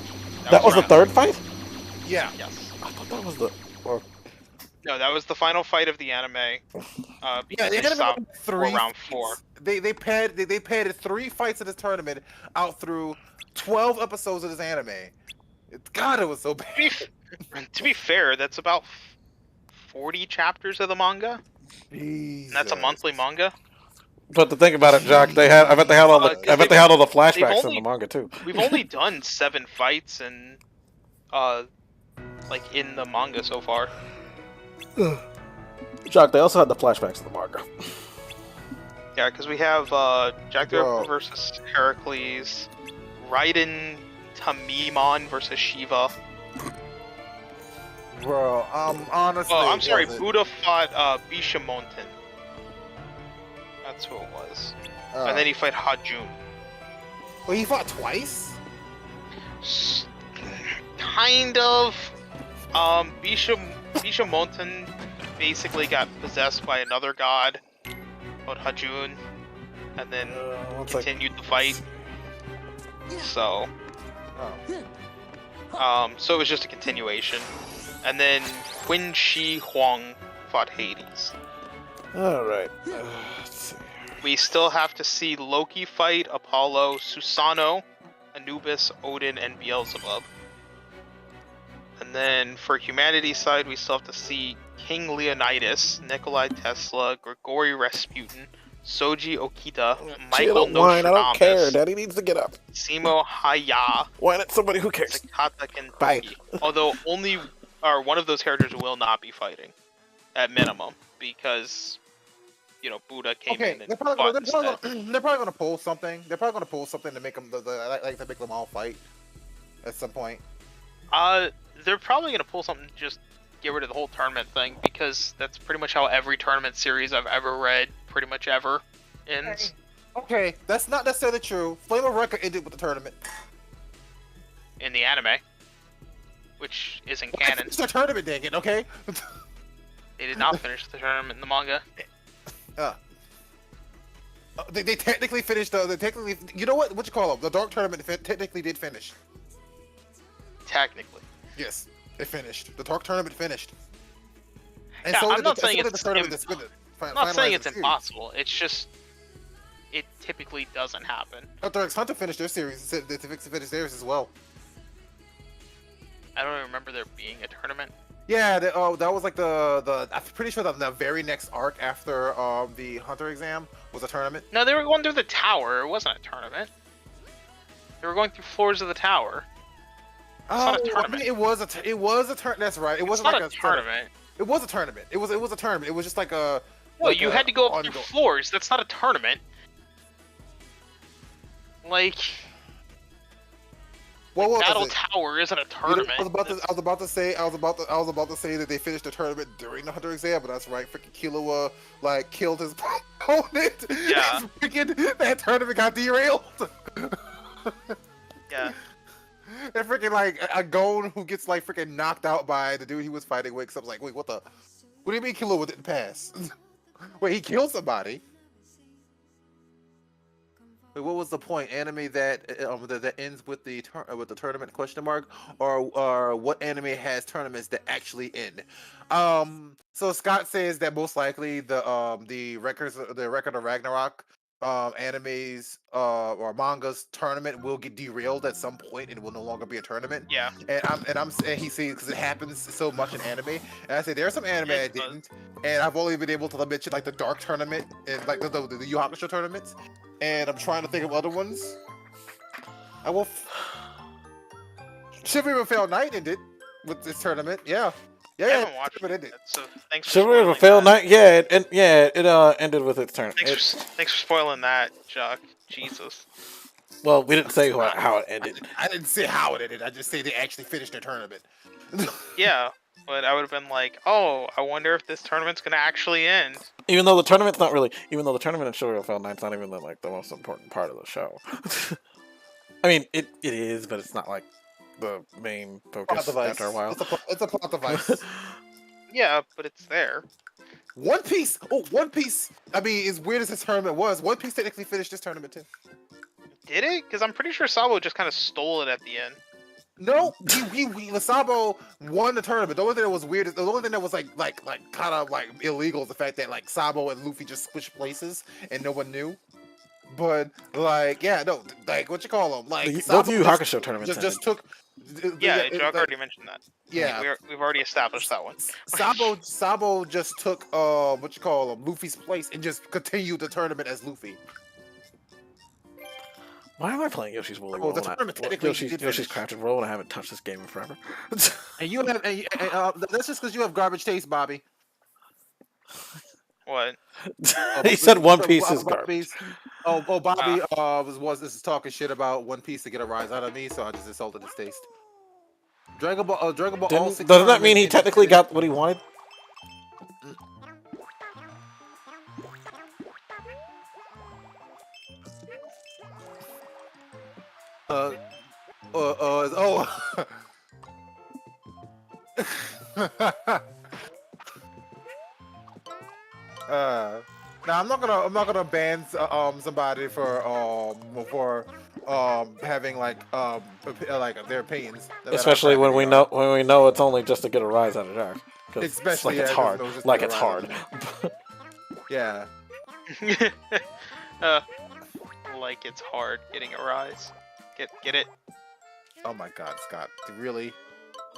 That was the round- third fight. Yeah. Yes. I thought that was the. Or, No, that was the final fight of the anime. Yeah, Because they they had stopped about for 3 round fights. 4. They padded 3 fights of this tournament out through 12 episodes of this anime. God, it was so bad. To be fair, that's about 40 chapters of the manga. And that's a monthly manga. but to think about it, Jock, they had. I bet they had all the. I bet they had all the flashbacks in only- the manga too. We've only done 7 fights in, like in the manga so far. Jock, they also had the flashbacks in the manga. Yeah, because we have Jack the Bro. Ripper versus Heracles, Raiden Tamimon versus Shiva. Bro, honestly. Oh, I'm sorry, wasn't- Buddha fought Bishamonten. That's who it was. And then he fought Hajun. well, he fought twice. Kind of. Bishamonten basically got possessed by another god called Hajun, and then Looks like continued the fight. So, Oh. so it was just a continuation. And then Qin Shi Huang fought Hades. all right. Let's see. We still have to see Loki fight Apollo, Susanoo, Anubis, Odin, and Beelzebub. And then for humanity's side, we still have to see King Leonidas, Nikolai Tesla, Grigory Rasputin, Soji Okita, Michael Chill, whine, I don't care. Nostradamus, Daddy needs to get up. Simo Haya, Whine at somebody who cares. Sakata Kentucky. Bye. Although only or one of those characters will not be fighting, at minimum, because Buddha came Okay, in and they're fought probably instead. gonna pull something. They're probably gonna pull something to make them like to make them all fight at some point. They're probably gonna pull something to just get rid of the whole tournament thing, because that's pretty much how every tournament series I've ever read pretty much ever ends. Okay, that's not necessarily true. Flame of Record ended with the tournament. In the anime, which isn't canon. It's a tournament, dang it. Okay. They did not finish the tournament in the manga. They technically finished. They technically. You know what? What you call them? The Dark Tournament technically did finish. Technically. Yes, it finished. The Dark Tournament finished. And Yeah, I'm did not the, saying so did it's the tournament im- that's with it. I'm not saying Finalized it's the series. impossible. It's just it typically doesn't happen. After X Hunter finished their series, they finished theirs as well. I don't remember there being a tournament. Yeah, that was like the. I'm pretty sure the very next arc after the Hunter exam was a tournament. No, they were going through the tower. It wasn't a tournament. They were going through floors of the tower. not a tournament. I mean, it was a tournament. That's right. It It's wasn't not like a tournament. It was a tournament. It was a tournament. It was just like a. No, like you a had to go up through ongoing- floors. That's not a tournament. Like, What was Battle it? Tower isn't a You know, tournament. I was about to say that they finished the tournament during the Hunter exam, but that's right. Freaking Killua killed his. opponent. Yeah. Freaking, that tournament got derailed. Yeah. And freaking like a Gon who gets like freaking knocked out by the dude he was fighting with. So I was like, wait, what the? What do you mean Killua didn't pass? Wait, he killed somebody. Wait, what was the point? Anime that ends with the tournament question mark, or what anime has tournaments that actually end? So Scott says that most likely the record of Ragnarok animes or mangas tournament will get derailed at some point and will no longer be a tournament. Yeah. And he sees because it happens so much in anime. And I say there are some anime Yeah, I it does. didn't, and I've only been able to mention like the Dark tournament and like the Yu Hakusho tournaments. And I'm trying to think of other ones. I will. Chivalry of a Failed Knight ended with this tournament. Yeah. I haven't watched it it ended. yet, so thanks for Chivalry of a spoiling Failed that. Knight. Yeah, it ended with its turn. Thanks for spoiling that, Jock. Jesus. Well, we didn't say how it ended. I didn't say how it ended. I just say they actually finished their tournament. Yeah, but I would have been like, oh, I wonder if this tournament's gonna actually end. Even though the tournament in Chivalry of a Failed Knight's not even like the most important part of the show. I mean, it is, but it's not like the main focus after a while. It's a plot device. Yeah, but it's there. One Piece. Oh, One Piece. I mean, as weird as this tournament was, One Piece technically finished this tournament too. Did it? Because I'm pretty sure Sabo just kind of stole it at the end. No, Sabo won the tournament. The only thing that was weird, the only thing that was like kind of like illegal is the fact that like Sabo and Luffy just switched places and no one knew. But like, yeah, no, like what you call them, like Both Yu Hakusho tournaments just took. Yeah, Jock already mentioned that. Yeah, We've already established that one. Sabo just took what you call him, Luffy's place and just continued the tournament as Luffy. Why am I playing Yoshi's Woolly World? The tournament technically Yoshi's did finish. Crafted World, and I haven't touched this game in forever. And you have, that's just because you have garbage taste, Bobby. What? He said One Piece is garbage. Bobby this is talking shit about One Piece to get a rise out of me, so I just insulted his taste. Dragon Ball All Doesn't that mean he technically got what he wanted? Now I'm not gonna ban somebody for having like their opinions. Especially when we know it's only just to get a rise out of Jack. Especially it's hard. Like it's hard. Yeah. Like it's hard getting a rise. Get it? Oh my God, Scott! Really?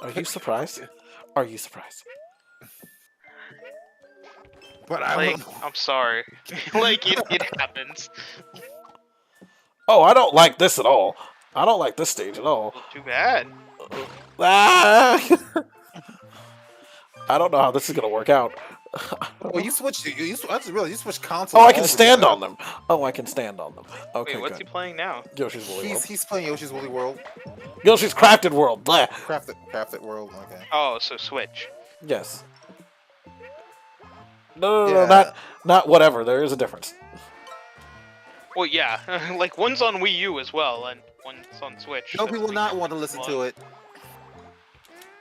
Are you surprised? Are you surprised? But I'm sorry. Like it happens. Oh, I don't like this at all. I don't like this stage at all. Too bad. Ah! I don't know how this is gonna work out. Well, you switched. I just realized you switched consoles. Oh, I can stand on them. Oh, I can stand on them. Okay, Wait, what's good. he playing now? Yoshi's Woolly World. He's playing Yoshi's Woolly World. Yoshi's Crafted World. Blah. Crafted World. Okay. Oh, so Switch. Yes. No, not whatever. There is a difference. Well, yeah. Like one's on Wii U as well, and one's on Switch. No, people will not want to listen to it.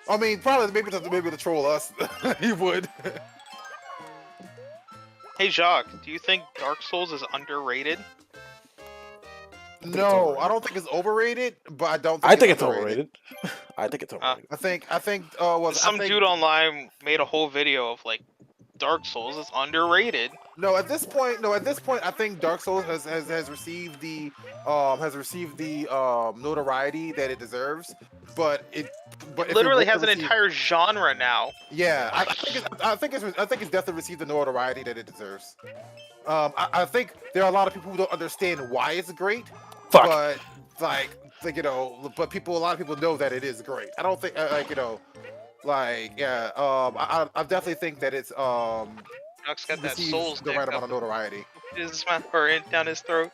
I mean, probably maybe to troll us. He would. Hey, Jacques, do you think Dark Souls is underrated? No, I don't think it's overrated, but I don't. I think it's overrated. I think it's overrated. I think. Some dude online made a whole video of like Dark Souls is underrated. No, at this point, I think Dark Souls has received the notoriety that it deserves, but it literally has an entire genre now. Yeah, I think it's definitely received the notoriety that it deserves. I think there are a lot of people who don't understand why it's great. Fuck. But like a lot of people know that it is great. I don't think I definitely think that it's Knox got that Souls the right amount of notoriety. His mouth or down his throat.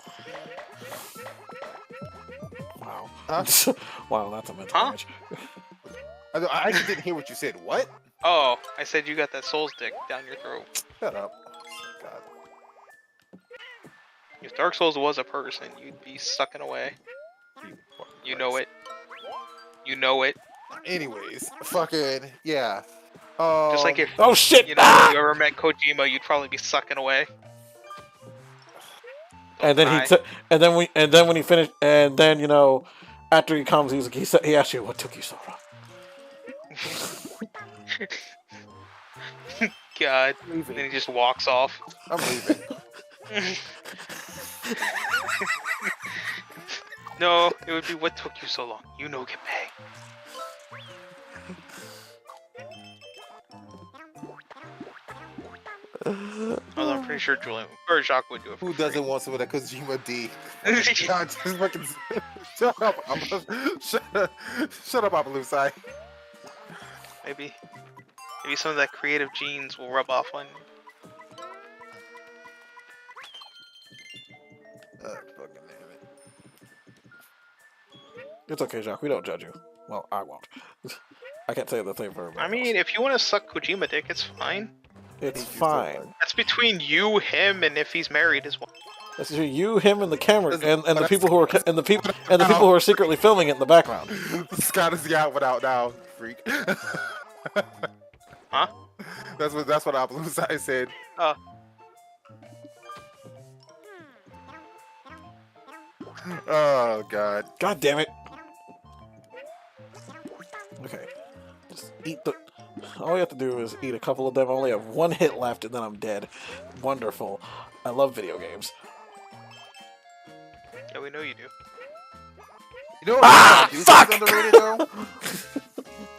Wow. Huh? Wow, that's a mental image. I actually didn't hear what you said. What? Oh, I said you got that Souls dick down your throat. Shut up. God. If Dark Souls was a person, you'd be sucking away. You know it. You know it. Anyways, fucking yeah. Just like if Oh shit! you know you ever met Kojima, you'd probably be sucking away. And then die. and then when he finished, and then you know, after he comes, he asked you what took you so long. God. And then he just walks off. I'm leaving. No, it would be what took you so long. You know, get paid. Although I'm pretty sure Julian or Jacques would do it. Who doesn't want some of that Kojima D? God, just fucking shut up, shut up, Apalusai. Maybe some of that creative genes will rub off on you. Fucking damn it. It's okay, Jacques. We don't judge you. Well, I won't. I can't say the same for everybody I mean, if you want to suck Kojima dick, it's fine. it's fine. That's between you, him, and if he's married as well. That's you, him, and the camera, and the people who are and the people who are secretly filming it in the background. Scott is out without now, freak. Huh? That's what Apalusai said. Oh god. God damn it! Okay, just eat the. All you have to do is eat a couple of them. I only have one hit left, and then I'm dead. Wonderful. I love video games. Yeah, we know you do. You know Ah, what fuck! is underrated though?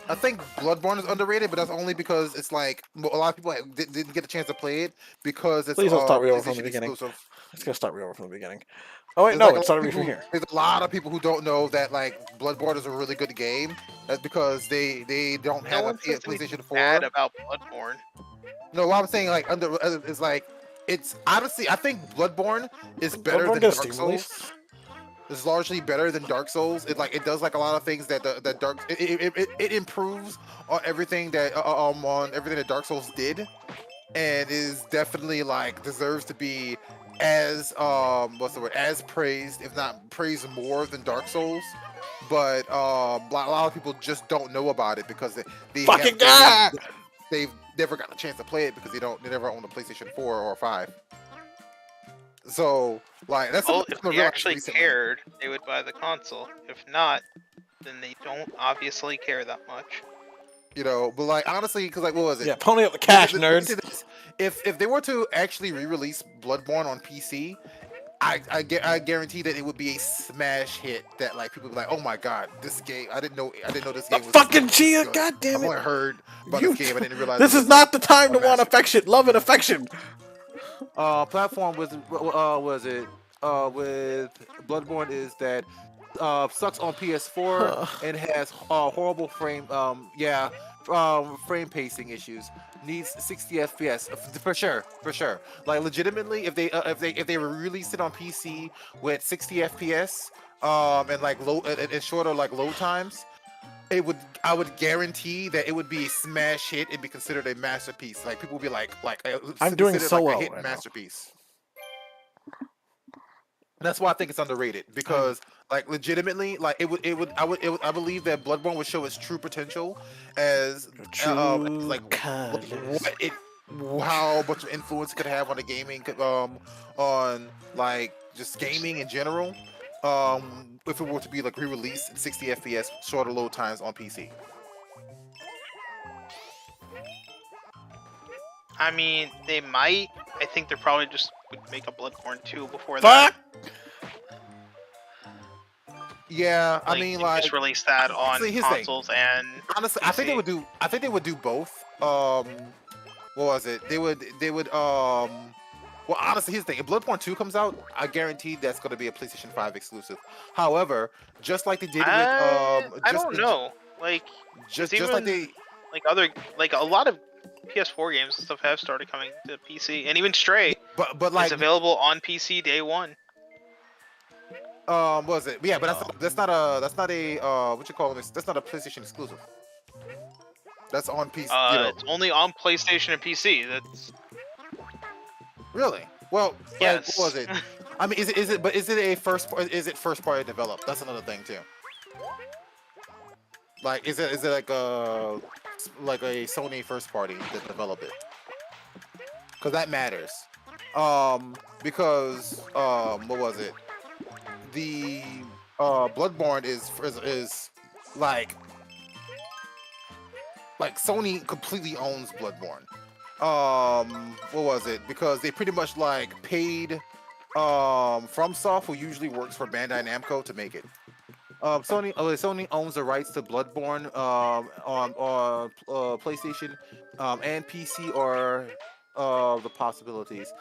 I think Bloodborne is underrated, but that's only because it's like a lot of people didn't get a chance to play it because it's Please don't start me over from the PlayStation beginning. exclusive. It's gonna start me over from the beginning. Oh wait, There's no, like it started me from here. There's a lot of people who don't know that like Bloodborne is a really good game. That's because they don't No have one a says anything PlayStation 4. bad about Bloodborne. No, what I'm saying like is like it's honestly I think Bloodborne is better Bloodborne than gets Dark Steam release? Souls. It's largely better than Dark Souls. It does like a lot of things that it improves on everything that Dark Souls did, and is definitely like deserves to be as as praised, if not praised more than Dark Souls. But a lot of people just don't know about it because they've never gotten a chance to play it because they never owned a PlayStation 4 or 5. So, like, that's Well, something if I they realized actually recently. cared, they would buy the console. If not, then they don't obviously care that much. You know, but like honestly, because like what was it? Yeah, pony up the cash, Let me say nerds. this. If they were to actually re-release Bloodborne on PC, I guarantee that it would be a smash hit. That like people would be like, oh my god, this game! I didn't know this game was Fucking this Gia, good. goddamn I've it! only heard about You- this game. I didn't realize This it is was not the time to a want massive- affection, love and affection. Platform was it with Bloodborne is that sucks on PS4 and has horrible frame pacing issues. Needs 60 FPS for sure. Like legitimately, if they released it on PC with 60 FPS and like low and shorter like load times, I would guarantee that it would be a smash hit. It'd be considered a masterpiece. Like people would be like I'm doing considered so like well a hit right now. masterpiece. That's why I think it's underrated because, like, legitimately, like I believe that Bloodborne would show its true potential as how much influence it could have on the gaming, on like just gaming in general. If it were to be like re-released in 60 FPS, shorter load times on PC. I mean, they might. I think they're probably just would make a Bloodborne 2 before that. Fuck! Yeah, I Like, mean, they like just release that on see, here's the thing. consoles and honestly, I think they PC. would do. I think they would do both. What was it? They would. Well, honestly, here's the thing. If Bloodborne 2 comes out, I guarantee that's going to be a PlayStation 5 exclusive. However, just like they did with I don't know. Like, Just even like they. like a lot of PS4 games and stuff have started coming to PC, and even Stray But like is available on PC day one. what was it? Yeah, but that's not a what you call this? That's not a PlayStation exclusive. That's on PC. It's only on PlayStation and PC. That's Really? Well, yes. like, what was it? I mean, is it? But is it a first? Is it first party developed? That's another thing too. Like, is it like a Sony first party that developed it? Because that matters. Because what was it? The Bloodborne is like Sony completely owns Bloodborne. What was it? Because they pretty much like paid FromSoft, who usually works for Bandai Namco, to make it. Sony owns the rights to Bloodborne on PlayStation and PC, or the possibilities.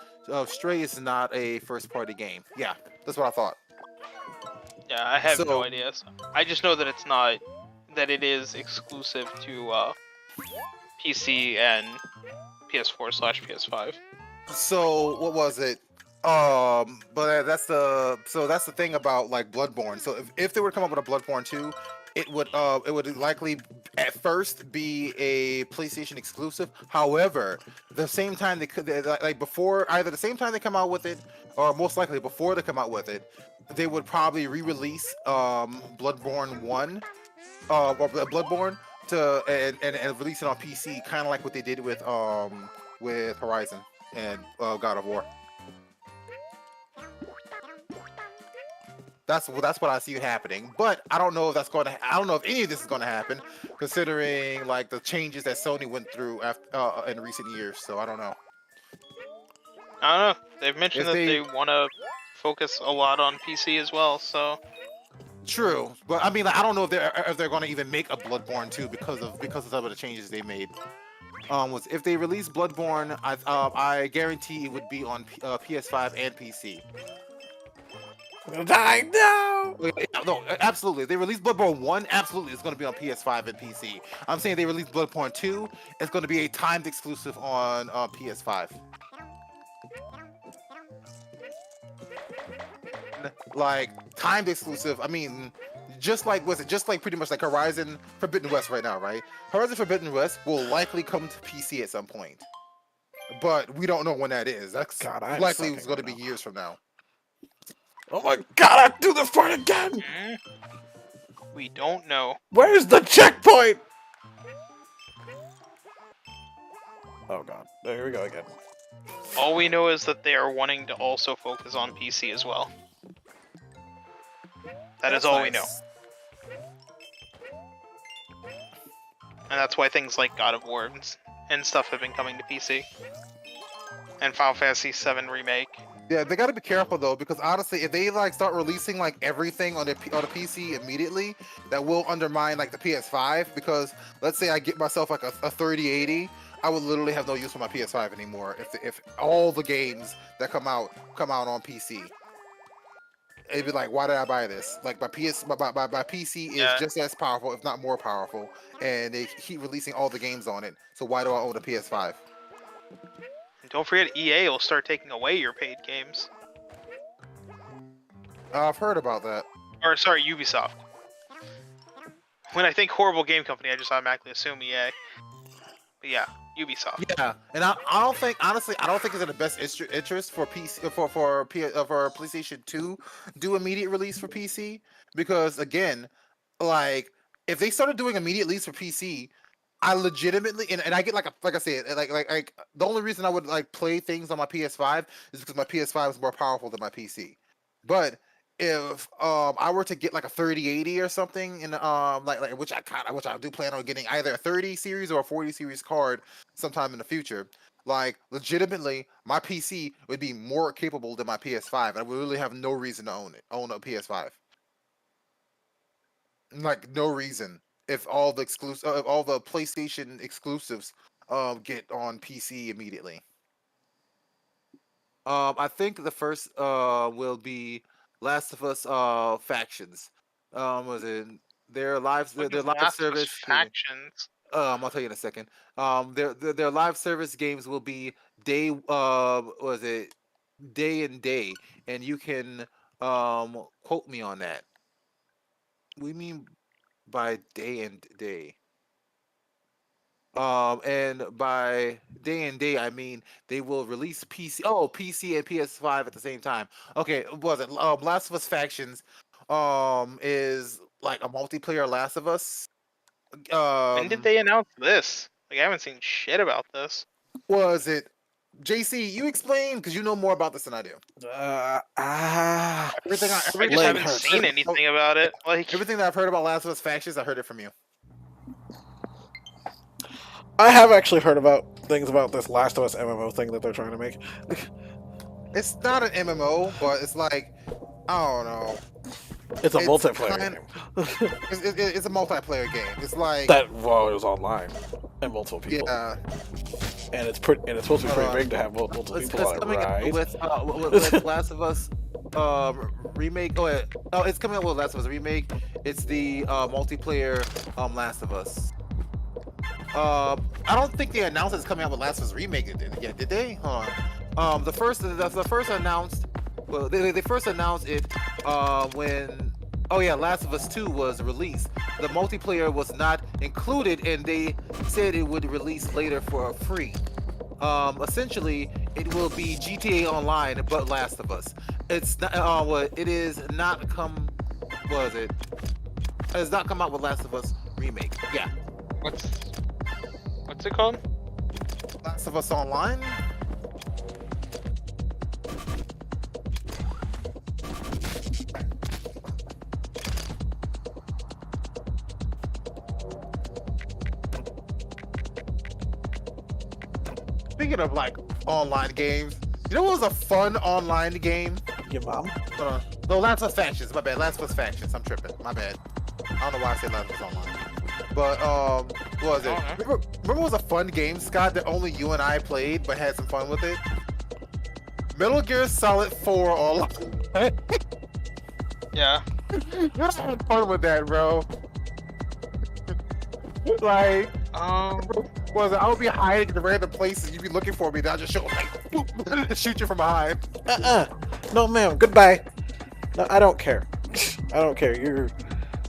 Stray is not a first-party game. Yeah, that's what I thought. Yeah, I have no So- idea. So I just know that it's not, that it is exclusive to PC and PS4/PS5. So what was it? But that's the thing about like Bloodborne. So if they were to come up with a Bloodborne 2, it would likely at first be a PlayStation exclusive. However, the same time like before, either the same time they come out with it, or most likely before they come out with it, they would probably re-release Bloodborne 1 or Bloodborne and release it on PC, kind of like what they did with Horizon and God of War. That's what I see happening, but I don't know if that's going to. I don't know if any of this is going to happen, considering like the changes that Sony went through after in recent years. So I don't know. I don't know. They've mentioned If that they- they want to focus a lot on PC as well, so True, but I mean, like, I don't know if they're going to even make a Bloodborne 2 because of some of the changes they made. Was if they release Bloodborne, I guarantee it would be on PS5 and PC. I'm gonna die. No. No, absolutely. If they release Bloodborne 1, absolutely, it's going to be on PS5 and PC. I'm saying they release Bloodborne 2, it's going to be a timed exclusive on PS5. Like timed exclusive. I mean, just like pretty much like Horizon Forbidden West right now, right? Horizon Forbidden West will likely come to PC at some point, but we don't know when that is. That's God, I'm likely sucking it's going to right be now. years from now. Oh my God! I do this part again. we don't know. Where's the checkpoint? Oh God! There we go again. All we know is that they are wanting to also focus on PC as well. That is all we know. And that's why things like God of War and stuff have been coming to PC. And Final Fantasy VII Remake. Yeah, they got to be careful though, because honestly, if they like start releasing like everything on the PC immediately, that will undermine like the PS5. Because let's say I get myself like a 3080, I would literally have no use for my PS5 anymore if all the games that come out on PC. It'd be like, why did I buy this? Like my PC is Yeah. just as powerful, if not more powerful, and they keep releasing all the games on it. So why do I own a PS5? And don't forget, EA will start taking away your paid games. I've heard about that. Or, sorry, Ubisoft. When I think horrible game company, I just automatically assume EA. But yeah, Ubisoft. Yeah, and I don't think, honestly, I don't think it's in the best interest for PC for PlayStation 2 do immediate release for PC, because again, like if they started doing immediate release for PC, I legitimately and I get like I said, like the only reason I would like play things on my PS5 is because my PS5 is more powerful than my PC. But if I were to get like a 3080 or something, and which I do plan on getting either a 30 series or a 40 series card sometime in the future, like legitimately my PC would be more capable than my PS5, and I would really have no reason to own a PS5. Like no reason. If all the PlayStation exclusives get on PC immediately. I think the first will be Last of Us factions. Was it their Fucking live Last of Us service? factions. I'll tell you in a second. Their live service games will be day. Was it day and day? And you can quote me on that. What do you mean by day and day? And by day and day, I mean they will release PC and PS5 at the same time. Okay, what was it? Last of Us Factions, is like a multiplayer Last of Us. When did they announce this? Like, I haven't seen shit about this. Was it? JC, you explain because you know more about this than I do. Everything I just everything, haven't hurts. seen anything about it. Like, everything that I've heard about Last of Us Factions, I heard it from you. I have actually heard about things about this Last of Us MMO thing that they're trying to make. It's not an MMO, but it's like, I don't know. It's a It's multiplayer kind- game. It's a multiplayer game. It's like That it was online and multiple people. yeah. And it's supposed to be pretty big to have multiple It's people on it, coming out right? with Last of Us remake. It's coming out with Last of Us remake. It's the multiplayer Last of Us. I don't think they announced it's coming out with Last of Us remake yet, did they? Hold on. The first announced. Well, they first announced it when. Oh yeah, Last of Us 2 was released. The multiplayer was not included, and they said it would release later for free. Essentially, it will be GTA Online, but Last of Us. It's not. It is not come. What is it? It has not come out with Last of Us remake. Yeah, what's it called? Last of Us Online. Speaking of like online games, you know what was a fun online game? Your mom? No, Last of Us Factions. My bad. Last of Us Factions. I'm tripping. My bad. I don't know why I said Last of Us Online. But what was it? Remember what was a fun game, Scott, that only you and I played, but had some fun with it? Metal Gear Solid 4 Online. Yeah. You had fun with that, bro. Like, was it? I would be hiding in random places. You'd be looking for me. Then I just show like shoot you from behind. No, ma'am. Goodbye. No, I don't care. I don't care. You're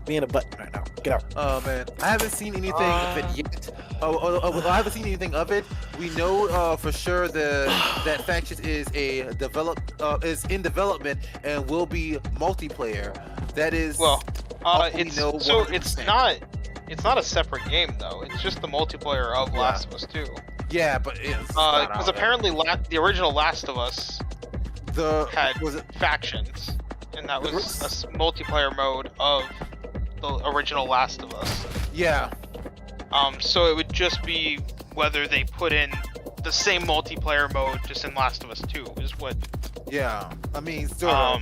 being a button right now. Get out. Oh man, I haven't seen anything of it yet. I haven't seen anything of it. We know for sure that Factions is is in development and will be multiplayer. That is It's not a separate game though. It's just the multiplayer of Last of Us 2. Yeah, but it's because apparently the original Last of Us had factions, and that was a multiplayer mode of the original Last of Us. Yeah. So it would just be whether they put in the same multiplayer mode just in Last of Us 2 is what. Yeah, I mean, so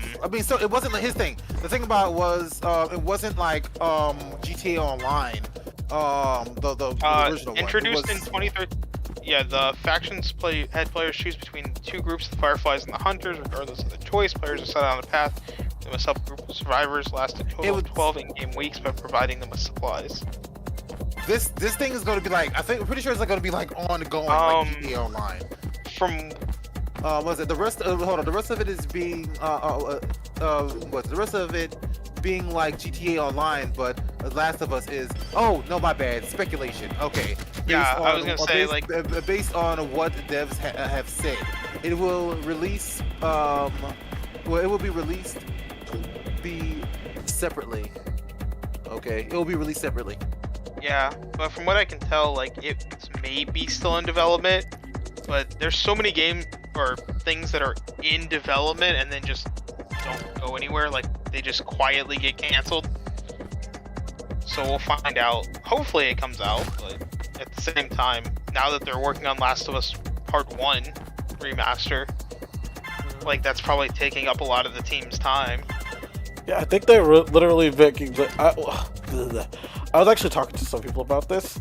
it wasn't like his thing. The thing about it was, it wasn't like GTA Online, the original introduced one. in 2013. Yeah, the factions had players choose between two groups, the Fireflies and the Hunters. Regardless of the choice, players are set on a path. They must help a group of survivors last a total of 12 in-game weeks by providing them with supplies. This thing is going to be like, I'm pretty sure it's going to be like ongoing, like GTA Online. From was it the rest? Hold on, the rest of it is being what's the rest of it being like GTA Online, but Last of Us is. Oh no, my bad. Speculation. Okay. Yeah, I was gonna say based on what devs have said, it will release. Well, it will be released separately. Okay, it will be released separately. Yeah, but from what I can tell, like it's maybe still in development, but there's so many games or things that are in development and then just don't go anywhere. Like they just quietly get canceled. So we'll find out. Hopefully it comes out, but at the same time, now that they're working on Last of Us Part 1 remaster, like that's probably taking up a lot of the team's time. Yeah, I think they're literally making. I was actually talking to some people about this.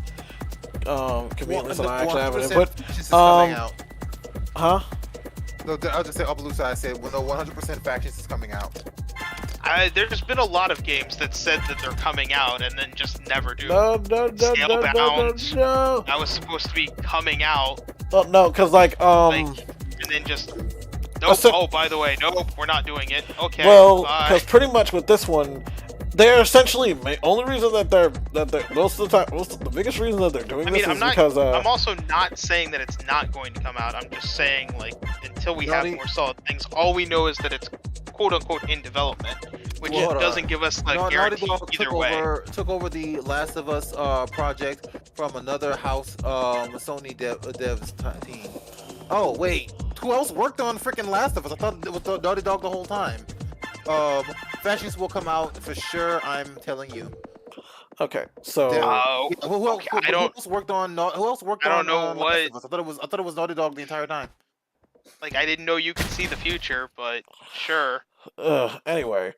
Conveniently, so I actually have an input. Huh? No, I'll just say Appaloosa. I said, well, no, 100% Factions is coming out. There's been a lot of games that said that they're coming out and then just never do. No. That was supposed to be coming out. Oh, no, because and then just. Nope. Oh, by the way, nope, we're not doing it. Okay. Well, because pretty much with this one, They're essentially only reason that they're most of the time the biggest reason that they're doing this is because I'm also not saying that it's not going to come out. I'm just saying like until we have more solid things, all we know is that it's quote unquote in development, which doesn't give us like guarantee either way. Took over the Last of Us project from another house, Sony devs team. Oh wait, who else worked on freaking Last of Us? I thought it was Naughty Dog the whole time. Fashions will come out for sure. I'm telling you. Okay, so who else worked on? Who else worked on? I don't know what. I thought it was Naughty Dog the entire time. Like I didn't know you could see the future, but sure. Anyway,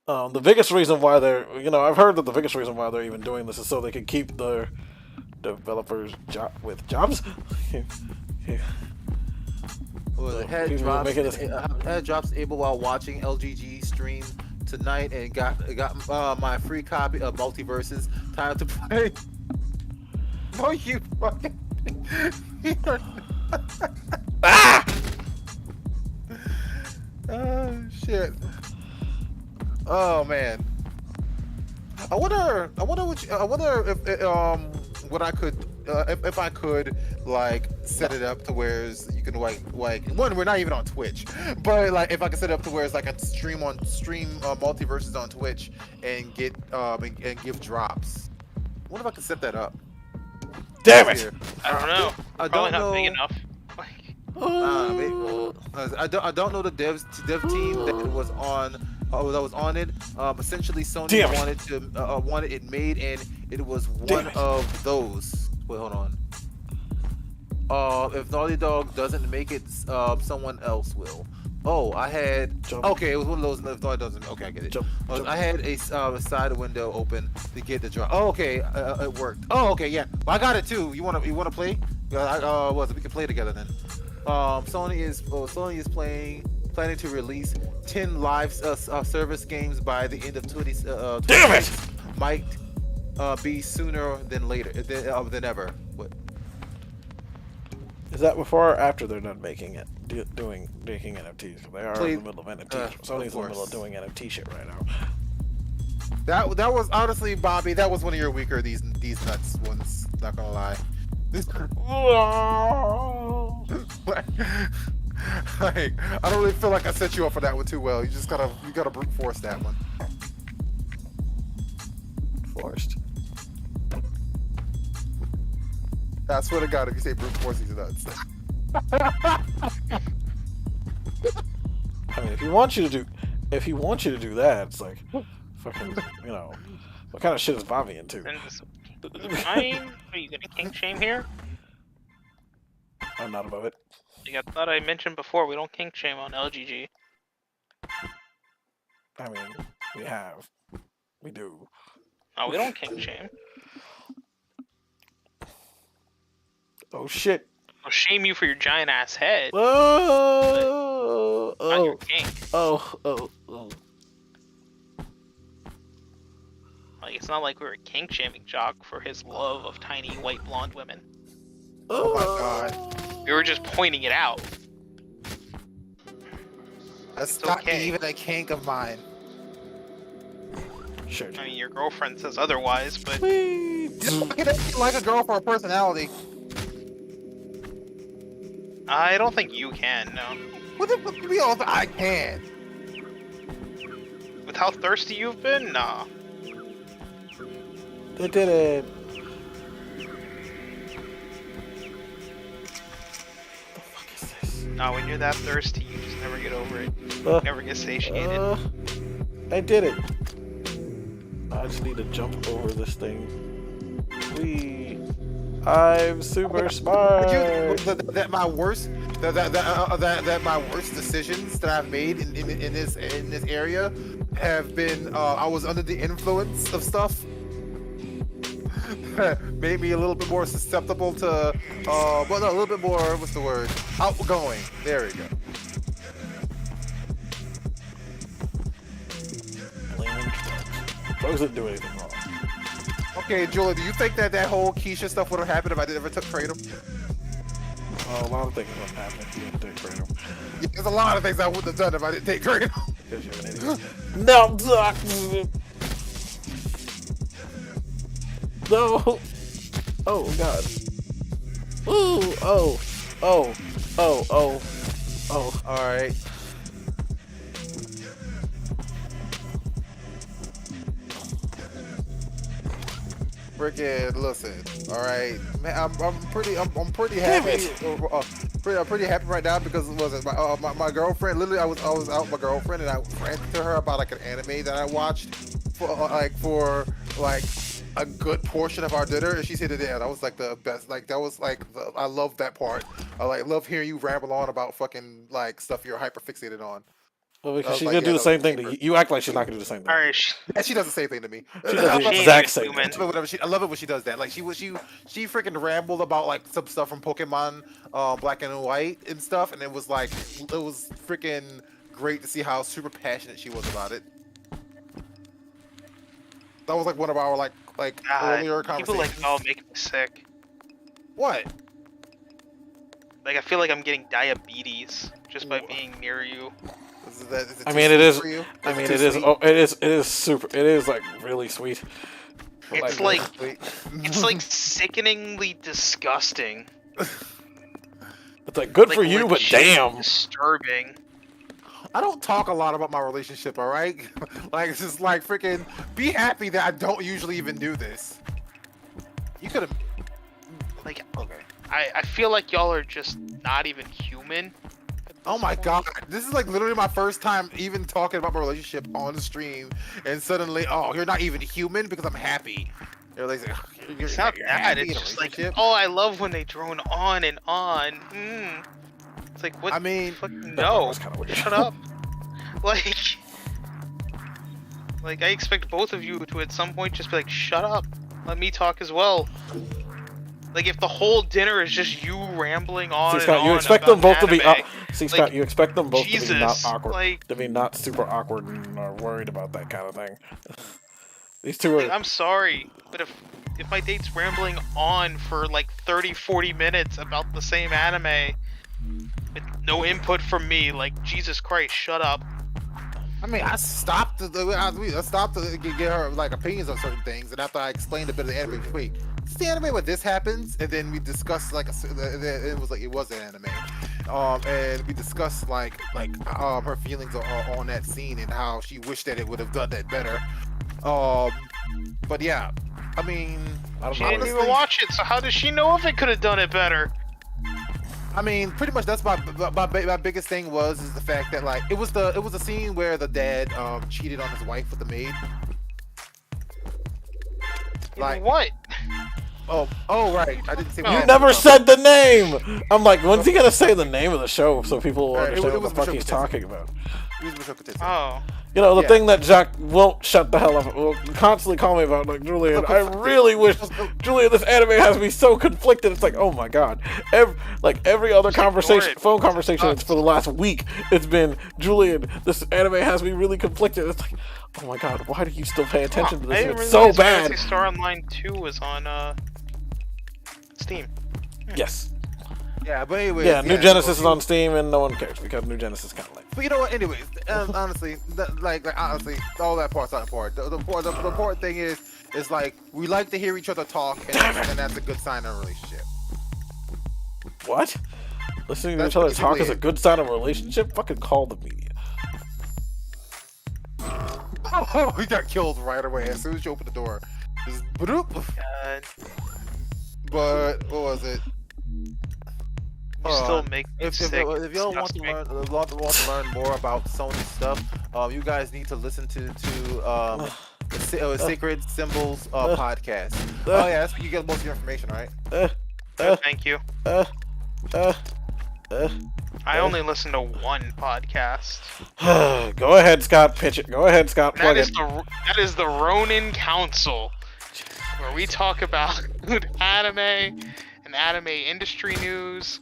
the biggest reason why they're I've heard that the biggest reason why they're even doing this is so they can keep the developers with jobs. Well, the head drops able while watching LGG stream tonight and got my free copy of Multiverses. Time to play. Oh, you fucking. Ah! Oh shit. Oh man. I wonder what I could if I could like set it up to where you can like one, we're not even on Twitch, but like if I could set it up to where it's like a stream Multiverses on Twitch and get and give drops. I wonder if I could set that up. Damn it! I don't know. Probably not big enough. I don't know the dev team that was on it. Essentially, Sony wanted it made, and it was one of those. Wait, hold on. If Naughty Dog doesn't make it, someone else will. Oh, I had. Okay, it was one of those. If Naughty doesn't. Okay, I get it. I had a side window open to get the drop. Oh, okay, it worked. Oh, okay, yeah. Well, I got it too. You wanna play? We can play together then. Sony is planning to release 10 live service games by the end of 2020. Damn it! Might be sooner than later than ever. What? Is that before or after they're done making it, making NFTs? They are in the middle of NFTs. Sony's in the middle of doing NFT shit right now. That was honestly, Bobby. That was one of your weaker these nuts ones. Not gonna lie. Like, I don't really feel like I set you up for that one too well. You gotta brute force that one. Forced. I swear to God, if you say brute force, these nuts. I mean, if he wants you to do that, it's like, fucking, what kind of shit is Bobby into? Are you gonna kink shame here? I'm not above it. I thought I mentioned before, we don't kink shame on LGG. I mean, we have. We do. No, we don't kink shame. Oh shit. I'll shame you for your giant ass head. Oh, not your kink. Oh. Like, it's not like we were kink shaming Jock for his love of tiny white blonde women. Oh my God. We were just pointing it out. That's not even a kink of mine. Sure. I mean, your girlfriend says otherwise, but... You like a girl for a personality. I don't think you can, no. What the fuck do we all think I can? With how thirsty you've been? Nah. They did it. Nah, when you're that thirsty, you just never get over it. Never get satiated. I did it. I just need to jump over this thing. I'm super smart. That my worst decisions that I've made in this area have been I was under the influence of stuff. Made me a little bit more susceptible to a little bit more, what's the word? Outgoing. There we go. Drugs didn't do anything wrong. Okay, Julian, do you think that whole Keisha stuff would have happened if I never took Kratom? A lot of things would have happened if you didn't take Kratom. Yeah, there's a lot of things I wouldn't have done if I didn't take Kratom. Because you're an idiot. No, No. Oh God. Ooh. Oh. Oh. Oh. Oh. Oh. All right. Freaking listen. All right, man. I'm pretty happy. I'm pretty happy right now because it was my girlfriend. Literally, I was out with my girlfriend and I ranted to her about like an anime that I watched for a good portion of our dinner, and she said that that was like the best. Like that was like I love that part. I love hearing you ramble on about fucking like stuff you're hyper fixated on. Well, because she's like, gonna yeah, do the that same was thing super. to you. You act like she's not gonna do the same thing. All right. And she does the same thing to me. She does the exact same thing. Human. Whatever. I love it when she does that. Like she freaking rambled about like some stuff from Pokemon, Black and White and stuff, and it was freaking great to see how super passionate she was about it. That was like one of our like earlier conversations. People like y'all make me sick. What? Like I feel like I'm getting diabetes just by being near you. I mean, it is. I mean, it is. Oh, it is. It is super. It is like really sweet. It's like it's like sickeningly disgusting. It's like good Like, for you, but legit damn. disturbing. I don't talk a lot about my relationship, all right? Like it's just like freaking be happy that I don't usually even do this. You could have Like okay. I feel like y'all are just not even human. Oh my god, this is like literally my first time even talking about my relationship on the stream, and suddenly, oh, you're not even human because I'm happy. You're like, you're It's not you're that. happy in It's a just like, relationship? oh, I love when they drone on and on. It's like, what? I mean, fucking That no. was kinda weird. Shut up. Like I expect both of you to at some point just be like, shut up. Let me talk as well. Like if the whole dinner is just you rambling on See, Scott, and you on expect about them both to be. anime. See, Like, Scott, you expect them both to be not Jesus, awkward, like- to be not super awkward and worried about that kind of thing. These two Like, are. I'm sorry, but if my date's rambling on for like 30-40 minutes about the same anime with no input from me, like Jesus Christ, shut up. I mean, I stopped to get her like opinions on certain things, and after I explained a bit of the anime, wait, it's the anime where this happens, and then we discussed like it was an anime, and we discussed like her feelings on that scene and how she wished that it would have done that better. But yeah, I mean, She didn't even watch it, so how does she know if it could have done it better? I mean, pretty much that's my biggest thing is the fact that like it was a scene where the dad cheated on his wife with the maid. Like what? Oh right, I didn't say. You never said the name. I'm like, when's he gonna say the name of the show so people will understand what the fuck he's talking about? Oh. You know, the thing that Jacques won't shut the hell up, will constantly call me about, like, Julian, I really wish, Julian, this anime has me so conflicted. It's like, oh my god. Every other conversation, phone conversation for the last week, it's been, Julian, this anime has me really conflicted. It's like, oh my god, why do you still pay attention to this? I didn't It's so realize bad. Phantasy Star Online 2 was on Steam. Yes. Yeah, but anyways. Yeah, New Genesis is on Steam and no one cares because New Genesis is kind of late. But you know what? Anyways, honestly, honestly, all that part's not important. The important thing is like we like to hear each other talk, and that's a good sign of a relationship. What? Listening to That's each other talk basically is a it. good sign of a relationship? Fucking call the media. Oh, he got killed right away as soon as you open the door. Just bloop. But what was it? You still make me If sick. y'all want to learn more about Sony stuff, you guys need to listen to Sacred Symbols podcast. Oh yeah, that's, you get most of your information, right? Thank you. I only listen to one podcast. Go ahead, Scott. Pitch it. Go ahead, Scott. Plug it. That is the Ronin Council, where we talk about anime and anime industry news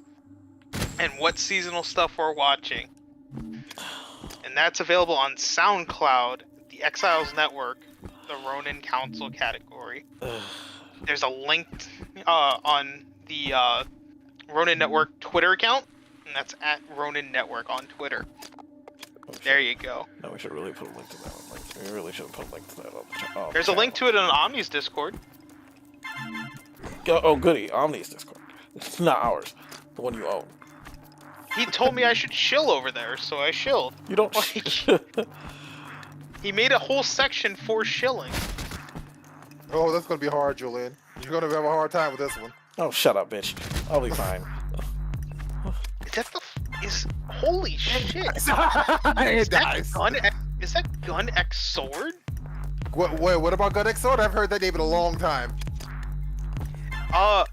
and what seasonal stuff we're watching. And that's available on SoundCloud, the Exiles Network, the Ronin Council category. There's a link on the Ronin Network Twitter account, and that's at Ronin Network on Twitter. There you go. No, we should really put a link to that one. We really should put a link to that on the chat. There's a link to it on Omni's Discord. Oh, goody. Omni's Discord. It's not ours. The one you own. He told me I should shill over there, so I shilled. You don't. Like, he made a whole section for shilling. Oh, that's gonna be hard, Julian. You're gonna have a hard time with this one. Oh, shut up, bitch. I'll be fine. Is that holy shit? It dies. Is that Gun X Sword? What about Gun X Sword? I've heard that name in a long time.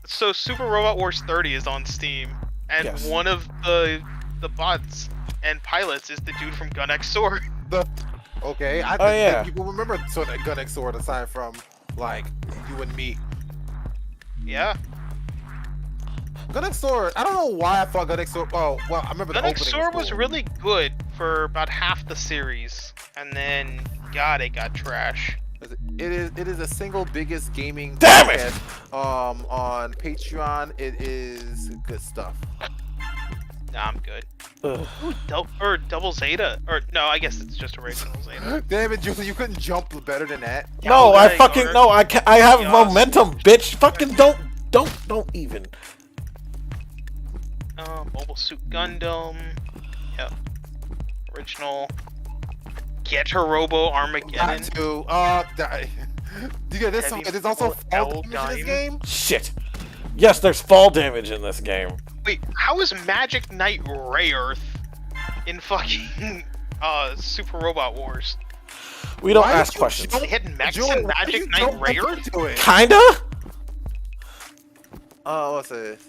So Super Robot Wars 30 is on Steam, and Yes. one of the bots and pilots is the dude from Gun X Sword. Okay, I think that people remember Gun X Sword aside from like you and me. Yeah. Gun X Sword. I don't know why I thought Gun X Sword. Oh, well, I remember Gun the X opening Sword was cool. really good for about half the series, and then God, it got trash. It is the single biggest gaming Damn it! podcast, on Patreon. It is good stuff. Nah, I'm good. Ugh. Ooh, Double Zeta, or no, I guess it's just original Zeta. Damn it, Julie, you couldn't jump better than that. No, I Galilei, fucking Garner. no. I have Yes. momentum, bitch. Fucking don't even. Mobile Suit Gundam. Yep. Original. Getter Robo Armageddon. Got to. You get this. Heavy There's also metal fall damage in this game. Shit. Yes, there's fall damage in this game. Wait, how is Magic Knight Ray Earth in fucking Super Robot Wars? We don't Why ask did you questions. jump- They had Mechs Julian, and why did Magic you Knight jump Ray Earth? into it? Kinda. What's this?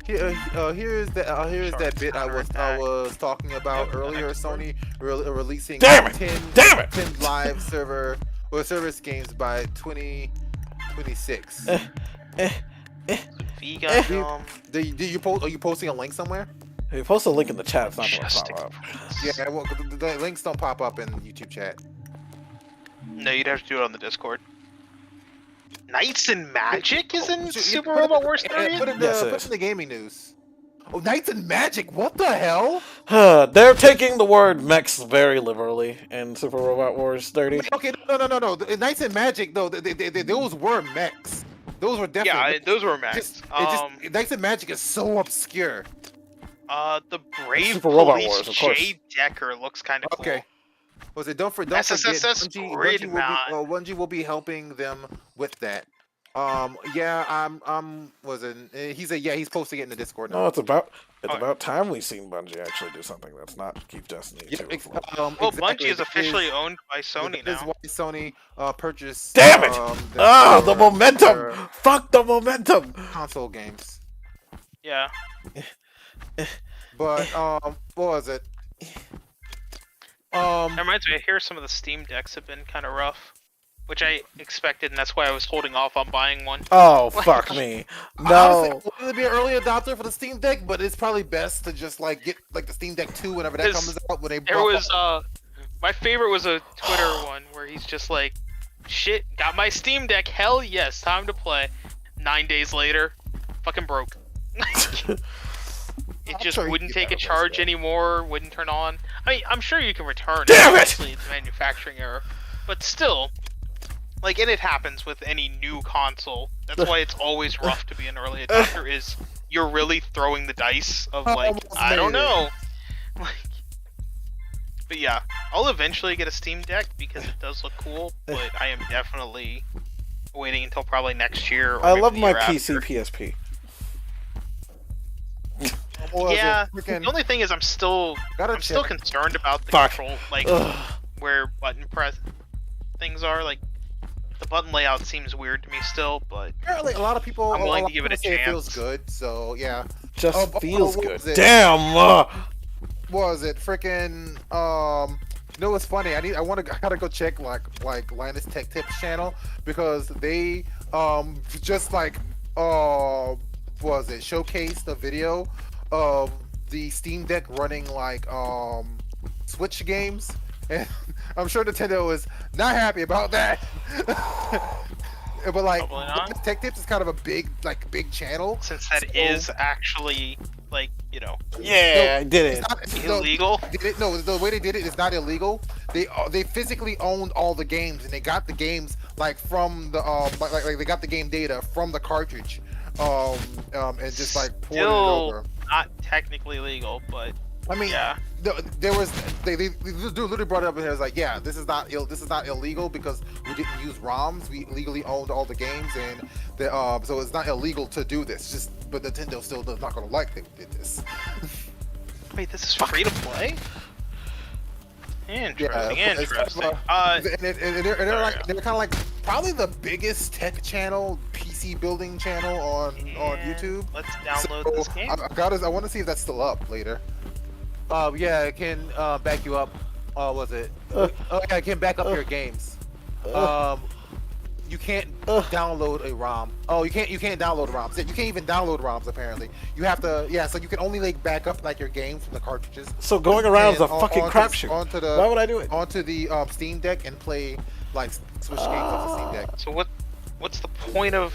Here's that bit I was talking about earlier. Sony releasing Damn it! 10 Damn it! 10 live service games by 2026. Gundam. Are you posting a link somewhere? If you post a link in the chat, it's not gonna Majestic pop up. Prince. Yeah, well, the links don't pop up in YouTube chat. No, you'd have to do it on the Discord. Knights and Magic is in You Super put it- Robot Wars Put 30? it Yes, it put is. in the gaming news. Oh, Knights and Magic! What the hell? They're taking the word mechs very liberally in Super Robot Wars 30. Okay, no. The Knights and Magic, though, those were mechs. Those were definitely. Yeah, mechs. those were Max. Knights and Magic is so obscure. The Brave Super Robot Police Wars, of course. Jay Decker looks kind of cool. Okay. Was it? Don't forget. SSSS Grid Bungie will be helping them with that. He's posting it in the Discord now. No, it's about Alright. time we've seen Bungie actually do something that's not keep Destiny 2 afloat. Well, Exactly. Bungie is officially owned by Sony This is now. why Sony purchased. Damn it! their- The momentum! their Fuck the momentum! console games. Yeah. But what was it? That reminds me, I hear some of the Steam decks have been kind of rough, which I expected, and that's why I was holding off on buying one. Oh, fuck me. Honestly, No. I wanted to be an early adopter for the Steam Deck, but it's probably best to just like get like the Steam Deck 2 whenever that There's- comes out. When they There bump was, up. my favorite was a Twitter one where he's just like, shit, got my Steam Deck, hell yes, time to play. 9 days later, fucking broke. It I'm just sure you wouldn't can get take a that charge replaced. anymore, wouldn't turn on. I mean, I'm sure you can return Damn it! obviously it's a manufacturing error. But still, like, and it happens with any new console. That's why it's always rough to be an early adopter, is you're really throwing the dice of, like, Almost I don't made it. know. Like, but yeah, I'll eventually get a Steam Deck because it does look cool, but I am definitely waiting until probably next year. Or I maybe love the my year PC after. PSP. What was it? Yeah, Freaking- the only thing is I'm still Gotta still check. concerned about the Fuck. control, like Ugh. where button press things are. Like the button layout seems weird to me still, but Apparently, a lot of people. I'm willing a lot to give of it a people say It feels chance. good, so yeah. Just feels what good. was it? Damn! What was it? Freaking. You know what's funny? I gotta go check like Linus Tech Tips channel because they just like what was it? Showcased a video of the Steam Deck running like Switch games, and I'm sure Nintendo is not happy about that. But like, Probably not. Linus Tech Tips is kind of a big channel. since that So- is actually like Yeah, I did It's it. not, illegal. No, the way they did it is not illegal. They physically owned all the games, and they got the games like from the like they got the game data from the cartridge, and just like ported it Still over. not technically legal, but I mean, yeah. there was they literally brought it up and it was like, yeah, this is not illegal because we didn't use ROMs. We legally owned all the games, and so it's not illegal to do this. But Nintendo still not gonna like that we did this. Wait, this is free to play? Interesting, Yeah, interesting. and they're kind of like probably the biggest tech channel, PC building channel on YouTube. Let's download this game. I want to see if that's still up later. Yeah, it can back you up. Was it? Oh yeah, it can back up your games. You can't download a ROM. Oh, you can't download ROMs. You can't even download ROMs apparently. You have to, yeah. So you can only like back up like your games from the cartridges. So going around is a And fucking crapshoot. Why would I do it? Onto the Steam Deck and play like Switch games off the Steam Deck. So what's the point of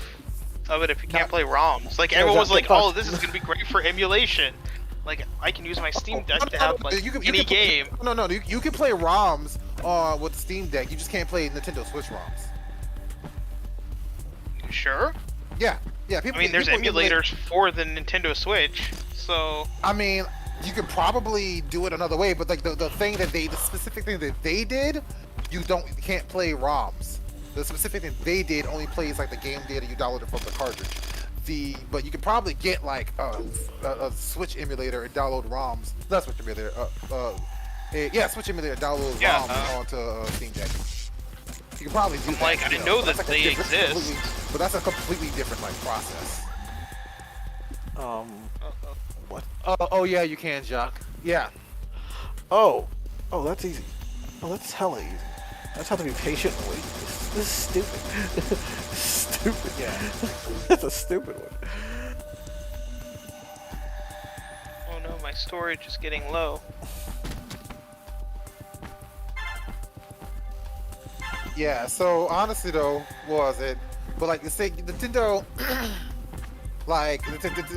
it if you can't play ROMs? Like everyone was like, oh, this is gonna be great for emulation. Like I can use my Steam Deck to have like any game. No, you can play ROMs with the Steam Deck. You just can't play Nintendo Switch ROMs. Sure. Yeah. I mean, there's emulators for the Nintendo Switch, so. I mean, you could probably do it another way, but like the specific thing that they did, you can't play ROMs. The specific thing they did only plays like the game data you downloaded from the cartridge. But you could probably get like a Switch emulator and download ROMs. Not Switch emulator. Switch emulator and download ROMs onto Steam Deck. You can probably do that. Like I know that they exist, but that's a completely different like process. What? Oh yeah, you can, Jacques. Yeah. Oh, that's easy. Oh, that's hella easy. I just have to be patient and wait. This is stupid. Stupid. Yeah. That's a stupid one. Oh no, my storage is getting low. Yeah, so honestly though, what was it? But like Nintendo,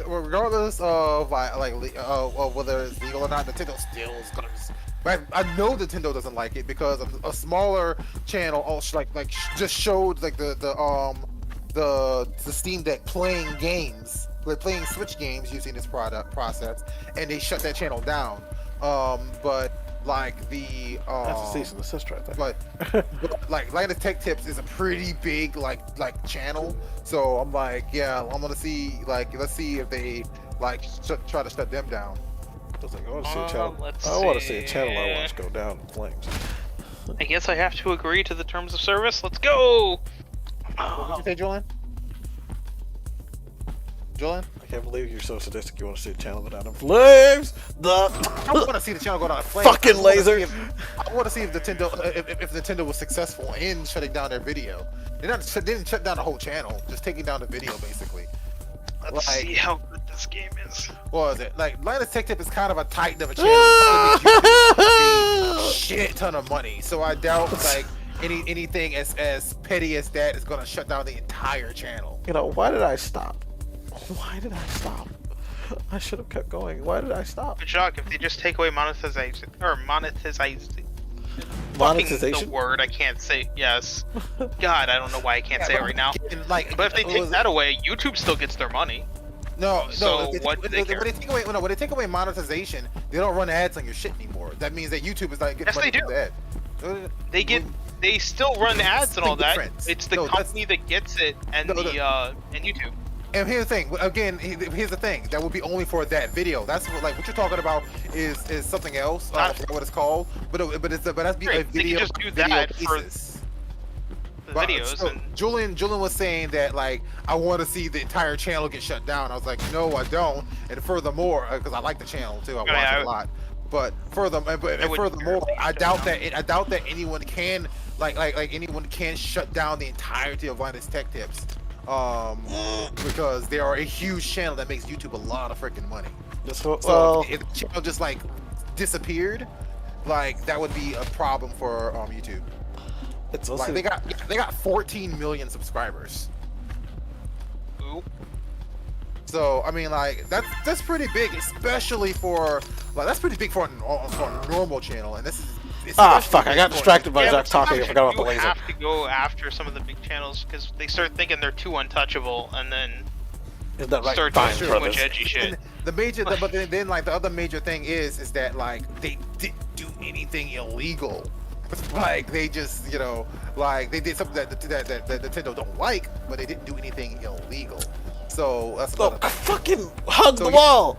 regardless of whether it's legal or not, Nintendo still is gonna. But I know Nintendo doesn't like it because a smaller channel also just showed like the Steam Deck playing games, like playing Switch games using this process, and they shut that channel down. But like the that's a cease and desist right there. But like Linus Tech Tips is a pretty big like channel, so I'm like, yeah, I'm gonna see let's see if they like try to shut them down. I was like, I want to see a channel. I want to see a channel I watch go down in flames. I guess I have to agree to the terms of service. Let's go. What did you say, Julian? I can't believe you're so sadistic. You want to see a channel go down in flames. I want to see the channel go down in flames. Fucking laser. I want to see if Nintendo, if Nintendo was successful in shutting down their video. They didn't shut down the whole channel, just taking down the video basically. Let's see how good this game is. What was it? Like Linus Tech Tip is kind of a titan of a channel. A shit ton of money, so I doubt like anything as petty as that is gonna shut down the entire channel. You know, why did I stop? Why did I stop? I should have kept going. Why did I stop? But Jacques, if they just take away monetization. Monetization? The word I can't say. Yes. God, I don't know why I can't say it right now. Like, but if they take that away, YouTube still gets their money. No. What do they care? When they take away monetization, they don't run ads on your shit anymore. That means that YouTube is not getting money from the ad. They still run ads and all that. Difference. It's the company that gets it and and YouTube. And here's the thing. Again, here's the thing. That would be only for that video. That's what you're talking about is something else. I forgot what it's called. But that's be a video. They can just do that for the videos. So Julian was saying that like I want to see the entire channel get shut down. I was like, no, I don't. And furthermore, because I like the channel too, I watch it a lot. But furthermore, I doubt that anyone can anyone can shut down the entirety of Linus Tech Tips. Because they are a huge channel that makes YouTube a lot of freaking money. So if the channel just like disappeared, like that would be a problem for YouTube. It's also like they got 14 million subscribers. Ooh. So I mean, like that's pretty big, especially for that's pretty big for a normal channel, and this is fuck! I got distracted by Zach talking. I forgot about the laser. You have to go after some of the big channels because they start thinking they're too untouchable, and then start doing too much edgy shit. The major, but then like the other major thing is that like they didn't do anything illegal. Like they just, like they did something that Nintendo don't like, but they didn't do anything illegal. So that's fucking hug the wall.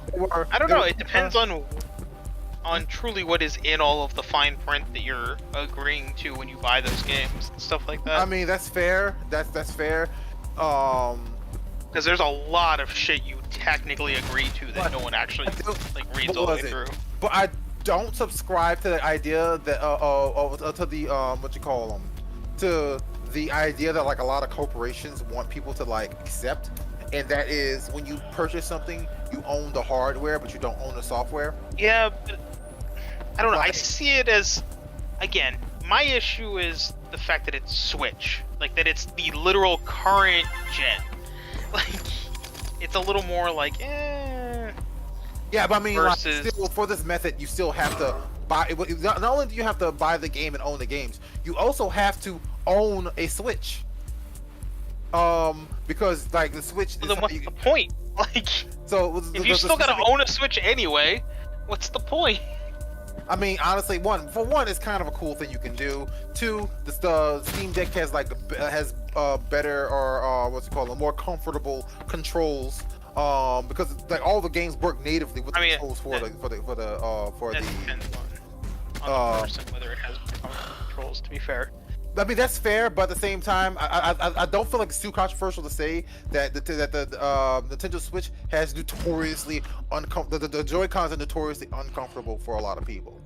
I don't know. It depends on truly what is in all of the fine print that you're agreeing to when you buy those games and stuff like that. I mean, that's fair. That's fair. Because there's a lot of shit you technically agree to that no one actually reads all the way through. But I don't subscribe to the idea that to the to the idea that like a lot of corporations want people to like accept, and that is when you purchase something, you own the hardware, but you don't own the software. Yeah, but I don't know. I see it as, again, my issue is the fact that it's Switch, like that it's the literal current gen. Like, it's a little more like, Yeah, but I mean, versus... like, still, for this method, you still have to buy. Not only do you have to buy the game and own the games, you also have to own a Switch. Because like the Switch. Well, then what's the point? Like, so if you still gotta own a Switch anyway, what's the point? I mean, honestly, one, it's kind of a cool thing you can do. Two, the Steam Deck has like better or what's it called, more comfortable controls. Because like all the games work natively with the controls for the depends on the person whether it has controls. To be fair, I mean that's fair, but at the same time, I don't feel like it's too controversial to say that the Nintendo Switch has notoriously uncomfortable. The Joy-Cons are notoriously uncomfortable for a lot of people.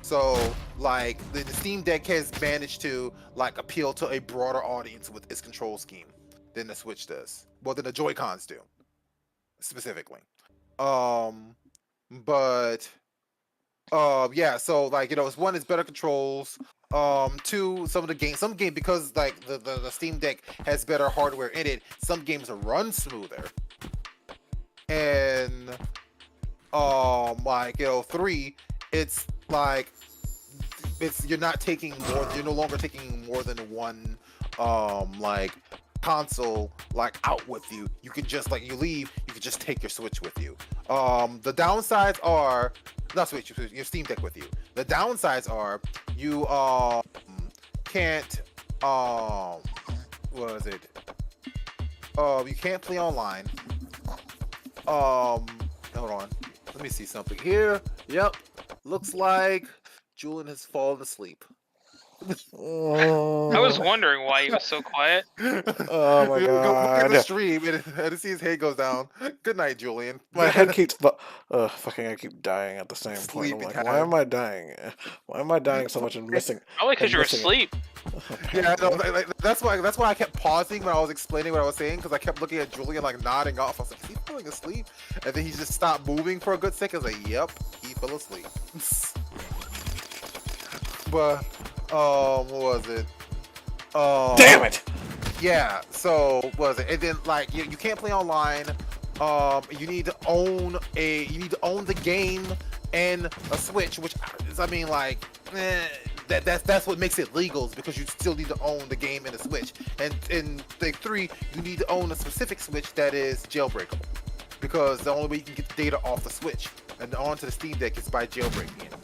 So like the Steam Deck has managed to like appeal to a broader audience with its control scheme than the Switch does. Well, than the Joy-Cons do, specifically. Yeah. So like it's one is better controls. Two, some games because like the Steam Deck has better hardware in it. Some games run smoother. And three, it's like you're no longer taking more than one console like out with you. You can just like you leave, you can just take your Switch with you. The downsides are not Switch, your Steam Deck with you. The downsides are you can't what is it? You can't play online. Hold on. Let me see something here. Yep. Looks like Julian has fallen asleep. I was wondering why he was so quiet. Oh my god! Go look at the stream and see his head goes down. Good night, Julian. My head keeps I keep dying at the same point. I'm like, why am I dying? Why am I dying so much and missing? Probably because you're asleep. Yeah, no, that's why I kept pausing when I was explaining what I was saying, because I kept looking at Julian like nodding off. I was like, is he falling asleep? And then he just stopped moving for a good second. I was like, yep, he fell asleep. But what was it? Damn it! Yeah, so what was it? And then like you can't play online. You need to own the game and a Switch, which is, I mean, like that's what makes it legal, is because you still need to own the game and a Switch. And thing three, you need to own a specific Switch that is jailbreakable, because the only way you can get the data off the Switch and onto the Steam Deck is by jailbreaking it.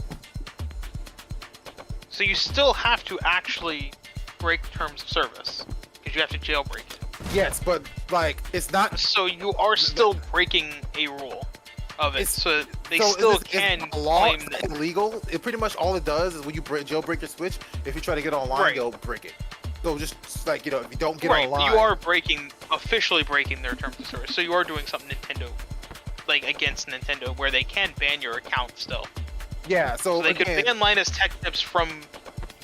So you still have to actually break terms of service, because you have to jailbreak it. Yes, but like it's not. So you are still breaking a rule of it. So they still can claim that illegal. It pretty much all it does is when you jailbreak your Switch, if you try to get online, they'll break it. So just like if you don't get online, you are officially breaking their terms of service. So you are doing something against Nintendo, where they can ban your account still. Yeah, so they could ban Linus Tech Tips from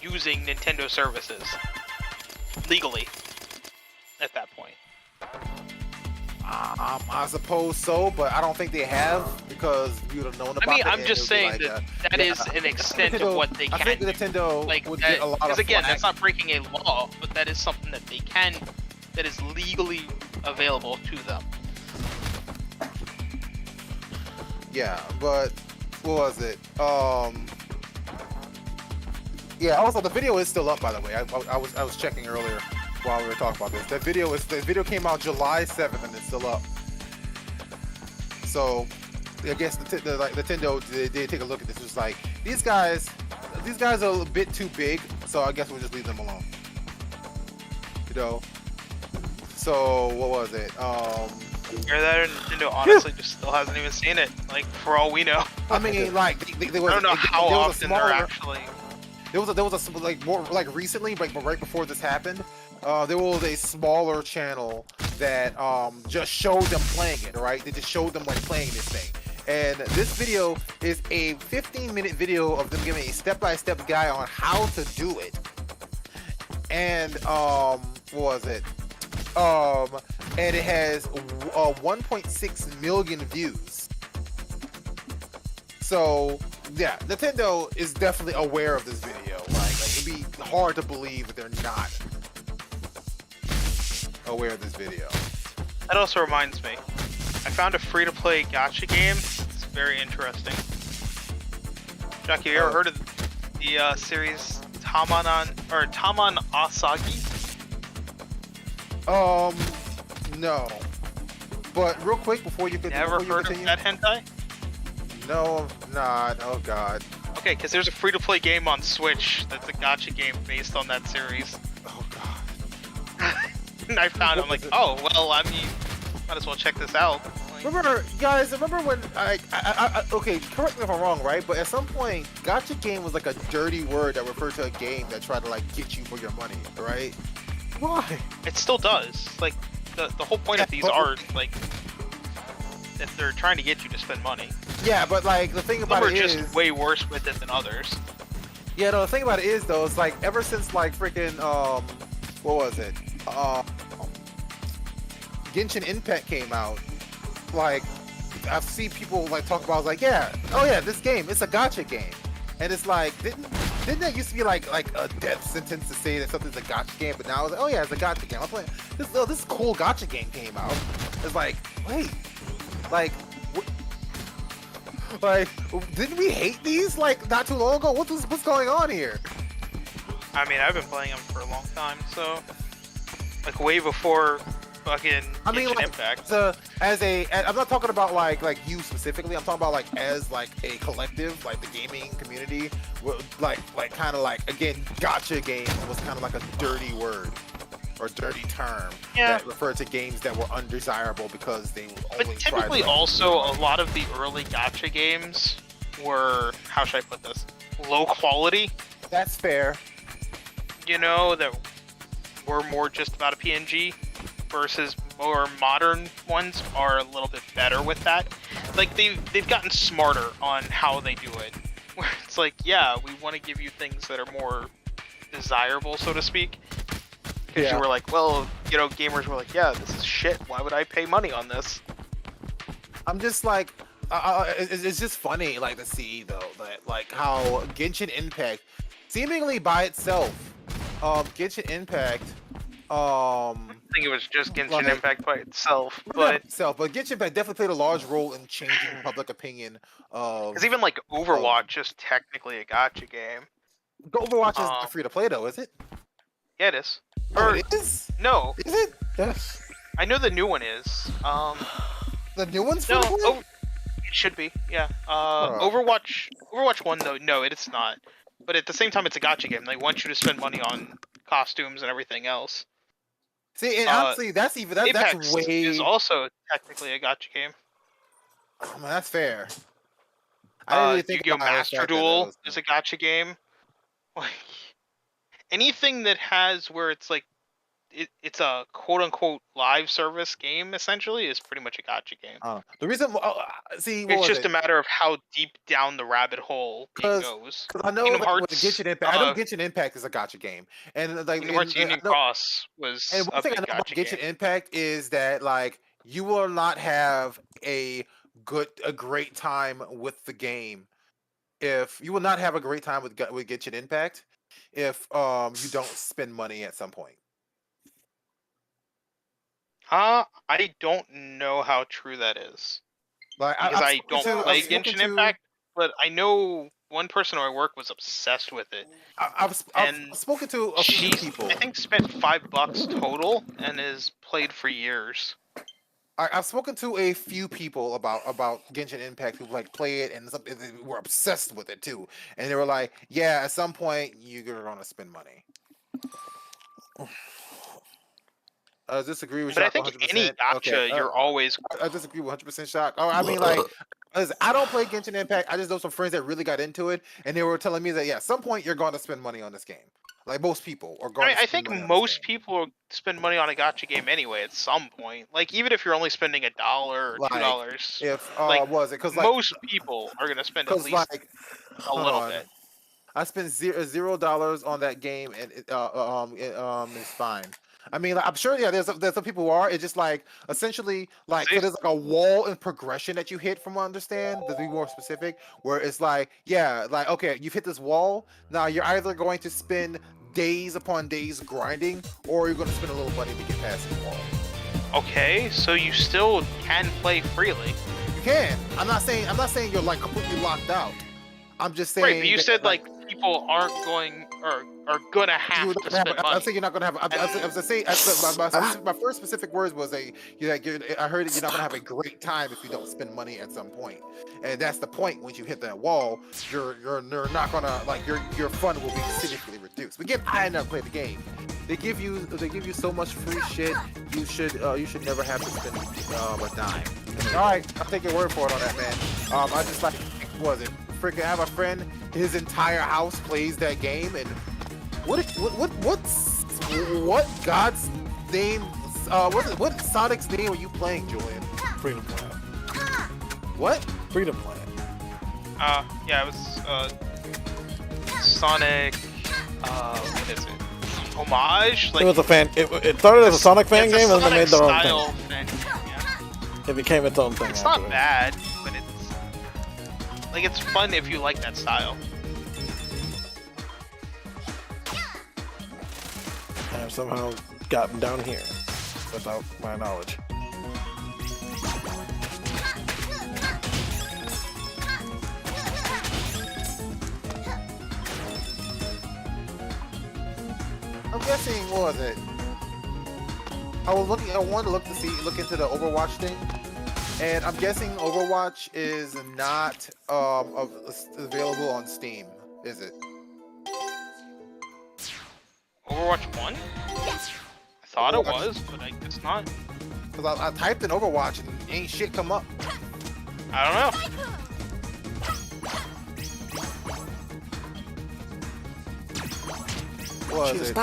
using Nintendo services legally at that point. I suppose so, but I don't think they have, because you would have known about it. I'm just saying that is an extent of what they can. I think Nintendo would get a lot of because again, flack. that's not breaking a law, but that is something that they can, that is legally available to them. Yeah, but what was it? Yeah. Also, the video is still up, by the way. I was checking earlier while we were talking about this. The video came out July 7th and it's still up. So I guess Nintendo they did take a look at this. It was like these guys are a bit too big, so I guess we'll just leave them alone. You know. So what was it? Hear that? Nintendo honestly just still hasn't even seen it. Like for all we know. I mean, like I don't know how often they're actually. There was a like more like recently, but right before this happened, there was a smaller channel that just showed them playing it. Right? They just showed them like playing this thing. And this video is a 15-minute video of them giving a step-by-step guide on how to do it. And what was it? And it has 1.6 million views. So yeah, Nintendo is definitely aware of this video. Like it'd be hard to believe that they're not aware of this video. That also reminds me, I found a free-to-play gacha game. It's very interesting. Jackie, you ever heard of the series Tamon Asagi? No. But real quick before you continue. Never heard of that hentai? No, I'm not. Oh god. Okay, because there's a free-to-play game on Switch that's a gacha game based on that series. Oh god. And I found it, I'm like, oh, well, I mean, might as well check this out. Like, Remember when okay, correct me if I'm wrong, right? But at some point, gacha game was like a dirty word that referred to a game that tried to like get you for your money, right? Why? it still does. Like, the whole point of these are, like, if they're trying to get you to spend money. Yeah, but like the thing about Some are it just is, way worse with it than others. yeah, no, the thing about it is though, it's like ever since like freaking what was it? Genshin Impact came out, like I've seen people like talk about like, yeah, oh yeah, this game, it's a gacha game. And it's like, didn't that used to be like a death sentence to say that something's a gacha game, but now it's like, oh yeah, it's a gacha game. I'm playing this cool gacha game came out. It's like, wait, like didn't we hate these like not too long ago? What's going on here? I mean, I've been playing them for a long time, so like way before fucking Genshin Impact. I'm not talking about like you specifically. I'm talking about like as like a collective, like the gaming community. Like kind of like again, gacha game was kind of like a dirty word or dirty term that referred to games that were undesirable because they were only. But typically, also a lot of the early gacha games were, how should I put this, low quality. That's fair. You know, that were more just about a PNG. Versus more modern ones are a little bit better with that. Like they've gotten smarter on how they do it. Where it's like, yeah, we want to give you things that are more desirable, so to speak. Because you were like, well, you know, gamers were like, yeah, this is shit. Why would I pay money on this? I'm just like, it's just funny, like to see though that like how Genshin Impact, seemingly by itself, Genshin Impact. I think it was just Genshin Impact by itself, but Genshin Impact definitely played a large role in changing public opinion of. Because even like Overwatch is technically a gacha game. Overwatch is free to play though, is it? Yeah, it is. Oh, it is? No. Is it? Yes. I know the new one is. The new one's free to play? It should be. Yeah. Overwatch 1 though, no, it's not. But at the same time, it's a gacha game. They want you to spend money on costumes and everything else. See, and honestly, that's Apex way is also technically a gacha game. Oh, man, that's fair. I didn't really think Yu-Gi-Oh! about Master Duel is a gacha game. Like anything that has where it's like it's a quote unquote live service game essentially is pretty much a gacha game. The reason, it's just a matter of how deep down the rabbit hole it goes. I know Kingdom like, Hearts, Genshin Impact. I know Genshin Impact is a gacha game, and like Kingdom Hearts Union Cross was. And one thing I know about Genshin Impact is that like you will not have a great time with the game if you will not have a great time with Genshin Impact if you don't spend money at some point. I don't know how true that is. Like, because I don't play Genshin Impact. but I know one person where I work was obsessed with it. I've And spoken to a few She, people. I think, spent $5 total and has played for years. I've spoken to a few people about Genshin Impact who like play it and they were obsessed with it too, and they were like, "Yeah, at some point you're gonna spend money." I disagree with But I Shock think 100%. any gacha, Okay, you're always. I disagree with 100% Shock. Oh, I mean, like, listen, I don't play Genshin Impact. I just know some friends that really got into it, and they were telling me that, yeah, at some point you're going to spend money on this game. Like, most people are going I mean, to I spend think money on most this game. people spend money on a gacha game anyway at some point. Like, even if you're only spending $1 or Like, $2, if, like, was it? Because, like, most people are gonna spend at least like, a hold little on. bit. I spent $0 on that game, and it's fine. I mean, like, I'm sure, yeah, there's some people who are. It's just like essentially like so there's like a wall in progression that you hit, from what I understand. To be more specific, where it's like, yeah, like okay, you've hit this wall. Now you're either going to spend days upon days grinding, or you're going to spend a little money to get past the wall. Okay, so you still can play freely. You can. I'm not saying you're like completely locked out. I'm just saying. Right, but you that, said like people aren't going or are gonna have to spend money. I'm saying you're not gonna have. I was saying my first specific words was I heard that you're not gonna have a great time if you don't spend money at some point, and that's the point. Once you hit that wall, you're not gonna like your fun will be significantly reduced. But again, I never played the game. They give you so much free shit. You should never have to spend a dime. All right, I'll take your word for it on that, man. I just like what was it? Freaking have a friend. His entire house plays that game, and what God's name? What Sonic's name are you playing, Julian? Freedom Planet. What? Freedom Planet. Yeah, it was Sonic. What is it? Homage? Like It was a fan. It started as a Sonic fan game, and then they made their own style thing. Yeah. It became its own thing. It's after not that. bad, but it's fun if you like that style. I've somehow gotten down here without my knowledge. I'm guessing what was it? I wanted to look into the Overwatch thing, and I'm guessing Overwatch is not available on Steam, is it? Overwatch 1? Yes. I thought it was, but I guess not. Because I typed in Overwatch and ain't shit come up. I don't know. What is it?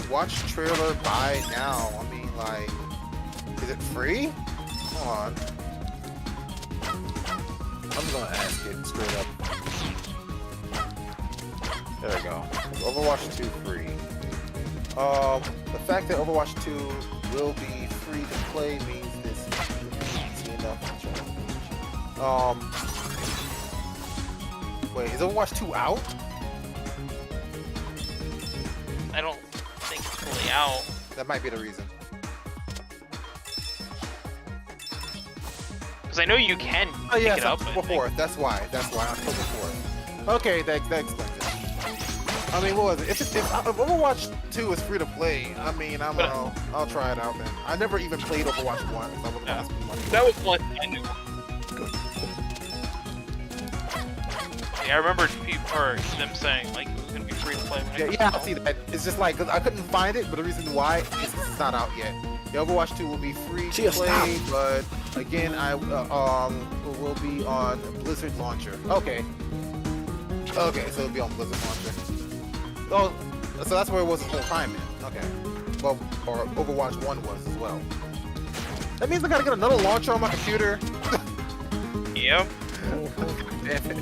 Watch trailer buy now. I mean, like, is it free? Hold on. I'm gonna ask it straight up. There we go. Overwatch 2 free. The fact that Overwatch 2 will be free to play means this is easy enough. Wait, is Overwatch 2 out? I don't think it's fully out. That might be the reason. Because I know you can Oh yeah, pick it up. October 4th. That's why. October 4th. Okay, that explains it. I mean, what was it? If Overwatch 2 is free to play, I mean, I'll try it out then. I never even played Overwatch 1. So I wasn't gonna spend money. That was one I knew. Yeah, I remember them saying like it was gonna be free to play. Yeah, I see that. It's just like I couldn't find it, but the reason why is it's not out yet. The Overwatch 2 will be free to play, but again, I will be on Blizzard launcher. Okay, so it'll be on Blizzard launcher. Oh, so that's where it was the whole time then. Okay. Well, or Overwatch 1 was as well. That means I gotta get another launcher on my computer. Yep. Damn it.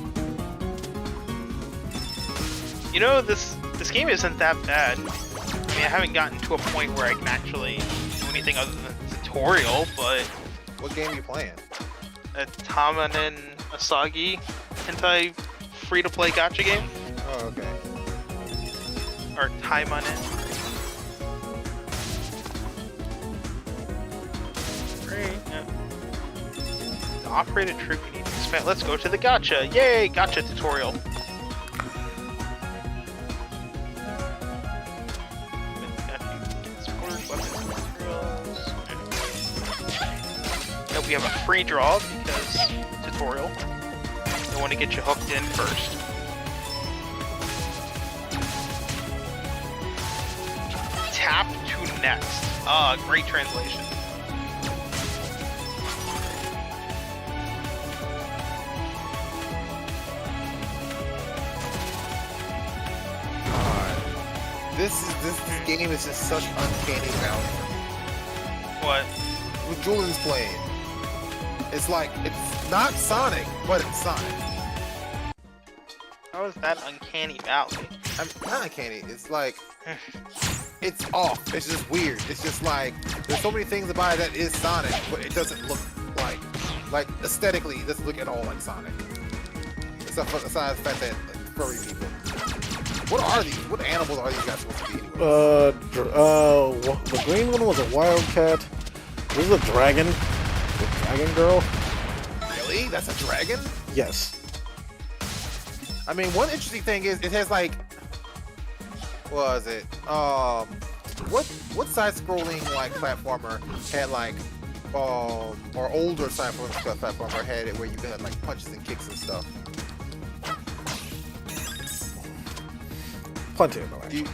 You know, this game isn't that bad. I mean, I haven't gotten to a point where I can actually do anything other than tutorial, but... What game are you playing? Tamanin Asagi hentai free-to-play gacha game. Oh, okay. Or Taimanin. Great, yeah. The operated troop you need to let's go to the gotcha. Yay, gotcha tutorial. Yep, we have a free draw because tutorial. They want to get you hooked in first. Tap to next. Ah, great translation. This game is just such uncanny valley. What? With Julian's playing, it's like it's not Sonic, but it's Sonic. How is that uncanny valley? I'm not uncanny. It's like it's off. It's just weird. It's just like there's so many things about it that is Sonic, but it doesn't look like aesthetically, it doesn't look at all like Sonic. Except for the fact that furry people. What are these? What animals are these guys supposed to be? The green one was a wildcat. This is a dragon. The dragon girl. Really? That's a dragon? Yes. I mean, one interesting thing is it has like, what was it? What side-scrolling like platformer had like, or older side-scrolling platformer had it where you had like punches and kicks and stuff. Plenty of them, actually.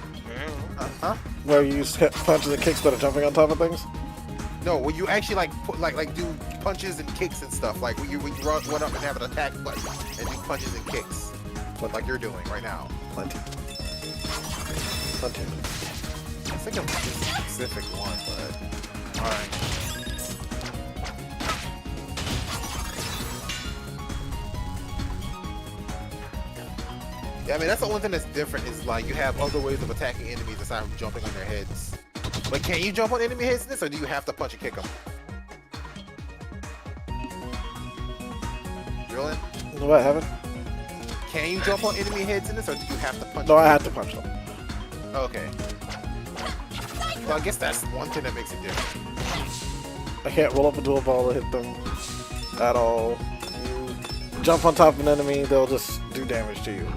Huh? Where you use punches and kicks that are jumping on top of things? No, when you actually like do punches and kicks and stuff, like when you run up and have an attack button and do punches and kicks, like you're doing right now. Plenty. I think I'm a specific one, but all right. Yeah, I mean, that's the only thing that's different is like you have other ways of attacking enemies aside from jumping on their heads. But can you jump on enemy heads in this, or do you have to punch and kick them? Julian? No, I haven't. Can you jump on enemy heads in this, or do you have to punch? No, I have to punch them. Okay. Well, I guess that's one thing that makes it different. I can't roll up into a ball to hit them at all. You jump on top of an enemy, they'll just do damage to you.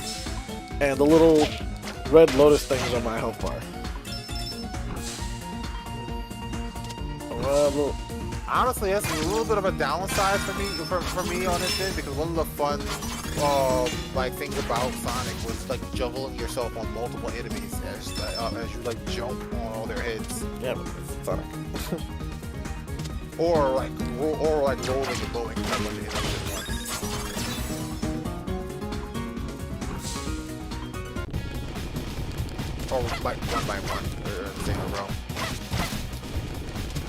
And the little red lotus things on my health bar. Honestly, that's a little bit of a downside for me on this thing, because one of the fun like things about Sonic was like juggling yourself on multiple enemies as you like jump on all their heads. Yeah, but it's Sonic. or like rolling and blowing a bunch of enemies at once. Or like one by one, in a row.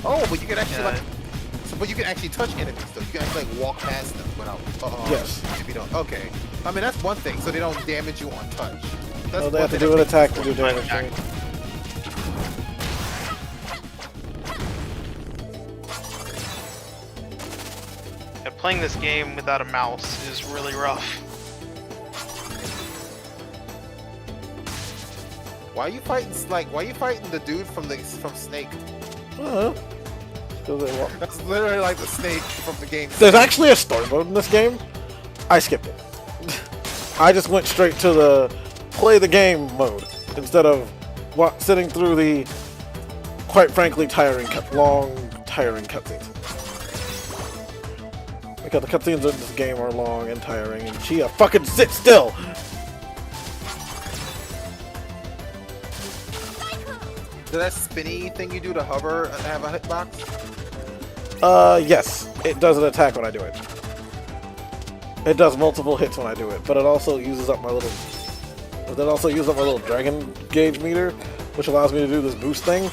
Oh, but you can actually but you can actually touch enemies though. You can actually like walk past them without. Yes. If you don't. Okay. I mean that's one thing. So they don't damage you on touch. That's No, they have to do an attack to do damage to me. Yeah, playing this game without a mouse is really rough. Why are you fighting the dude from Snake? That's literally like the Snake from the game. There's actually a story mode in this game. I skipped it. I just went straight to the play the game mode instead of sitting through the, quite frankly, long, tiring cutscenes. Because the cutscenes in this game are long and tiring, and Chia, fucking sit still! Does that spinny thing you do to hover have a hitbox? Yes. It does an attack when I do it. It does multiple hits when I do it, but it also uses up my little... dragon gauge meter, which allows me to do this boost thing.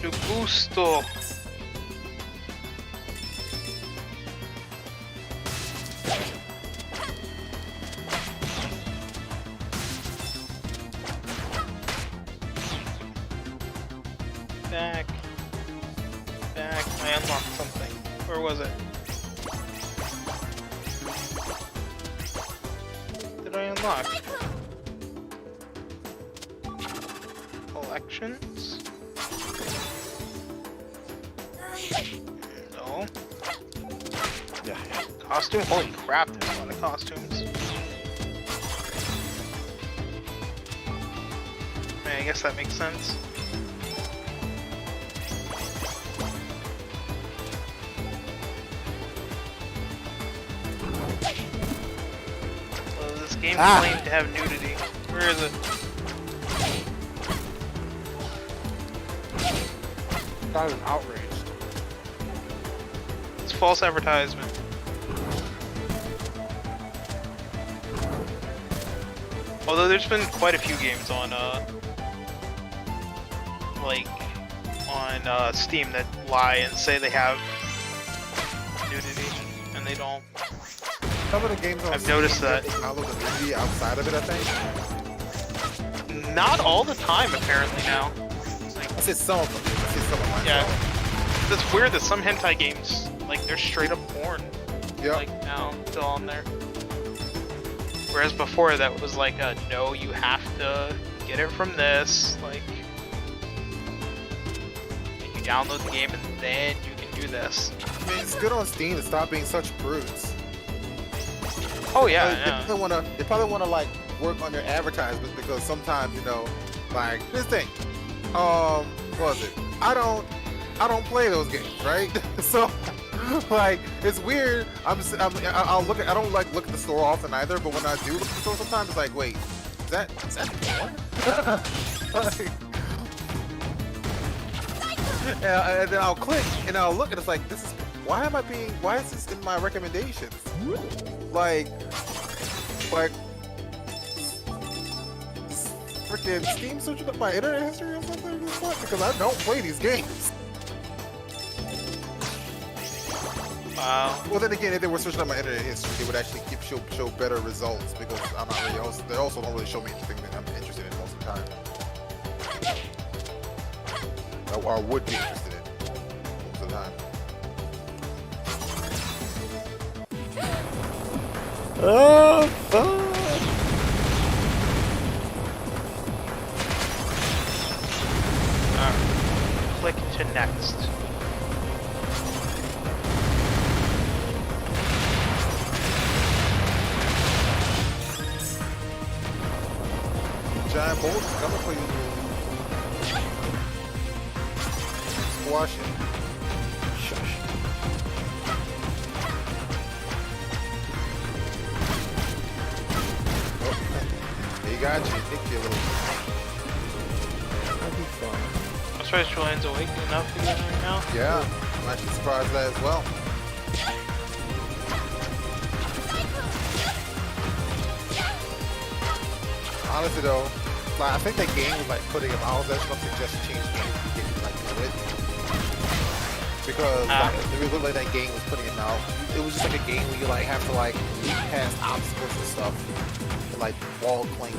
Do gusto. Back. I unlocked something. Where was it? What did I unlock? Collections? well. Yeah. Costume? Holy crap, there's a lot of costumes. I guess that makes sense. This game claimed to have nudity. Where is it? I was outraged. It's false advertisement. Although there's been quite a few games on Steam that lie and say they have nudity, and they don't. Some of the games on I've noticed that. They download the movie outside of it, I think. Not all the time, apparently now. I said some of them. I said some of mine. Yeah. It's weird that some hentai games, like, they're straight up porn. Yep. Like, now, still on there. Whereas before, that was like a, no, you have to get it from this, like, you download the game and then you can do this. I mean, it's good on Steam to stop being such prudes. Oh yeah, Like, yeah. They probably wanna like work on their advertisements because sometimes, you know, like this thing. What was it? I don't play those games, right? So like it's weird. I'll look at I don't like look at the store often either, but when I do look at the store sometimes it's like, wait, is that porn? Like, and then I'll click and I'll look and it's like, this is why is this in my recommendations? Like freaking Steam searching up my internet history or something? Because I don't play these games. Wow. Well, then again, if they were searching up my internet history, they would actually show better results because I'm not really they also don't really show me anything that I'm interested in most of the time. Or would be interested in most of the time. Oh, fuck. Click to next. Giant bolts coming for you. Squash it. Shush. Oh, he got you. Nicked you a little. That'd be fun. I'm surprised Julian's awake enough to get right now. Yeah, I'm actually surprised at that as well. Honestly though, like, I think that game was like putting him out. That's something just changed the way you get like do it. Because like, it looked like that game was putting him out. It was just like a game where you like have to like leap past obstacles and stuff and like wall cling.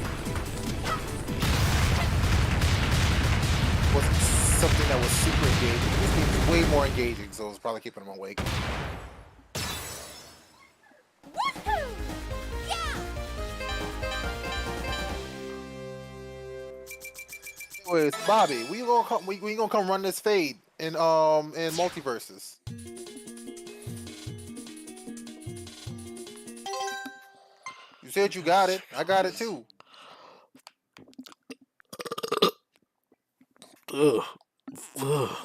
Wasn't something that was super engaging. This game is way more engaging, so it's probably keeping him awake. Anyways, Bobby, we gonna come run this fade in multiverses. You said you got it. I got it too. Ugh. Ugh.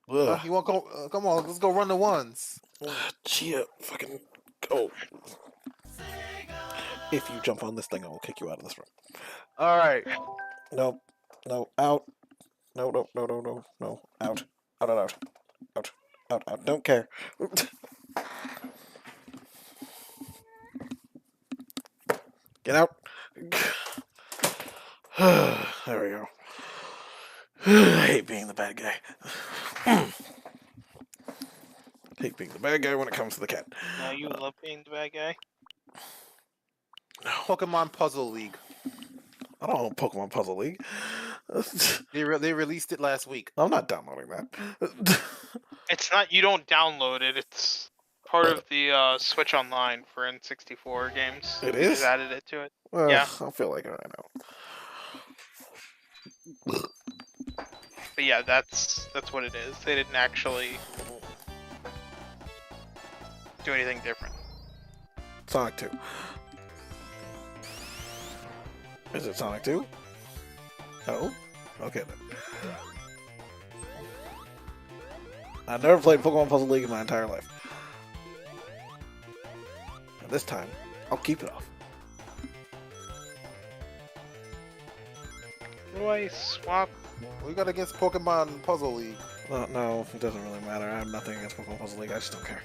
Ugh. You want to come on? Let's go run the ones. Chia, fucking go. If you jump on this thing, I will kick you out of this room. All right. No, no, out. No, no, no, no, no, no, out. Out, out, out. Out, out, out. Don't care. Get out. There we go. I hate being the bad guy. Hate being the bad guy when it comes to the cat. No, you love being the bad guy. No. Pokemon Puzzle League. I don't know Pokemon Puzzle League. They released it last week. I'm not downloading that. It's not, you don't download it, it's part of the Switch Online for N64 games. It They is? just added it to it. Well, Yeah. I feel like it right now. But yeah, that's what it is. They didn't actually do anything different. Sonic 2. Is it Sonic 2? No? Okay then. I've never played Pokemon Puzzle League in my entire life. And this time, I'll keep it off. Do I swap? We got against Pokemon Puzzle League. No, it doesn't really matter. I have nothing against Pokemon Puzzle League. I just don't care.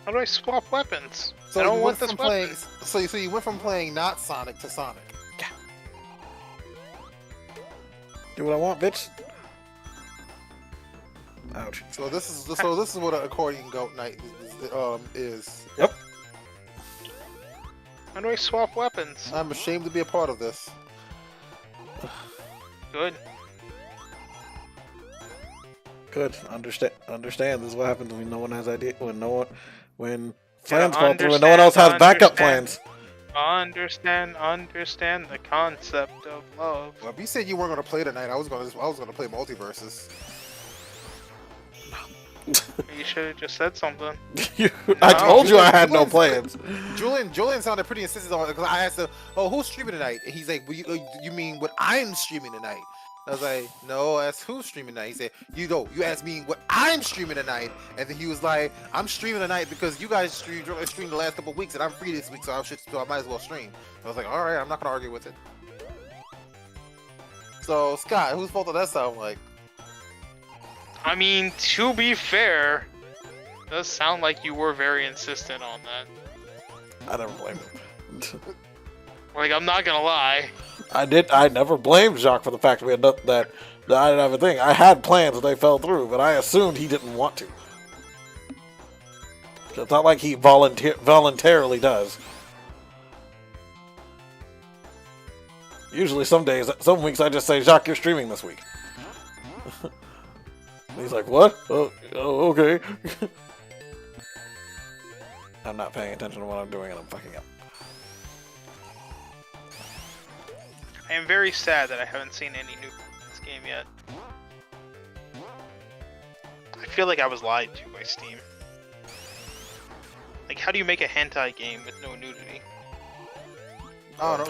How do I swap weapons? So I don't you want went this from weapon. playing. So you went from playing not Sonic to Sonic. Do what I want, bitch. Ouch. So this is what an accordion goat night is. Yep. How do I swap weapons? I'm ashamed to be a part of this. Good. Good. Understand. This is what happens when no one has idea. When Yeah, plans fall through and no one else has backup plans. Understand the concept of love. Well, if you said you weren't going to play tonight, I was going to play multiverses. You should have just said something. I told you I had no plans. Julian sounded pretty insistent on it because I asked him, "Oh, who's streaming tonight?" And he's like, "You mean what I'm streaming tonight?" I was like, "No, that's who's streaming tonight." He said, "You asked me what I'm streaming tonight," and then he was like, "I'm streaming tonight because you guys streamed the last couple of weeks, and I'm free this week, so I might as well stream." I was like, "All right, I'm not gonna argue with it." So Scott, whose fault did that sound like? I mean, to be fair, it does sound like you were very insistent on that. I never blamed him. Like, I'm not gonna lie. I never blamed Jacques for the fact that I didn't have a thing. I had plans and they fell through, but I assumed he didn't want to. It's not like he voluntarily does. Usually some weeks I just say, Jacques, you're streaming this week. He's like, what? Oh, okay. I'm not paying attention to what I'm doing and I'm fucking up. I am very sad that I haven't seen any new in this game yet. I feel like I was lied to by Steam. Like, how do you make a hentai game with no nudity? Oh, no,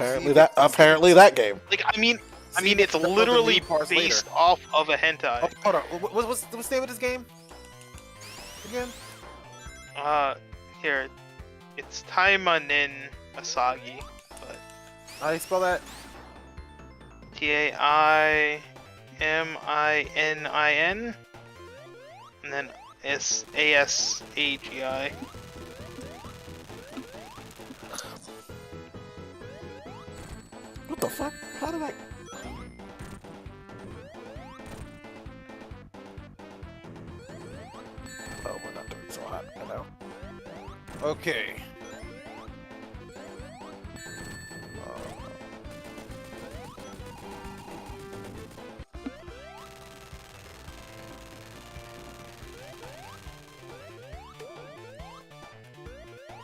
Apparently that game. Like, I mean, it's literally based off of a hentai. Oh, hold on. What's the name of this game? Again? Here, it's Taimanin Asagi, but How do you spell that? Taimanin, and then Asagi. What the fuck? How did I... Oh, we're not doing so hot, I know. Okay.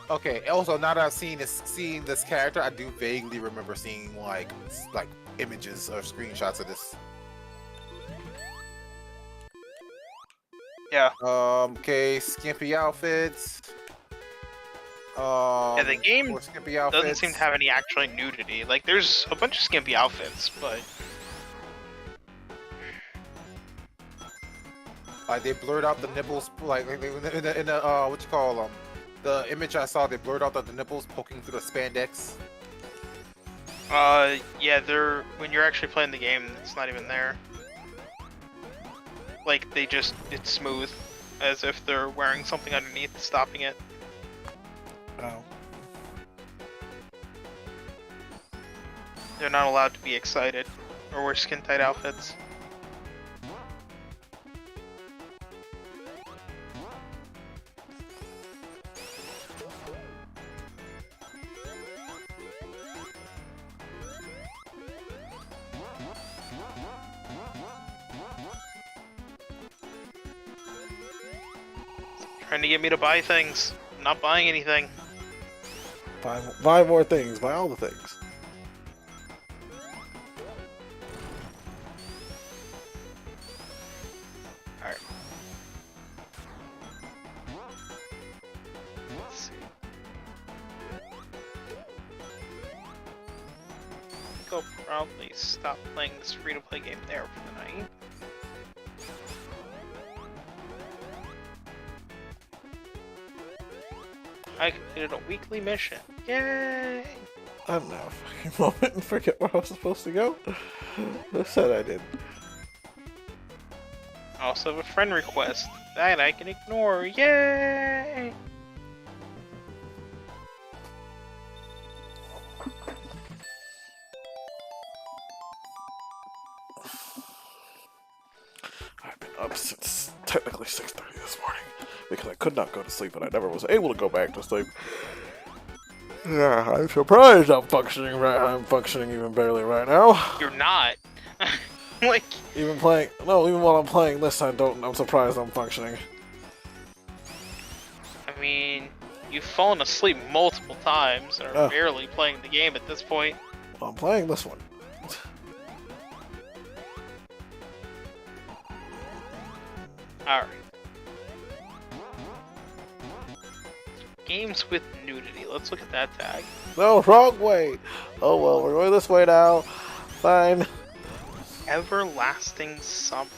Okay. Also, now that I've seen this character, I do vaguely remember seeing like images or screenshots of this. Yeah. Okay. Skimpy outfits. Yeah, the game more skimpy outfits. doesn't seem to have any actual nudity. Like, there's a bunch of skimpy outfits, but Like they blurred out the nipples, like in the what you call them. The image I saw, they blurred out the nipples poking through the spandex. yeah, they're when you're actually playing the game, it's not even there. Like, it's smooth, as if they're wearing something underneath, stopping it. Oh. They're not allowed to be excited or wear skin-tight outfits. Trying to get me to buy things. I'm not buying anything. Buy more things. Buy all the things. Alright. probably stop playing this free-to-play game there for the night. I completed a weekly mission. Yay! I don't know a fucking moment and forget where I was supposed to go. I said I did. I also have a friend request that I can ignore. Yay! I've been up since technically 6:30 this morning because I could not go to sleep and I never was able to go back to sleep. Yeah, I'm surprised I'm functioning right. I'm functioning even barely right now. You're not. Like, Even while I'm playing this, I'm surprised I'm functioning. I mean, you've fallen asleep multiple times and are barely playing the game at this point. Well, I'm playing this one. Alright. Games with nudity. Let's look at that tag. No, wrong way. Oh well, we're going this way now. Fine. Everlasting Summer.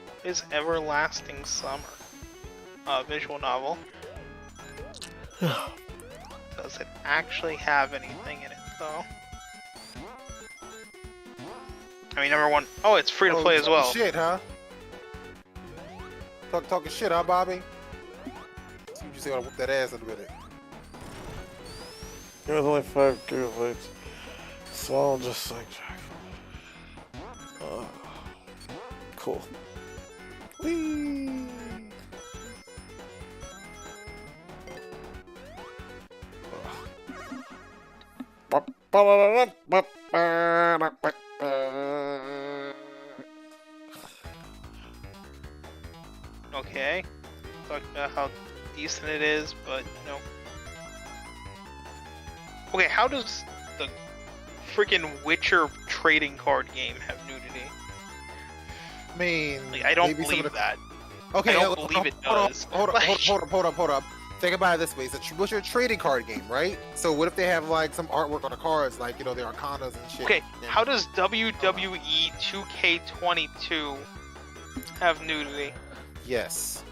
What is Everlasting Summer? Visual novel. Does it actually have anything in it, though? I mean, number one, oh, it's free to play as well. Shit, huh? Talking shit, huh, Bobby? See what you say when I whoop that ass in a minute. It was only 5 gigabytes. So I'll just sidetrack. Cool. Whee! Okay. Talk about how decent it is, but no. Okay, how does the freaking Witcher trading card game have nudity? I mean, Like, I don't maybe some believe of the... that. Okay, I don't believe it does. Hold up. Think about it this way: what's your trading card game, right? So what if they have like some artwork on the cards, like their arcanas and shit? Okay, how does WWE 2K22 have nudity? Yes.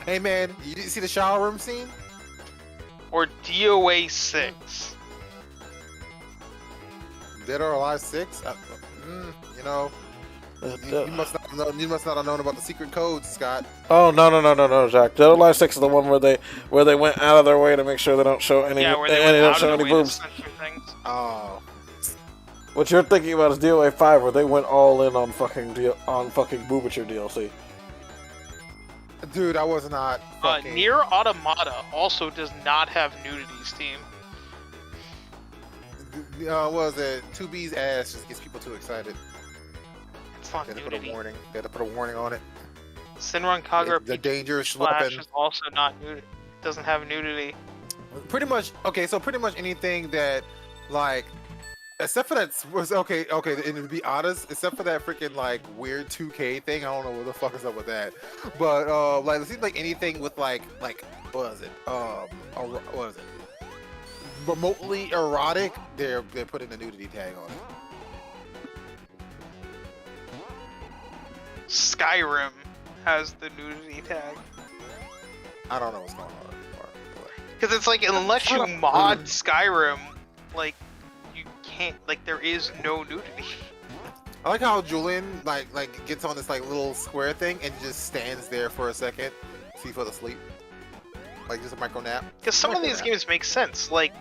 Hey man, you didn't see the shower room scene? Or DOA 6? Dead or Alive 6? You must not know. You must not have known about the secret codes, Scott. Oh no, Jack. Dead or Alive 6 is the one where they went out of their way to make sure they don't show any. Yeah, where they went out of their way to boobs. censor things. Oh. What you're thinking about is DOA 5, where they went all in on fucking Boobature DLC. Dude, I was not. Fucking... Near Automata also does not have nudity, Steam. What was it? 2B's ass just gets people too excited. It's not They had to put nudity. a warning. They had to put a warning on it. Sinran Kagura The dangerous Flash weapon. is also not nudity. Doesn't have nudity. Pretty much. Okay, so pretty much anything that, like, except for that was okay. And to be honest, except for that freaking like weird 2K thing, I don't know what the fuck is up with that. But like it seems like anything with like what was it? What was it? Remotely erotic. They're putting a nudity tag on it. Skyrim has the nudity tag. I don't know what's going on anymore. Because it's like, unless you mod Skyrim, like, you can't, like, there is no nudity. I like how Julian like gets on this like little square thing and just stands there for a second, see for the sleep, like just a micro nap. Because some of these games make sense, like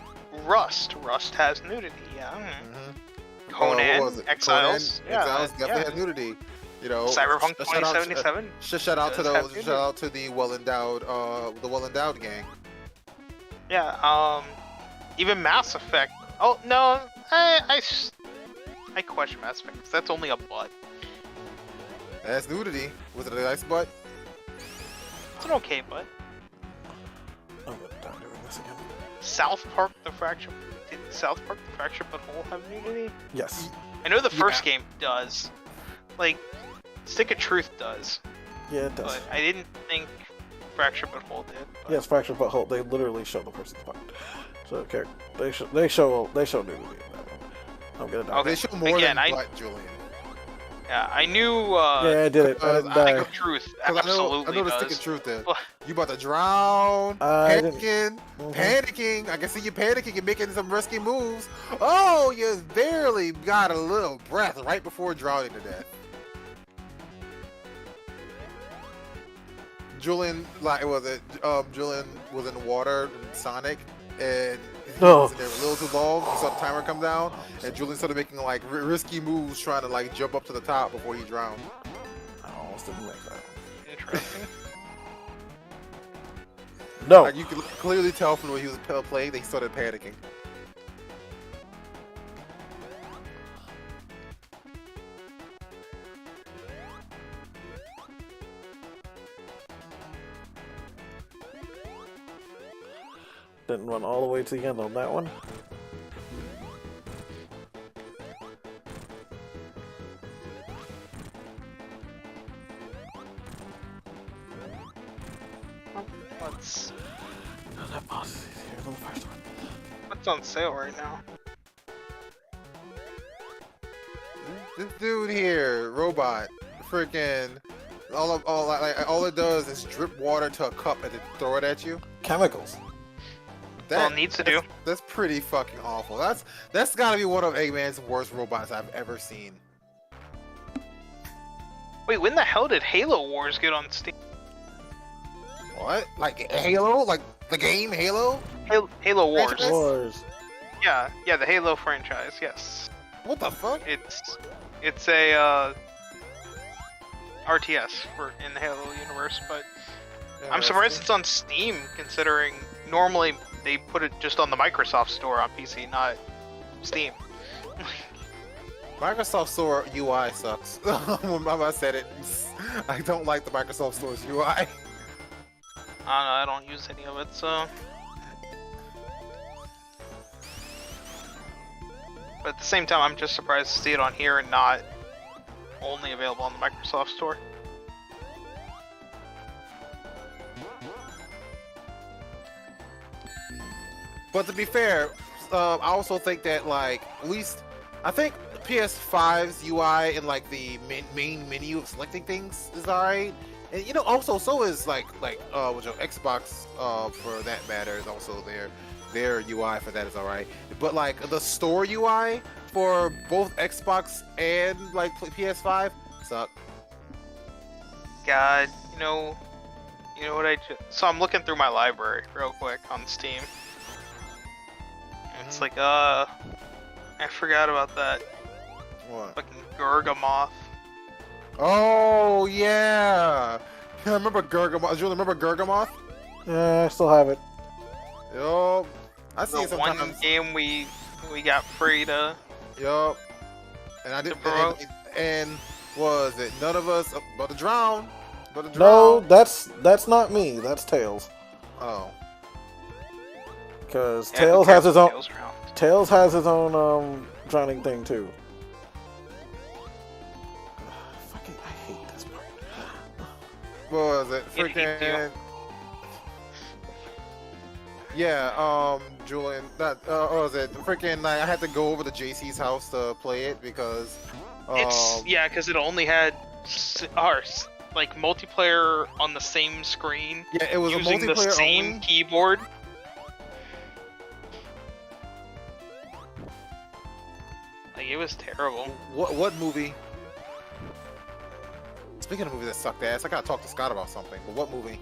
Rust. Rust has nudity, yeah. Mm-hmm. Conan, what was it? Exiles, Conan, Exiles definitely has nudity. You know, Cyberpunk 2077. Shout out to the well endowed gang. Yeah, even Mass Effect. Oh no, I question Mass Effect because that's only a butt. That's nudity. Was it a nice butt? It's an okay butt. I'm gonna stop doing this again. South Park: The Fractured. Did South Park: The Fractured Butthole have nudity? Yes. I know the first game does. Like, Stick of Truth does. Yeah, it does. But I didn't think Fractured Butthole did. But... Yes, Fractured Butthole. They literally show the person's butt. So they show nudity in that one. I'm gonna die. Okay. They show more Again, than Black Julian. Yeah, I knew. Yeah, I did it. I didn't I die. Stick of Truth absolutely I know the does. stick of truth there. But- You about to drown, I didn't. panicking, Mhm. panicking. I can see you panicking and making some risky moves. Oh, you barely got a little breath right before drowning to death. Julian, Julian was in the water in Sonic, and he was in there a little too long. We saw the timer come down, and Julian started making like risky moves, trying to like jump up to the top before he drowned. I almost didn't make that. Interesting. No. Like you could clearly tell from the way he was playing that he started panicking. Didn't run all the way to the end on that one. What's Oh, that boss is easier than the first one. what's on sale right now? This dude here, robot, freaking, all it does is drip water to a cup and then throw it at you. Chemicals. Well, it needs to do. That's pretty fucking awful. That's gotta be one of Eggman's worst robots I've ever seen. Wait, when the hell did Halo Wars get on Steam? What? Like Halo? Like the game Halo? Halo Wars. Franchise? Wars. Yeah, the Halo franchise. Yes, What the fuck? it's a RTS in the Halo universe, but I'm surprised it's on Steam considering normally they put it just on the Microsoft Store on PC, not Steam. Microsoft Store UI sucks. I said it. I don't like the Microsoft Store's UI. I don't know, I don't use any of it, so. But at the same time, I'm just surprised to see it on here and not only available on the Microsoft Store. But to be fair, I also think that like at least I think PS5's UI and like the main menu of selecting things is alright. And you know, also so is like with your Xbox for that matter is also their UI for that is alright. But like the store UI for both Xbox and like PS5 suck. God, you know what so I'm looking through my library real quick on Steam. And it's like, I forgot about that What? fucking Gargamoth. Oh yeah. I remember Gargamoth. Do you remember Gargamoth? Yeah, I still have it. Yup. I see it The one sometimes. game we got free to. Yup. And I did. promote. And was it none of us about to drown? About to No, drown? that's not me. That's Tails. Oh. Because Yeah, Tails who cares has his if own. Tails drowned? Tails has his own drowning thing too. Fucking, I hate this part. What was it? It hates you. Freaking. Yeah. Julian. What was it? Freaking. Like, I had to go over to JC's house to play it because. It's yeah, because it only had like multiplayer on the same screen Yeah, it was a using the multiplayer same only. keyboard. Like it was terrible. What movie? Speaking of movies that sucked ass, I gotta talk to Scott about something. But what movie?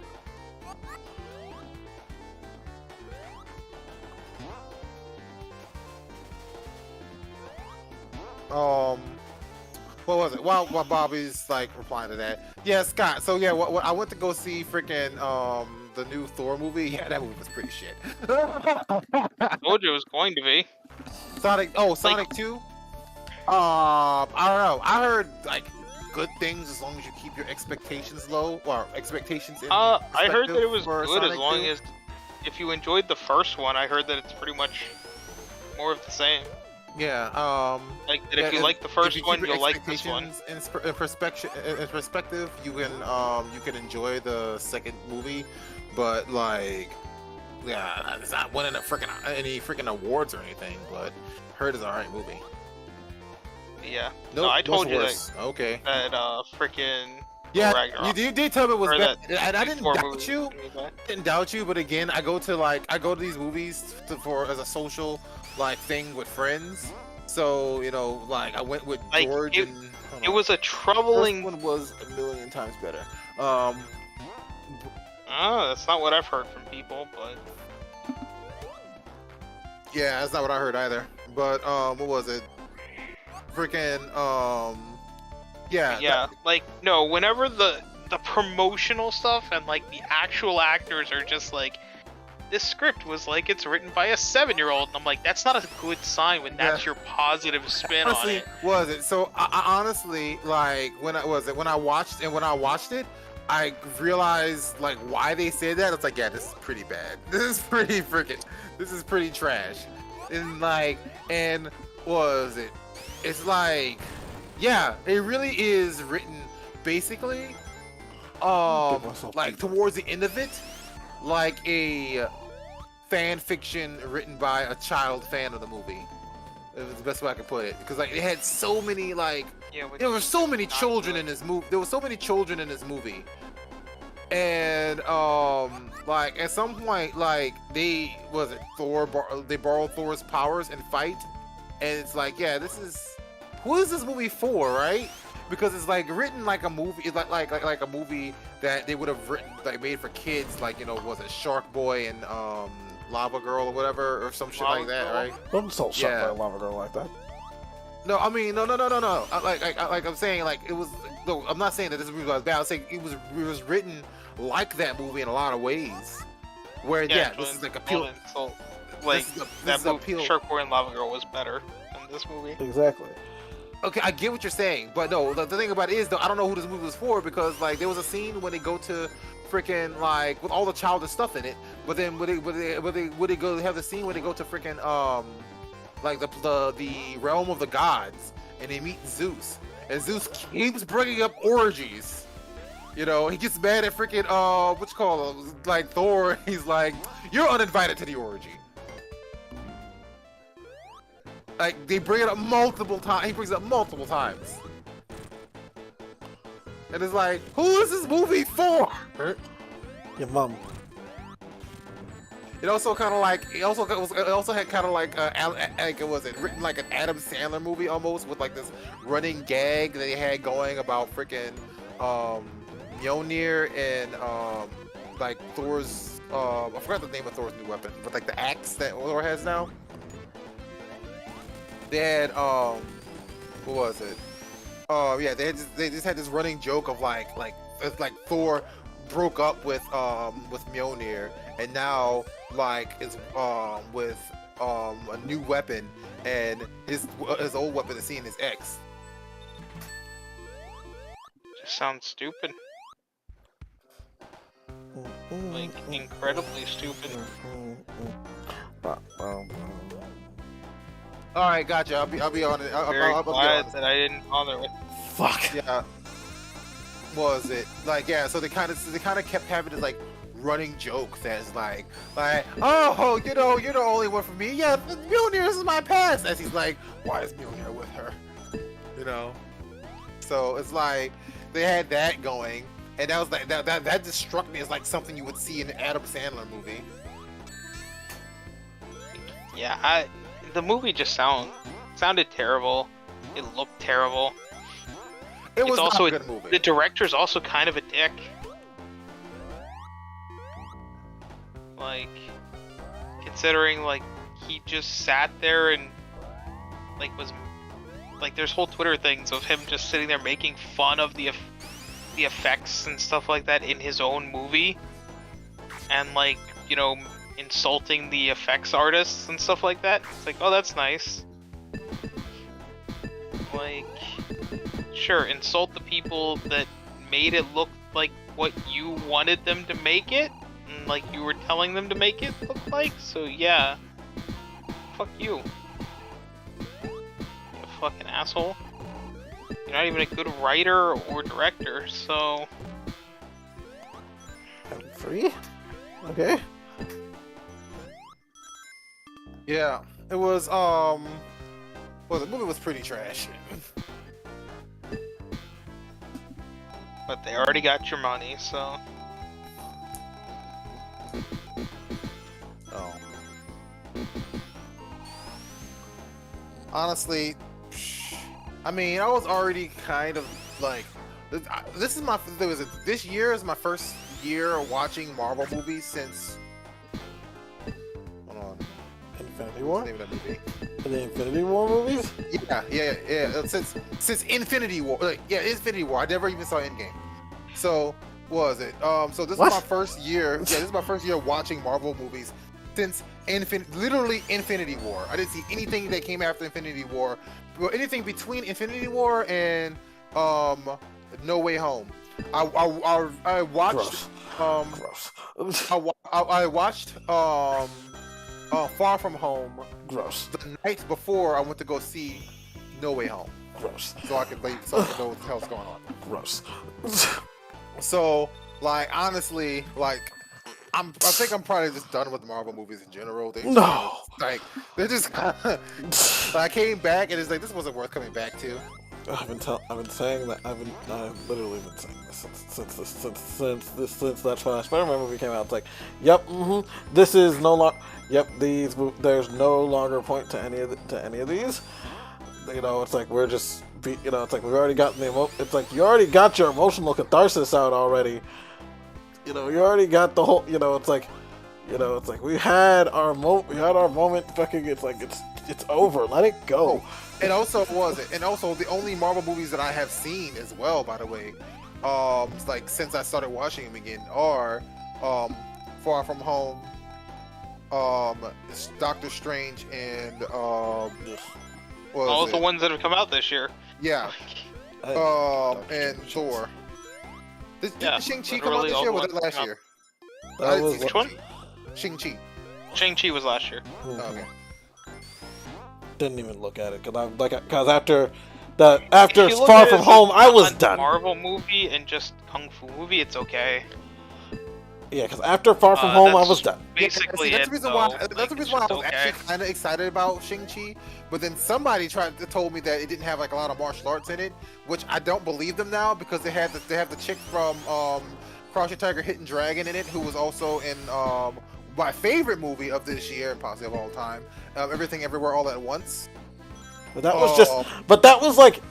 What was it? While Bobby's like replying to that, yeah, Scott. So yeah, what I went to go see freaking the new Thor movie. Yeah, that movie was pretty shit. I told you it was going to be. Sonic 2. I don't know. I heard like good things as long as you keep your expectations low or expectations in. I heard that it perspective was for good as Sonic long 2. as if you enjoyed the first one. I heard that it's pretty much more of the same. Yeah. Like that Yeah, if you if- like the if first you one, keep your you'll like this one. expectations in perspective, you can enjoy the second movie, but like yeah, it's not winning any freaking awards or anything, but heard it's an alright movie. Yeah. Nope, No, I told what's you worse? Okay. that freaking Yeah, Ragnarok. you did tell me it was Or bad, that and I didn't Thor doubt movie. you. Didn't doubt you, but again, I go to these movies for as a social like thing with friends. So you know, like I went with Like, George, it- and hold It on. was a troubling. First one was a million times better. Oh, that's not what I've heard from people, but Yeah, that's not what I heard either. But what was it? Freaking yeah. yeah, like no. Whenever the promotional stuff and like the actual actors are just like, this script was like it's written by a 7-year-old, and I'm like, that's not a good sign when that's your positive spin on Honestly, it. was it? So I honestly like when I watched it, I realized like why they said that. It's like, yeah, this is pretty bad. This is pretty trash. And like, and what was it? It's like, yeah, it really is written basically, like towards the end of it, like a fan fiction written by a child fan of the movie. It was the best way I could put it, because like it had so many like there were so many children in this movie. There were so many children in this movie, and like at some point like they borrowed Thor's powers and fight, and it's like, yeah, who is this movie for, right? Because it's like written like a movie. It's like a movie that they would have written like made for kids, like, you know, was it Shark Boy and Lava Girl or whatever, or some shit like that, right? Don't salt shot by a lava girl like that. No, I mean, no. Like I'm saying, like it was. No, I'm not saying that this movie was bad. I'm saying it was written like that movie in a lot of ways. Where this is like appeal. So, like that movie, Shark Boy and Lava Girl was better than this movie. Exactly. Okay, I get what you're saying, but no, the thing about it is, though, I don't know who this movie was for, because like there was a scene when they go to freaking like with all the childish stuff in it, but then would they go have the scene where they go to freaking like the realm of the gods and they meet Zeus, and Zeus keeps bringing up orgies. You know, he gets mad at freaking what's called like Thor. He's like, "You're uninvited to the orgy." Like they bring it up multiple times. He brings it up multiple times, and it's like, who is this movie for? Your mom. It also kind of like it also had kind of like it was written like an Adam Sandler movie almost, with like this running gag that they had going about freaking Mjolnir and like Thor's I forgot the name of Thor's new weapon, but like the axe that Thor has now. They had what was it? Yeah, they just had this running joke of like Thor broke up with Mjolnir, and now like is with a new weapon, and his old weapon is seeing his ex. Just sounds stupid. Like incredibly stupid. All right, gotcha. I'll be on it. Very I'll be glad on it. that I didn't bother with. Fuck. Yeah. Was it like, yeah? So they kind of kept having this like running joke that's like, oh, you know, you're the only one for me. Yeah, Mjolnir is my past. As he's like, why is Mjolnir with her? You know. So it's like they had that going, and that was like that just struck me as like something you would see in an Adam Sandler movie. Yeah, the movie just sounded terrible. It looked terrible. It was also not a good movie. The director's also kind of a dick. Like, considering like he just sat there and like was like, there's whole Twitter things of him just sitting there making fun of the effects and stuff like that in his own movie, and like, you know, insulting the effects artists and stuff like that. It's like, oh, that's nice. Like, sure, insult the people that made it look like what you wanted them to make it, and like you were telling them to make it look like. So yeah, fuck you, you fucking asshole. You're not even a good writer or director, so. I'm free? Okay. Yeah, it was well, the movie was pretty trash. But they already got your money, so. Oh. Honestly, I mean, I was already kind of like, this is my, this year is my first year watching Marvel movies since, hold on, Infinity what's War? the name of that movie? The Infinity War movies? Yeah. Since Infinity War, Infinity War. I never even saw Endgame. So what was it? So this is my first year. Yeah, this is my first year watching Marvel movies since literally Infinity War. I didn't see anything that came after Infinity War, or anything between Infinity War and No Way Home. I watched Gross. I watched Far From Home. Gross. The night before I went to go see No Way Home. Gross. So I could know what the hell's going on. Gross. So, like, honestly, like, I think I'm probably just done with Marvel movies in general. No. They're just I came back and it's like, this wasn't worth coming back to. I've been saying that. I've literally been saying this since that Spider-Man movie came out. It's like, yep, this is no longer. Yep, there's no longer point to any of these. You know, it's like we're just. You know, it's like we've already gotten it's like you already got your emotional catharsis out already. You know, you already got the whole. You know, it's like we had our moment. Fucking, it's like it's over. Let it go. And also the only Marvel movies that I have seen as well, by the way, like since I started watching them again, are Far From Home, Doctor Strange, and all the ones that have come out this year. Yeah. And Thor. Did Shang-Chi come out this year or was it last year? Which one? Shang-Chi. Shang-Chi was last year. Oh, okay. Didn't even look at it because after Far From it Home, I was a done. Marvel movie and just kung fu movie, it's okay. Yeah, because after Far From Home, I was done. Basically, that's the reason why. though. That's the reason why I was actually kind of excited about Shang-Chi. But then somebody told me that it didn't have like a lot of martial arts in it, which I don't believe them now because they have the chick from Crouching Tiger, Hidden Dragon in it, who was also in my favorite movie of this year and possibly of all time, Everything Everywhere All at Once. But that was that was like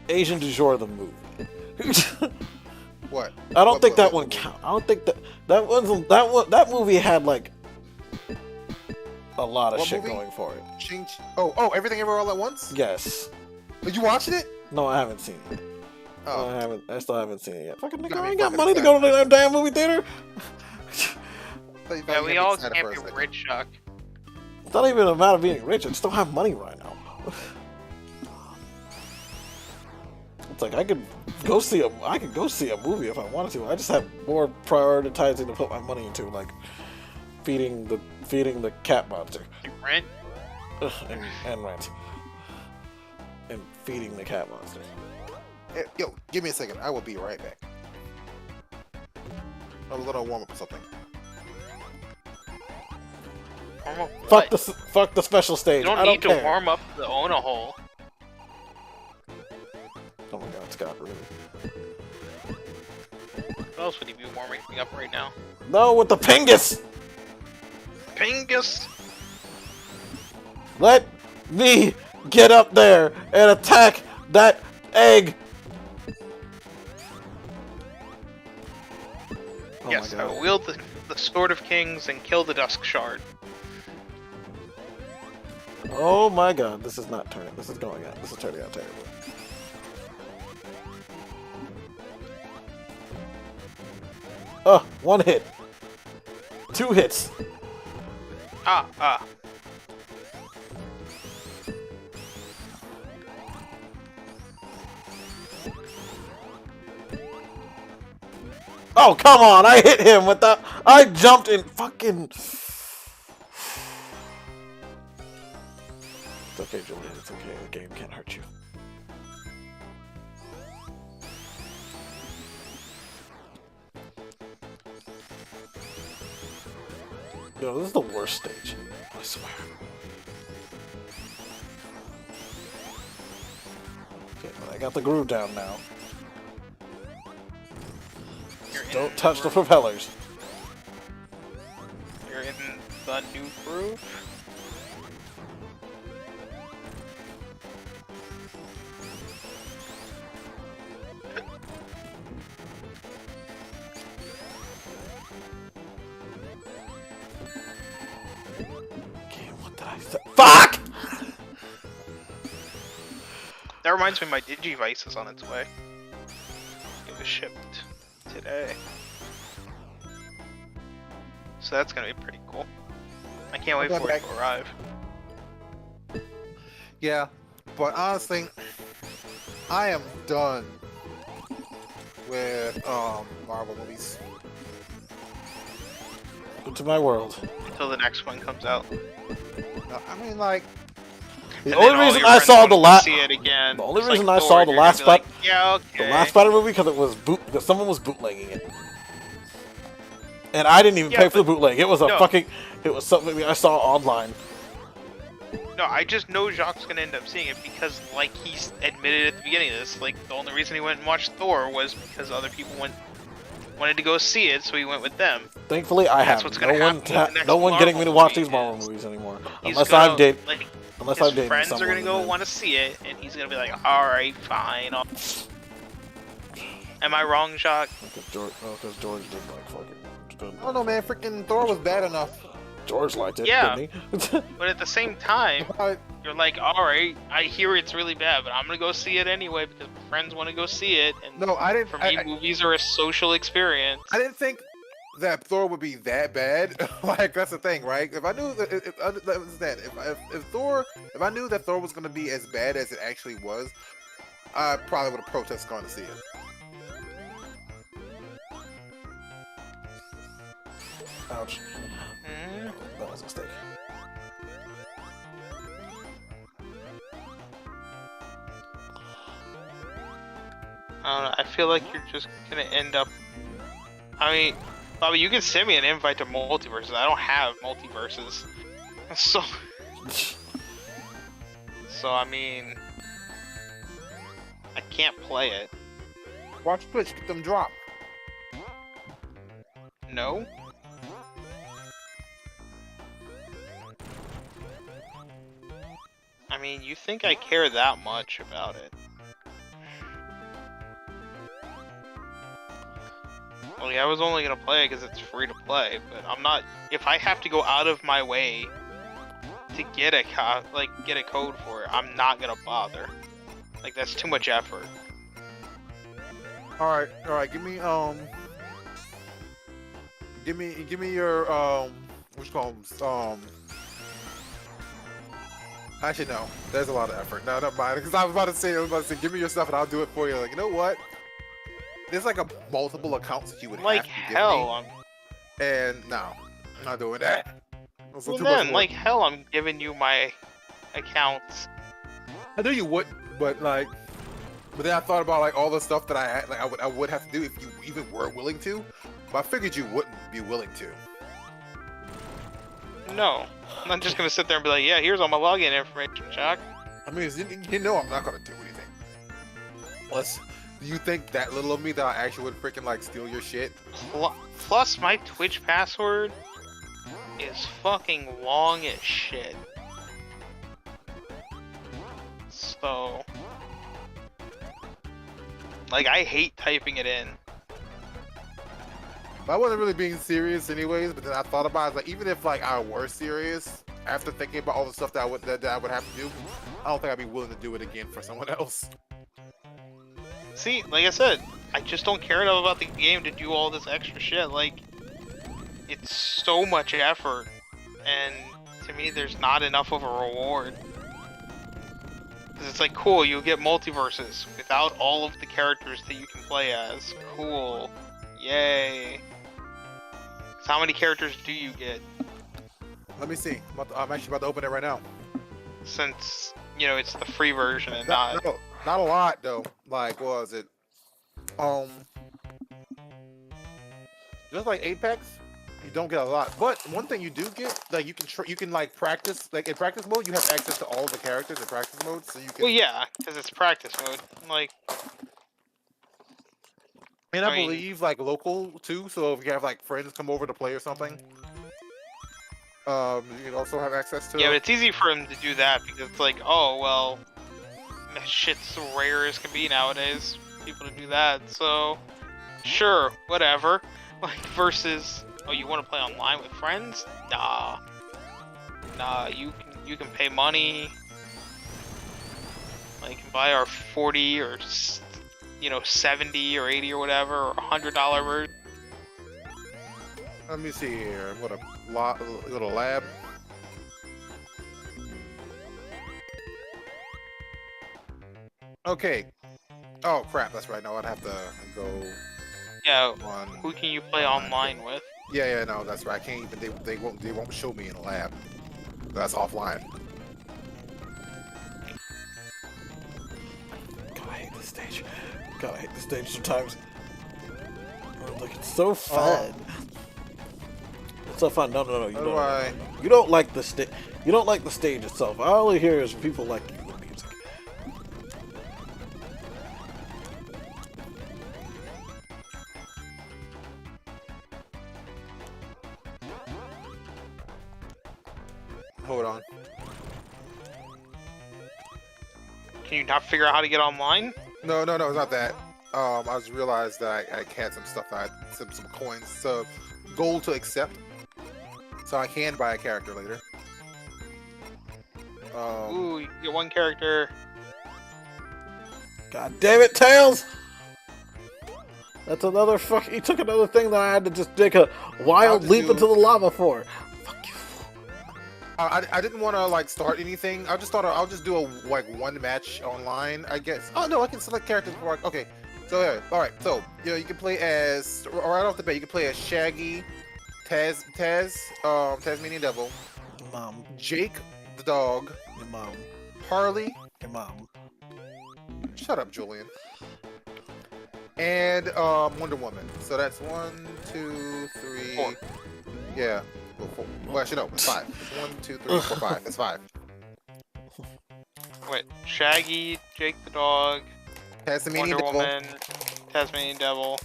Asian du jour the movie. What? I don't think that one count. I don't think that movie had like a lot of shit going for it. Oh, Everything Everywhere All at Once? Yes. Did you watch it? No, I haven't seen it. Oh. I still haven't seen it yet. Fucking nigga, I ain't got money to go to that damn movie theater. Yeah, we all can't be rich, Chuck. It's not even a matter of being rich. I just don't have money right now. It's like I could go see a movie if I wanted to. I just have more prioritizing to put my money into, like feeding the cat monster. Rent? And rent. And feeding the cat monster. Yo, give me a second. I will be right back. I'm gonna warm up or something. Fuck the special stage. You don't need to warm up the Ona hole. Oh my god, Scott, really? What else would he be warming up right now? No, with the Pingus! Pingus! Let me get up there and attack that egg! Oh yes, I will wield the Sword of Kings and kill the Dusk Shard. Oh my god, this is not turning. This is going out. This is turning out terribly. Oh, 1 hit. 2 hits. Oh, come on. I hit him with that. I jumped in fucking... It's okay, Julian. It's okay. The game can't hurt you. Yo, this is the worst stage. I swear. Okay, but I got the groove down now. You're in Don't touch the groove. propellers. You're in the new groove. Okay, what did I say? Fuck! That reminds me, my Digivice is on its way. It was shipped today. So that's gonna be pretty cool. I can't wait for it to arrive. Yeah, but honestly, I am done with Marvel movies. Into my world. Until the next one comes out. No, I mean, like, The And then only all reason your I friends saw wanna the go last, see it again. the only Just reason like I Thor, saw you're the gonna last be like, Spider, yeah, okay. the last Spider movie because it was because someone was bootlegging it, and I didn't even Yeah, pay for the but- bootleg. It was a no. fucking, it was something I saw online. No, I just know Jacques gonna end up seeing it because, like he admitted at the beginning of this, like the only reason he went and watched Thor was because other people wanted to go see it, so he went with them. Thankfully, I That's have what's no gonna one, happen with the next no one getting me to Marvel watch movie these Marvel is movies anymore, He's unless gonna, I'm dating, like, unless his I'm dating friends someone. are gonna go then- want to see it, and he's gonna be like, all right, fine. Am I wrong, Jacques? Because George didn't like fucking. I don't know, man. Freaking Thor was bad enough. George liked it, Yeah. didn't he? But at the same time, I- you're like, all right, I hear it's really bad, but I'm gonna go see it anyway because my friends want to go see it. And No, I didn't. for me, movies are a social experience. I didn't think that Thor would be that bad. Like, that's the thing, right? If I knew that, if I knew that Thor was gonna be as bad as it actually was, I probably would have protested going to see it. Ouch. Mhm. That was a mistake. I don't know. I feel like you're just gonna end up. I mean, Bobby, you can send me an invite to multiverses. I don't have multiverses, so. So I mean, I can't play it. Watch Twitch, get them drop. No. I mean, you think I care that much about it? Well, yeah, I was only gonna play it because it's free to play, but I'm not. If I have to go out of my way to get a get a code for it, I'm not gonna bother. Like, that's too much effort. All right. Give me your what you call them? Actually, no. There's a lot of effort. No, never mind. Because I was about to say, give me your stuff and I'll do it for you. Like, you know what? There's like a multiple accounts that you would Like have to hell, give me. And no, I'm not doing that. That's well too much then, work. like hell, I'm giving you my accounts. I knew you wouldn't, but then I thought about like all the stuff that I had, like I would have to do if you even were willing to. But I figured you wouldn't be willing to. No, I'm not just gonna sit there and be like, yeah, here's all my login information, Chuck. I mean, you know I'm not gonna do anything. Plus, do you think that little of me that I actually would freaking like steal your shit? Plus, my Twitch password is fucking long as shit. So, like, I hate typing it in. I wasn't really being serious anyways, but then I thought about it, like even if like I were serious, after thinking about all the stuff that I would have to do, I don't think I'd be willing to do it again for someone else. See, like I said, I just don't care enough about the game to do all this extra shit. Like, it's so much effort, and to me, there's not enough of a reward. Because it's like, cool, you'll get multiverses without all of the characters that you can play as. Cool. Yay. So how many characters do you get? Let me see. I'm actually about to open it right now. Since, you know, it's the free version and not... No, not a lot though. Like, what was it? Just like 8 packs. You don't get a lot, but one thing you do get, like you can like practice, like in practice mode, you have access to all the characters in practice mode, so you can. Well, yeah, because it's practice mode. Like, And I I mean- believe like local too. So if you have like friends come over to play or something, you can also have access to. yeah, but it's easy for him to do that because it's like, oh well, that shit's rare as can be nowadays. People to do that, so sure, whatever. Like versus, oh, you want to play online with friends? Nah, you can pay money. Like, you can buy our 40 or 70 or 80 or whatever, or $100 version. Let me see here. What a little lab. Okay. Oh crap, that's right. No, I'd have to go Yeah, on. who can you play online with? Yeah, no, that's right. I can't even. They won't show me in a lab. That's offline. God, I hate this stage. God, I hate this stage sometimes. Like, it's so fun. It's so fun. No. You How do don't. I- You don't like the stage. You don't like the stage itself. All I hear is people like the music. Hold on. Can you not figure out how to get online? No, it's not that. I just realized that I had some stuff. I had some coins, so gold to accept. So I can buy a character later. Ooh, you can get one character. God damn it, Tails! That's another fuck. He took another thing that I had to just take a wild leap into the lava for. Fuck you. I didn't want to like start anything. I just thought I'll just do a one match online, I guess. Oh no, I can select characters for okay. So yeah, all right. So you can play as right off the bat. You can play as Shaggy, Tasmanian Devil, Your mom. Jake the dog, Your mom. Harley. Your mom. Shut up, Julian. And Wonder Woman. So that's 1, 2, 3. 4. Yeah. Well, actually, no, it's 5. It's 1, 2, 3, 4, 5. It's 5. Wait, Shaggy, Jake the dog, Tasmanian Wonder Devil, Woman, Tasmanian Devil.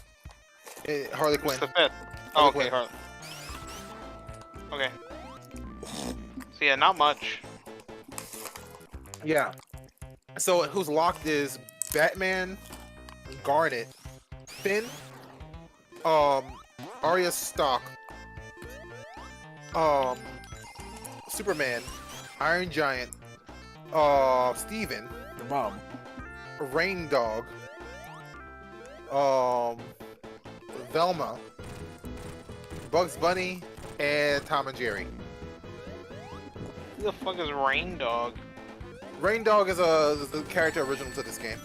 Harley What's Quinn. the 5th? Oh, Harley okay, Harley. Okay. So yeah, not much. Yeah. So who's locked is Batman, Garnet, Finn, Arya Stark, Superman, Iron Giant, Steven, Your mom. Rain Dog, Velma, Bugs Bunny, and Tom and Jerry. Who the fuck is Rain Dog? Rain Dog is the character original to this game.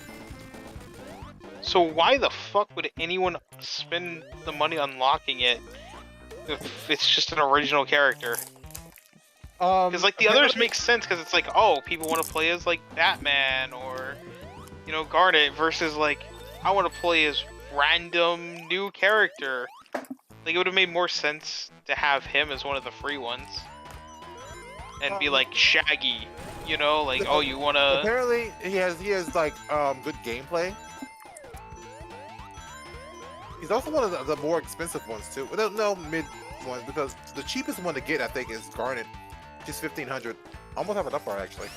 So why the fuck would anyone spend the money unlocking it if it's just an original character? Because like the others make sense because it's like, oh, people want to play as like Batman or Garnet versus like I want to play as random new character. Like it would have made more sense to have him as one of the free ones and be like Shaggy, like oh you want to. Apparently he has like good gameplay. He's also one of the more expensive ones too. No, mid ones because the cheapest one to get I think is Garnet, just 1,500. Almost have enough for it actually.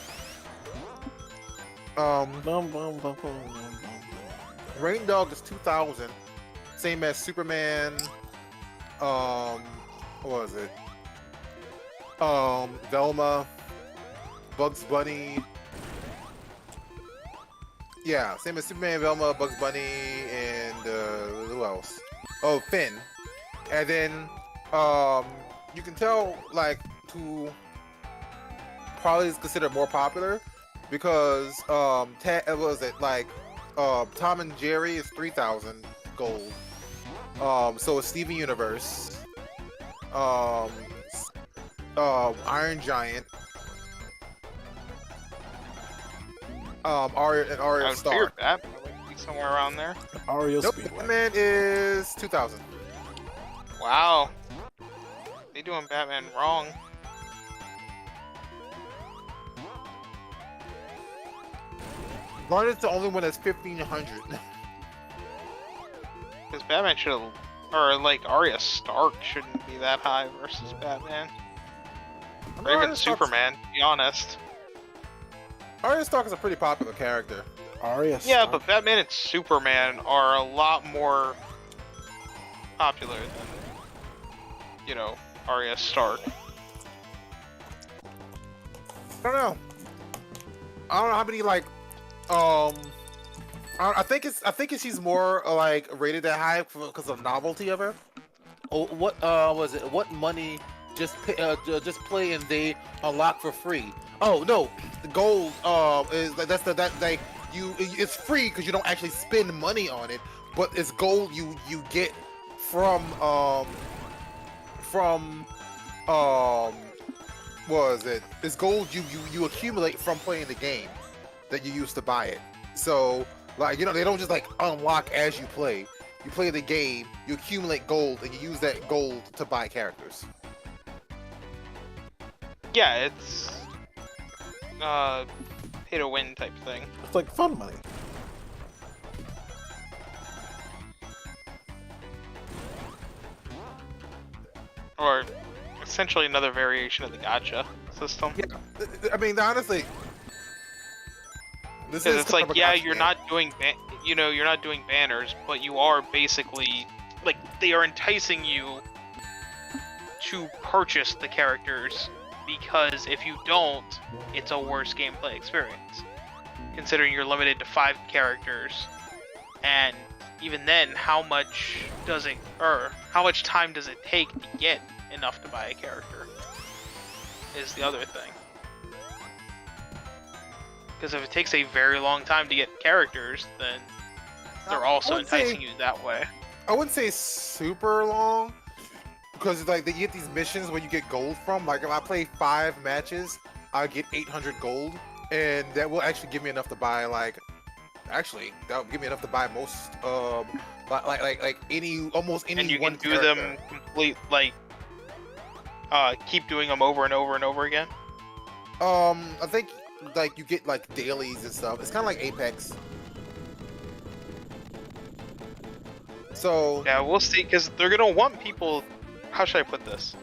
Rain Dog is 2,000, same as Superman. What was it? Velma, Bugs Bunny. Yeah, same as Superman, Velma, Bugs Bunny, and who else? Oh, Finn. And then you can tell like who probably is considered more popular because what was it like? Tom and Jerry is 3,000 gold. So is Steven Universe. Iron Giant. Arya I would Stark. figure that would be somewhere around there. Aria Nope, Speedway. Batman is 2,000. Wow. doing Batman wrong. Barney's the only one that's 1,500. Because Batman should have, or like Arya Stark shouldn't be that high versus Batman. Or even Superman, to be honest. Arya Stark is a pretty popular character. Arya. Yeah, Stark. but Batman and Superman are a lot more popular than, you know, Arya Stark. I don't know. I don't know how many like, I think she's more like rated that high because of novelty of her. Oh, what was it? What money just play and they unlock for free? Oh no, the gold is it's free because you don't actually spend money on it, but it's gold you get from what was it? It's gold you accumulate from playing the game that you use to buy it. So like, you know, they don't just like unlock as you play. You play the game, you accumulate gold, and you use that gold to buy characters. Yeah, it's pay to win type thing. It's like fun money. Or essentially another variation of the gacha system. Yeah, I mean, honestly, this Because is it's kind of like, a yeah, gacha you're game. not doing, you're not doing banners, but you are basically, like, they are enticing you to purchase the characters, because if you don't, it's a worse gameplay experience. Considering you're limited to 5 characters, and even then, how much time does it take to get enough to buy a character? Is the other thing. Because if it takes a very long time to get characters, then they're also I would say- enticing you that way. I wouldn't say super long, because like they get these missions where you get gold from. Like if I play 5 matches, I get 800 gold, and that will actually give me enough to buy like. Actually, that will give me enough to buy most like almost any. And you one can do character. them complete, like, keep doing them over and over and over again. I think like you get like dailies and stuff. It's kind of like Apex. So Yeah, we'll see, because they're gonna want people. How should I put this?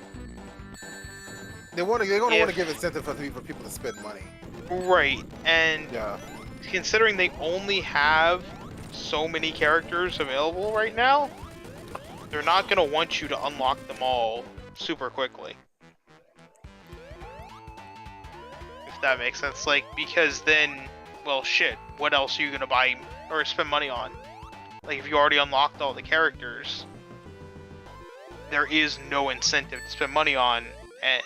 they're gonna want If- to give incentive for people to spend money. Right, and Yeah. considering they only have so many characters available right now, they're not gonna want you to unlock them all super quickly. If that makes sense, like, because then, well, shit, what else are you gonna buy or spend money on? Like, if you already unlocked all the characters, there is no incentive to spend money on, and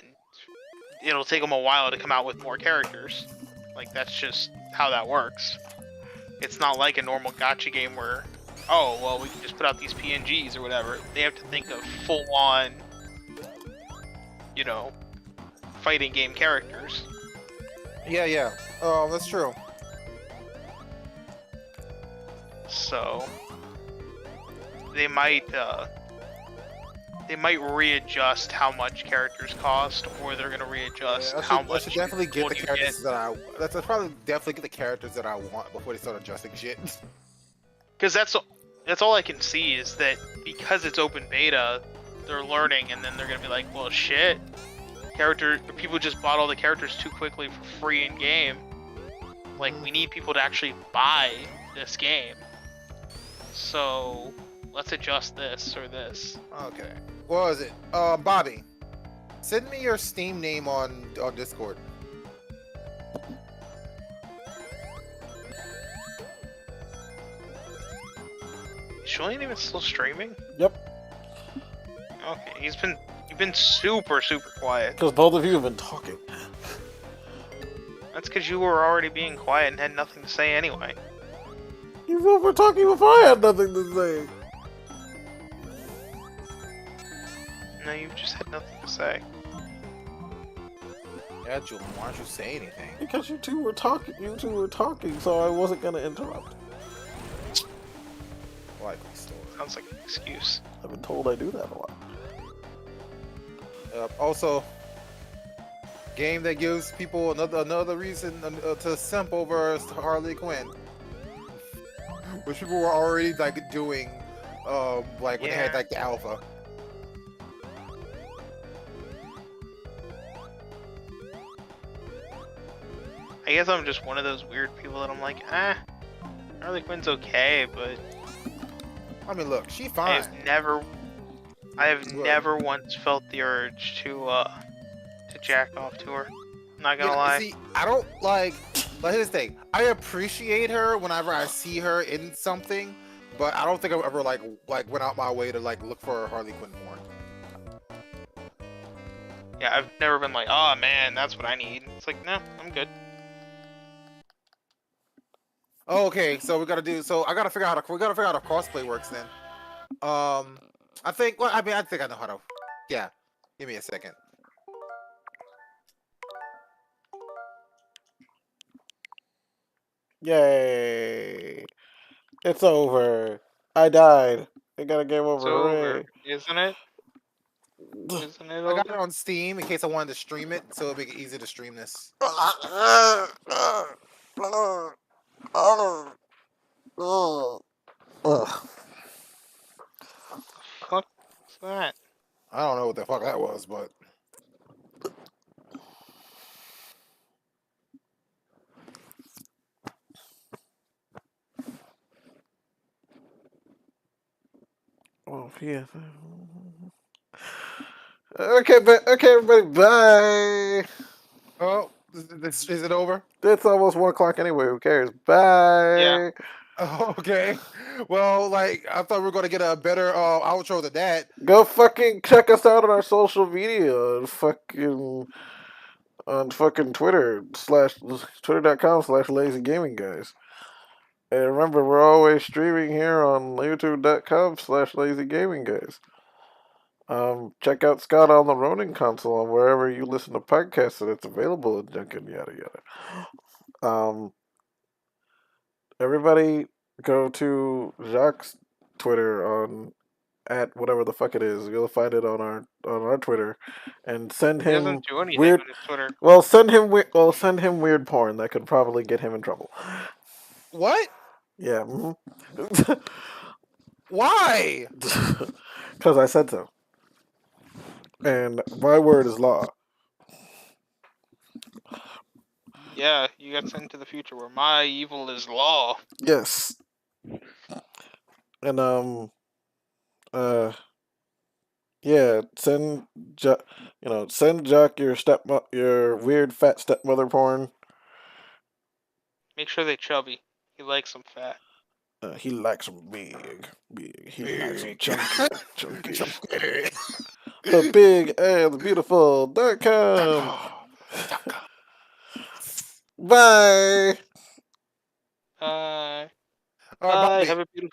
it'll take them a while to come out with more characters. Like, that's just how that works. It's not like a normal gacha game where, oh, well, we can just put out these PNGs or whatever. They have to think of full-on, you know, fighting game characters. Yeah. That's true. So they might readjust how much characters cost, or they're gonna readjust how I much should definitely get gold the you characters that I. That's probably definitely get the characters that I want before they start adjusting shit. Because that's all I can see is that because it's open beta, they're learning, and then they're gonna be like, well, shit, people just bought all the characters too quickly for free in game. Like, we need people to actually buy this game. So let's adjust this or this. Okay. What was it? Bobby, send me your Steam name on Discord. Is Julian even still streaming? Yep. Okay, you've been super quiet. Because both of you have been talking. That's because you were already being quiet and had nothing to say anyway. You both were talking before I had nothing to say. No, you've just had nothing to say. Yeah, Julian, why don't you say anything? Because you two were talking, so I wasn't gonna interrupt. Likely story. Sounds like an excuse. I've been told I do that a lot. Also, game that gives people another reason to simp over Harley Quinn, which people were already like doing, like when they had Yeah. like the alpha. I guess I'm just one of those weird people that I'm like, Harley Quinn's okay, but I mean, look, she I fine. have Good. never once felt the urge to jack off to her. Not gonna Yeah, lie. see, I don't like. But here's the thing: I appreciate her whenever I see her in something, but I don't think I've ever like went out my way to like look for Harley Quinn porn. Yeah, I've never been like, oh man, that's what I need. It's like, no, I'm good. Oh, okay, so we gotta do. So I gotta figure out how crossplay works then. I think. Well, I mean, I think I know how to. Yeah, give me a second. Yay! It's over. I died. I got a game over. It's over, Hooray! isn't it? Isn't it I got it over? on Steam in case I wanted to stream it, so it'll make it easy to stream this. Fuck's that? I don't know what the fuck that was, but Oh, yeah. Okay, everybody, bye. oh, is it over? It's almost 1 o'clock anyway. Who cares? Bye. Yeah. Oh, okay. Well, like I thought we were gonna get a better outro than that. Go fucking check us out on our social media on fucking twitter.com/lazy gaming guys. And remember, we're always streaming here on youtube.com/lazy gaming guys. Check out Scott on the Ronin console on wherever you listen to podcasts and it's available and yada yada. Everybody go to Jacques' Twitter on at whatever the fuck it is. You'll find it on our Twitter, and send He him doesn't do anything weird. on his Twitter. Well, send him weird porn that could probably get him in trouble. What? Yeah. Why? Because I said so. And my word is law. Yeah, you got sent to the future where my evil is law. Yes. And yeah, send Jock your weird fat stepmother porn. Make sure they chubby. He likes them fat. He likes them big. He likes them chunky. The big and the beautiful.com. Bye. All right, Bye. bye. Have a beautiful night.